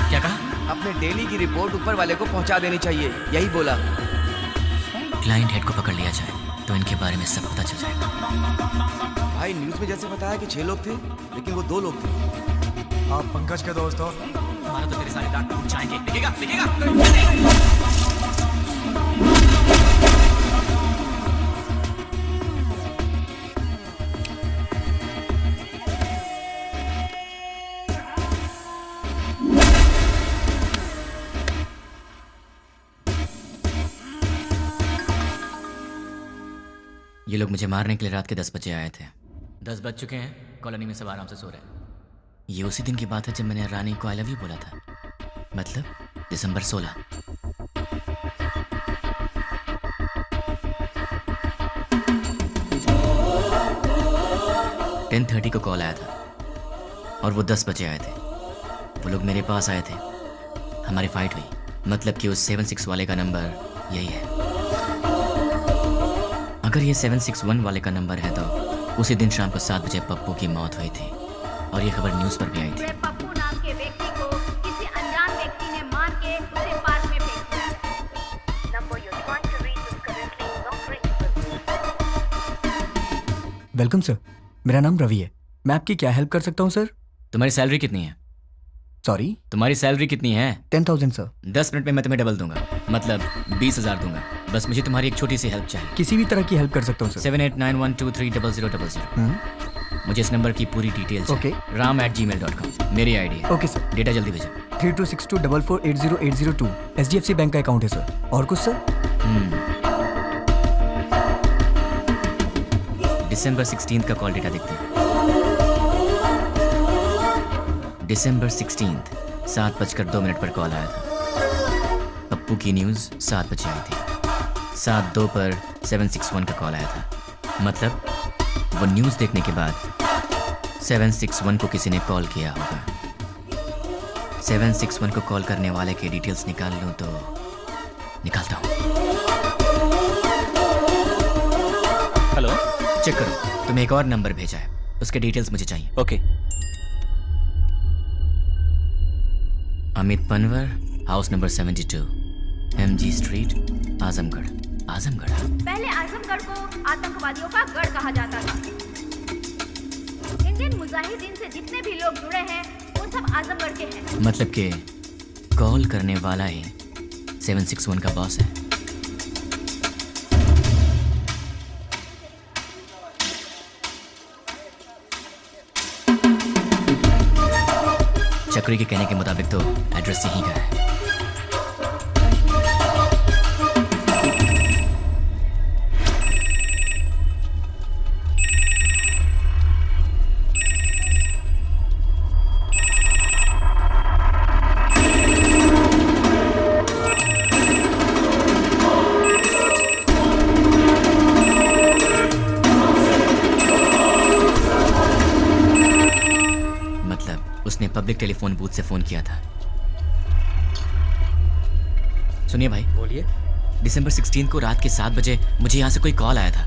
Speaker 5: क्या कहा?
Speaker 11: अपने डेली की रिपोर्ट ऊपर वाले को पहुंचा देनी चाहिए, यही बोला।
Speaker 5: क्लाइंट हेड को पकड़ लिया जाए तो इनके बारे में सब पता चल जाएगा।
Speaker 11: भाई न्यूज में जैसे बताया कि 6 लोग थे, लेकिन वो 2 लोग थे।
Speaker 2: आप पंकज के दोस्त हो?
Speaker 5: हमारा तो तेरे सारे दांत टूट जाएंगे। दिखेगा? ये लोग मुझे मारने के लिए रात के 10 बजे आए थे। 10 बज चुके हैं, कॉलोनी में सब आराम से सो रहे हैं। ये उसी दिन की बात है जब मैंने रानी को आई लव यू बोला था, मतलब दिसंबर 16। (10:30) को कॉल आया था और वो 10 बजे आए थे। वो लोग मेरे पास आए थे, हमारी फाइट हुई। मतलब कि उस 76 वाले का नंबर यही है। अगर ये 761 वाले का नंबर है तो उसी दिन शाम को 7 बजे पप्पू की मौत हुई थी और ये खबर न्यूज़ पर भी आई थी।
Speaker 15: पप्पू नाम के व्यक्ति को किसी अनजान व्यक्ति ने मार के उसे पार्क में फेंक दिया है। Number you trying to reach is currently not reachable.
Speaker 13: Welcome sir, मेरा नाम रवि है। मैं आपकी क्या हेल्प कर सकता हूँ सर?
Speaker 5: तुम्हारी सैलरी कितनी है?
Speaker 13: सॉरी?
Speaker 5: तुम्हारी सैलरी कितनी है?
Speaker 13: 10,000 सर।
Speaker 5: 10 मिनट में मैं तुम्हें डबल दूंगा, मतलब 20,000 दूंगा। बस मुझे तुम्हारी एक छोटी सी हेल्प चाहिए।
Speaker 13: किसी भी तरह की हेल्प कर सकता हूँ सर।
Speaker 5: 7891230000। मुझे इस नंबर की पूरी डिटेल
Speaker 13: ओके।
Speaker 5: ram@gmail.com मेरी आईडी है।
Speaker 13: Okay sir.
Speaker 5: डेटा जल्दी भेजो।
Speaker 13: 326244800802 HDFC बैंक का अकाउंट है सर। और कुछ सर?
Speaker 5: दिसंबर 16 का कॉल डेटा देखते हैं। दिसंबर 16 7:02 पर कॉल आया था। पप्पू की न्यूज़ 7 बजे आई थी। 7:02 पर 761 का कॉल आया था। मतलब वो न्यूज़ देखने के बाद 761 को किसी ने कॉल किया होगा। 761 को कॉल करने वाले के डिटेल्स निकाल लूँ तो निकालता हूँ। हेलो, चेक करो, तुम्हें एक और नंबर भेजा है, उसके डिटेल्स मुझे चाहिए।
Speaker 13: Okay.
Speaker 5: Amit Panwar, house number 72, MG street, Azamgarh. Azamgarh?
Speaker 15: पहले आजमगढ़ को आतंकवादियों का गढ़ कहा जाता था। इंडियन मुजाहिदीन से जितने भी लोग जुड़े हैं वो सब आजमगढ़ के हैं।
Speaker 5: मतलब कि कॉल करने वाला ही 761 का बॉस है। चक्री के कहने के मुताबिक तो एड्रेस यहीं का है। उसने पब्लिक टेलीफोन बूथ से फोन किया था। सुनिए भाई।
Speaker 10: बोलिए।
Speaker 5: दिसंबर 16 को रात के 7 बजे मुझे यहाँ से कोई कॉल आया था।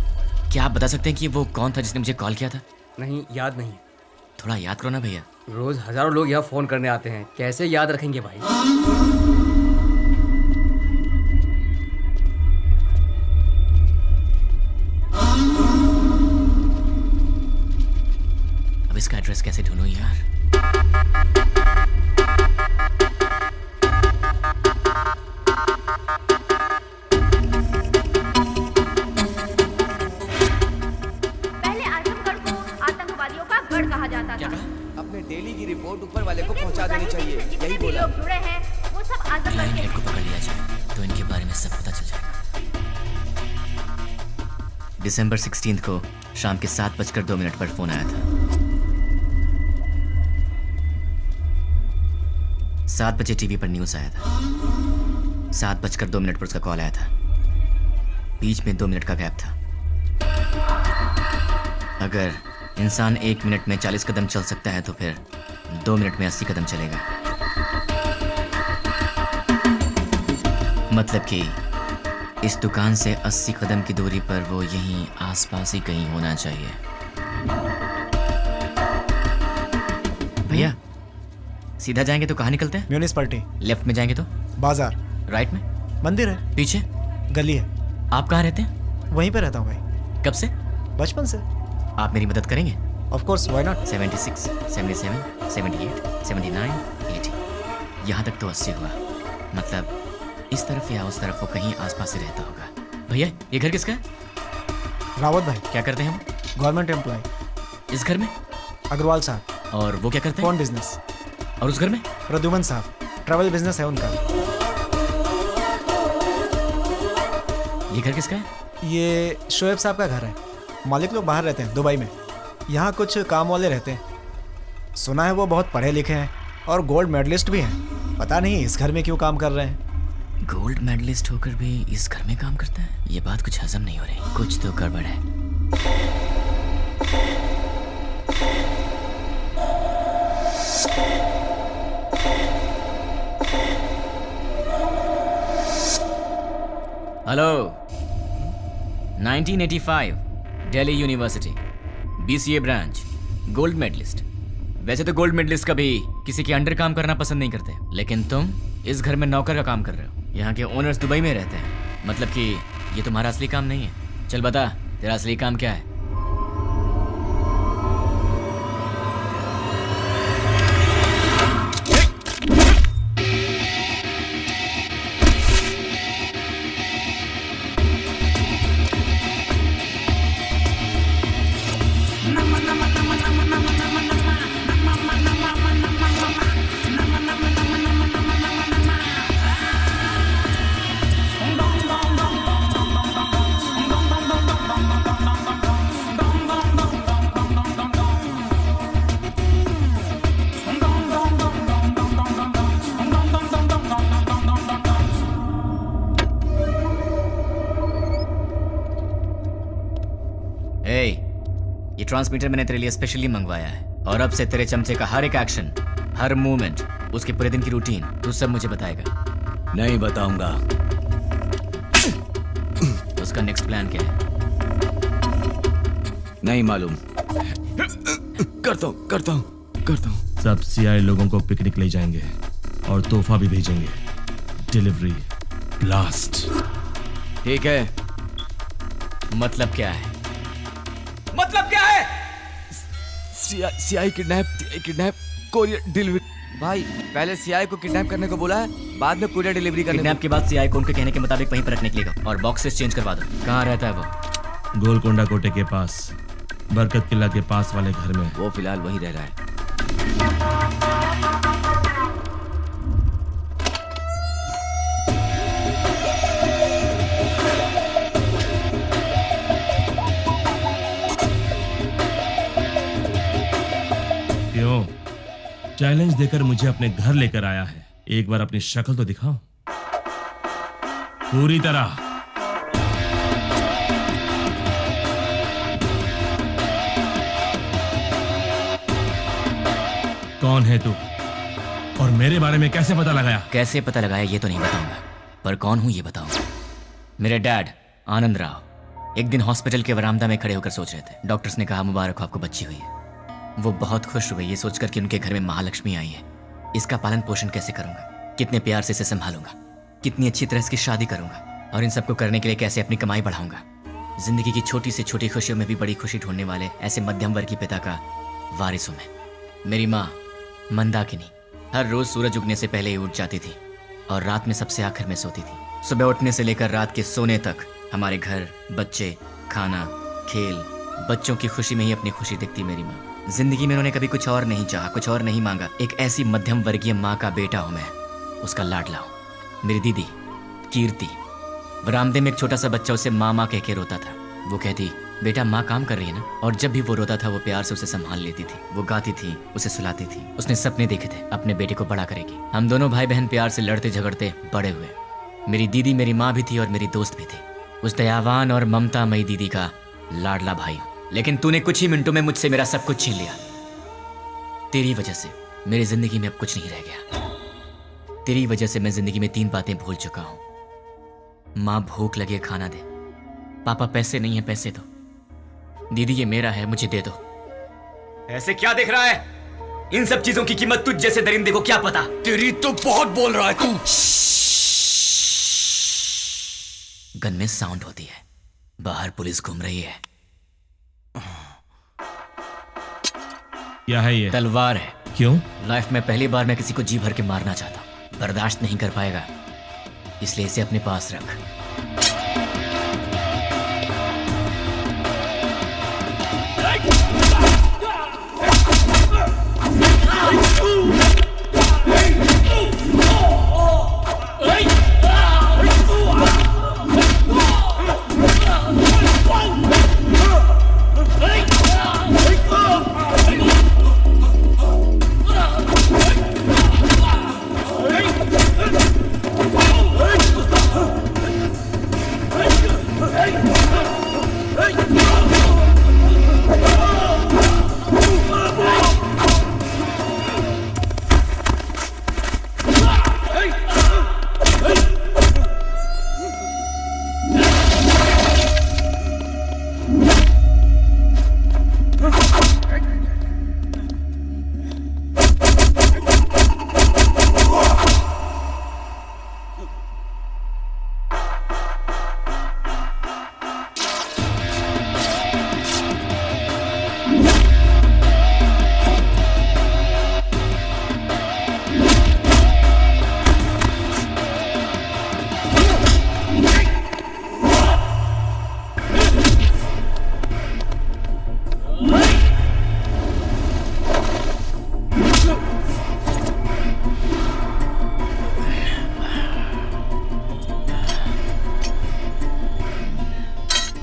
Speaker 5: क्या आप बता सकते हैं कि वो कौन था जिसने मुझे कॉल किया था?
Speaker 10: नहीं, याद नहीं।
Speaker 5: थोड़ा याद करो ना भैया।
Speaker 10: रोज हजारों लोग यहाँ फोन करने आते हैं, कैसे याद रखेंगे भाई?
Speaker 5: अब इसका एड्रेस कैसे ढूंढूं यार?
Speaker 15: पहले आजमगढ़ को आतंकवादियों का गढ़ कहा जाता था।
Speaker 11: अपने डेली की रिपोर्ट ऊपर वाले को पहुंचा देनी चाहिए।
Speaker 15: जितने
Speaker 11: यही
Speaker 15: भी
Speaker 11: बोला।
Speaker 15: लोग जुड़े हैं वो सब आजमगढ़
Speaker 5: लाइन
Speaker 15: के
Speaker 5: हेड को
Speaker 15: हैं।
Speaker 5: पकड़ लिया जाए तो इनके बारे में सब पता चल जाएगा। दिसंबर 16 को शाम के 7:02 पर फोन आया था। 7 बजे टीवी पर न्यूज आया था। 7:02 पर उसका कॉल आया था। बीच में 2 मिनट का गैप था। अगर इंसान 1 मिनट में 40 कदम चल सकता है तो फिर 2 मिनट में 80 कदम चलेगा। मतलब कि इस दुकान से 80 कदम की दूरी पर वो यहीं आसपास ही कहीं होना चाहिए। भैया सीधा जाएंगे तो कहाँ निकलते हैं?
Speaker 2: म्यूनिसिपैलिटी।
Speaker 5: लेफ्ट में जाएंगे तो?
Speaker 2: बाजार।
Speaker 5: राइट में?
Speaker 2: मंदिर है।
Speaker 5: पीछे?
Speaker 2: गली है।
Speaker 5: आप कहाँ रहते हैं?
Speaker 2: वहीं पे रहता हूँ भाई।
Speaker 5: कब से?
Speaker 2: बचपन से।
Speaker 5: आप मेरी मदद करेंगे?
Speaker 2: Of course, why not.
Speaker 5: 76, 77, 78, 79, 80, यहाँ तक तो 80 हुआ। मतलब इस तरफ या उस तरफ वो कहीं आसपास ही रहता होगा। भैया ये घर किसका है?
Speaker 2: रावत भाई।
Speaker 5: क्या करते हैं हम?
Speaker 2: Government employ.
Speaker 5: इस घर में?
Speaker 2: अग्रवाल साहब।
Speaker 5: और वो क्या करते हैं?
Speaker 2: Phone business.
Speaker 5: और उस घर में?
Speaker 2: प्रद्युमन साहब, ट्रैवल बिजनेस है उनका।
Speaker 5: ये घर किसका है?
Speaker 2: ये शोएब साहब का घर है। मालिक लोग बाहर रहते हैं, दुबई में। यहाँ कुछ काम वाले रहते हैं। सुना है वो बहुत पढ़े लिखे हैं और गोल्ड मेडलिस्ट भी हैं। पता नहीं इस घर में क्यों काम कर रहे हैं।
Speaker 5: गोल्ड मेडलिस्ट होकर भी इस घर में काम करता है? ये बात कुछ हजम नहीं हो रही। कुछ तो गड़बड़ है। Hello. 1985 Delhi university, BCA branch, gold medalist. वैसे तो गोल्ड मेडलिस्ट कभी किसी के अंडर काम करना पसंद नहीं करते, लेकिन तुम इस घर में नौकर का काम कर रहे हो। यहाँ के ओनर्स दुबई में रहते हैं। मतलब कि ये तुम्हारा असली काम नहीं है। चल बता, तेरा असली काम क्या है? ये ट्रांसमीटर मैंने तेरे लिए स्पेशली मंगवाया है और अब से तेरे चमचे का हर एक एक्शन, हर मूवमेंट, उसके पूरे दिन की रूटीन तू सब मुझे बताएगा।
Speaker 10: नहीं बताऊंगा।
Speaker 5: उसका नेक्स्ट प्लान क्या है?
Speaker 10: नहीं मालूम। करता हूँ।
Speaker 12: सब CI लोगों को पिकनिक ले जाएंगे और तोहफा भी भेजेंगे। Delivery blast.
Speaker 5: ठीक है, मतलब क्या है?
Speaker 11: मतलब क्या है? CI kidnap courier delivery. भाई पहले सीआई को किडनैप करने को बोला है, बाद में कोरियर डिलीवरी करने
Speaker 5: किडनैप के बाद सीआई को उनके कहने के मुताबिक वहीं पर रखने के लिए और बॉक्सेस चेंज करवा दो। कहाँ रहता है वो?
Speaker 12: गोलकोंडा कोटे के पास, बरकत किला के पास वाले घर में।
Speaker 11: वो फिलहाल वहीं रह रहा है।
Speaker 12: क्यों? चैलेंज देकर मुझे अपने घर लेकर आया है, एक बार अपनी शक्ल तो दिखाओ पूरी तरह। कौन है तू और मेरे बारे में कैसे पता लगाया?
Speaker 5: कैसे पता लगाया ये तो नहीं बताऊंगा, पर कौन हूं ये बताऊंगा। मेरे डैड आनंद राव एक दिन हॉस्पिटल के वरामदा में खड़े होकर सोच रहे थे। डॉक्टर्स ने कहा मुबारक हो, आपको बच्ची हुई है। वो बहुत खुश हुए ये सोचकर कि उनके घर में महालक्ष्मी आई है। इसका पालन पोषण कैसे करूंगा, कितने प्यार से इसे संभालूंगा, कितनी अच्छी तरह इसकी शादी करूंगा और इन सबको करने के लिए कैसे अपनी कमाई बढ़ाऊंगा। जिंदगी की छोटी से छोटी खुशियों में भी बड़ी खुशी ढूंढने वाले ऐसे मध्यम वर्ग के पिता का वारिस हूं मैं। मेरी माँ मंदाकिनी हर रोज सूरज उगने से पहले ही उठ जाती थी और रात में सबसे आखिर में सोती थी। सुबह उठने से लेकर रात के सोने तक हमारे घर, बच्चे, खाना, खेल, बच्चों की खुशी में ही अपनी खुशी दिखती मेरी माँ। जिंदगी में उन्होंने कभी कुछ और नहीं चाहा, कुछ और नहीं मांगा। एक ऐसी मध्यम वर्गीय माँ का बेटा हूं मैं, उसका लाडला हूं। मेरी दीदी कीर्ति बरामदे में एक छोटा सा बच्चा उसे माँ माँ कह के रोता था। वो कहती बेटा माँ काम कर रही है ना, और जब भी वो रोता था वो प्यार से उसे संभाल लेती थी। वो गाती थी, उसे सुलाती थी। उसने सपने देखे थे अपने बेटे को बड़ा करेगी। हम दोनों भाई बहन प्यार से लड़ते झगड़ते बड़े हुए। मेरी दीदी मेरी माँ भी थी और मेरी दोस्त भी थी। उस दयावान और ममता मई दीदी का लाडला भाई हूं। लेकिन तूने कुछ ही मिनटों में मुझसे मेरा सब कुछ छीन लिया। तेरी वजह से मेरी जिंदगी में अब कुछ नहीं रह गया। तेरी वजह से मैं जिंदगी में 3 बातें भूल चुका हूं। माँ भूख लगे खाना दे, पापा पैसे नहीं है पैसे दो, दीदी ये मेरा है मुझे दे दो। ऐसे क्या देख रहा है? इन सब चीजों की कीमत तुझ जैसे दरिंदे को क्या पता?
Speaker 11: तेरी तो बहुत बोल रहा है तू।
Speaker 5: गन में साउंड होती है, बाहर पुलिस घूम रही है।
Speaker 12: क्या है ये?
Speaker 5: तलवार है।
Speaker 12: क्यों?
Speaker 5: लाइफ में पहली बार मैं किसी को जी भर के मारना चाहता हूं। बर्दाश्त नहीं कर पाएगा, इसलिए इसे अपने पास रख।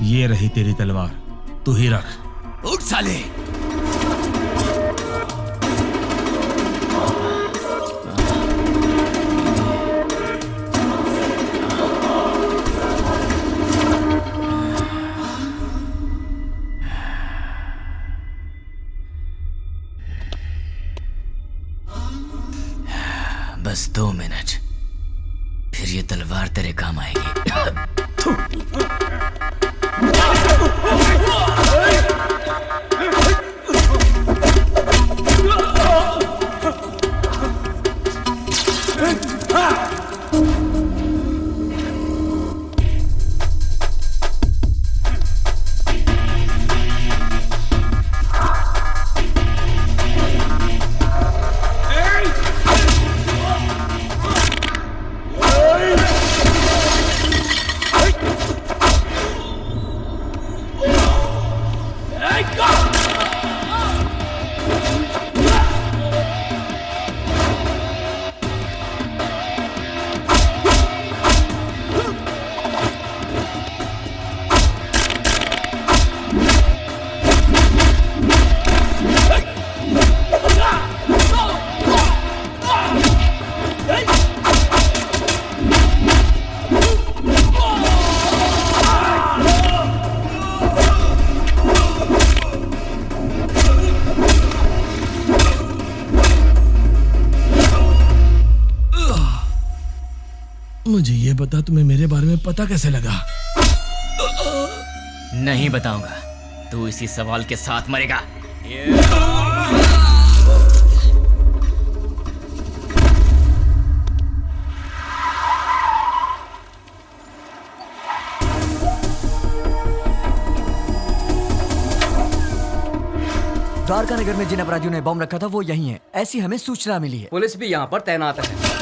Speaker 12: ये रही तेरी तलवार, तू ही रख।
Speaker 11: उठ साले।
Speaker 5: बस 2 मिनट, फिर ये तलवार तेरे काम आएगी।
Speaker 12: मुझे ये बता, तुम्हें मेरे बारे में पता कैसे लगा?
Speaker 5: नहीं बताऊंगा, तू इसी सवाल के साथ मरेगा।
Speaker 13: द्वारका नगर में जिन अपराधियों ने बम रखा था वो यही है, ऐसी हमें सूचना मिली है।
Speaker 10: पुलिस भी यहाँ पर तैनात है।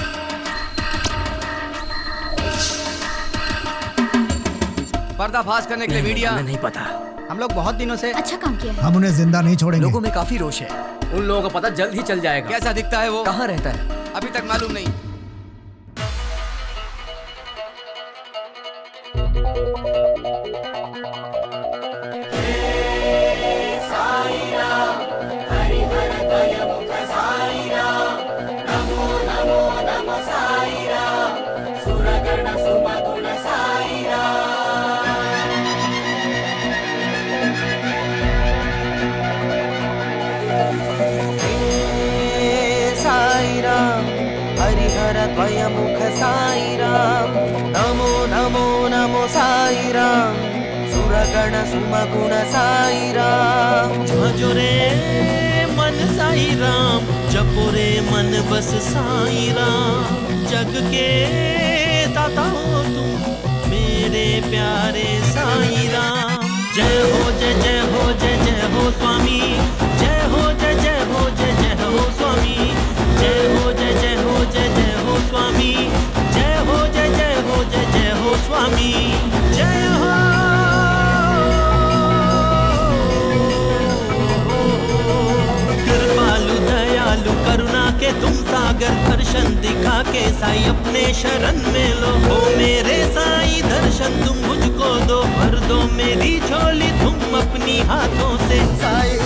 Speaker 11: पर्दाफाश करने के लिए मीडिया।
Speaker 13: नहीं पता।
Speaker 1: हम लोग बहुत दिनों से
Speaker 6: अच्छा काम किया है।
Speaker 2: हम उन्हें जिंदा नहीं छोड़ेंगे।
Speaker 13: लोगों में काफी रोष है।
Speaker 10: उन लोगों को पता जल्द ही चल जाएगा।
Speaker 11: कैसा दिखता है वो?
Speaker 13: कहाँ रहता है?
Speaker 11: अभी तक मालूम नहीं।
Speaker 16: द्वयमुख साई राम, नमो नमो नमो साई राम, सुरगण सुमगुण साई राम।
Speaker 17: भजो रे मन साई राम, जपो रे मन बस साई राम। जग के दाता हो तुम मेरे प्यारे साई राम। जय हो जय जय हो जय जय हो स्वामी, जय हो जय जय हो जय जय हो स्वामी, जय हो जय जय हो जय जय हो स्वामी, जय हो जय जय हो जय जय हो स्वामी, जय हो। कृपालु दयालु करुणा के तुम सागर, दर्शन दिखा के साई अपने शरण में लो। हो मेरे साई दर्शन तुम मुझको दो, भर दो मेरी झोली तुम अपनी हाथों से। साई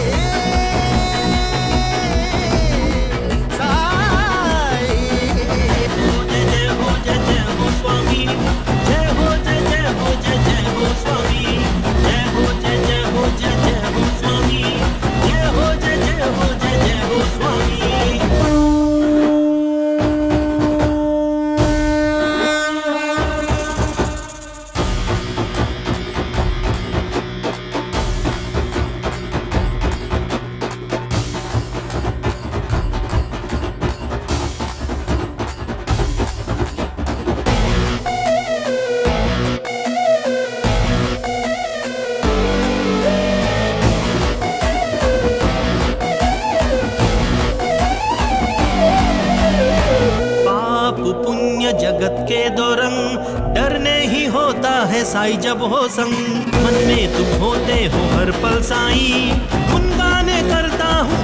Speaker 17: स्वामी, जय हो जय जय हो जय जय हो स्वामी, जय हो जय जय हो जय जय हो स्वामी, जय हो जय जय हो जय जय हो स्वामी। जगत के दो रंग, डरने ही होता है साई जब हो संग। मन में तुम होते हो हर पल साई, गुनगाने करता हूँ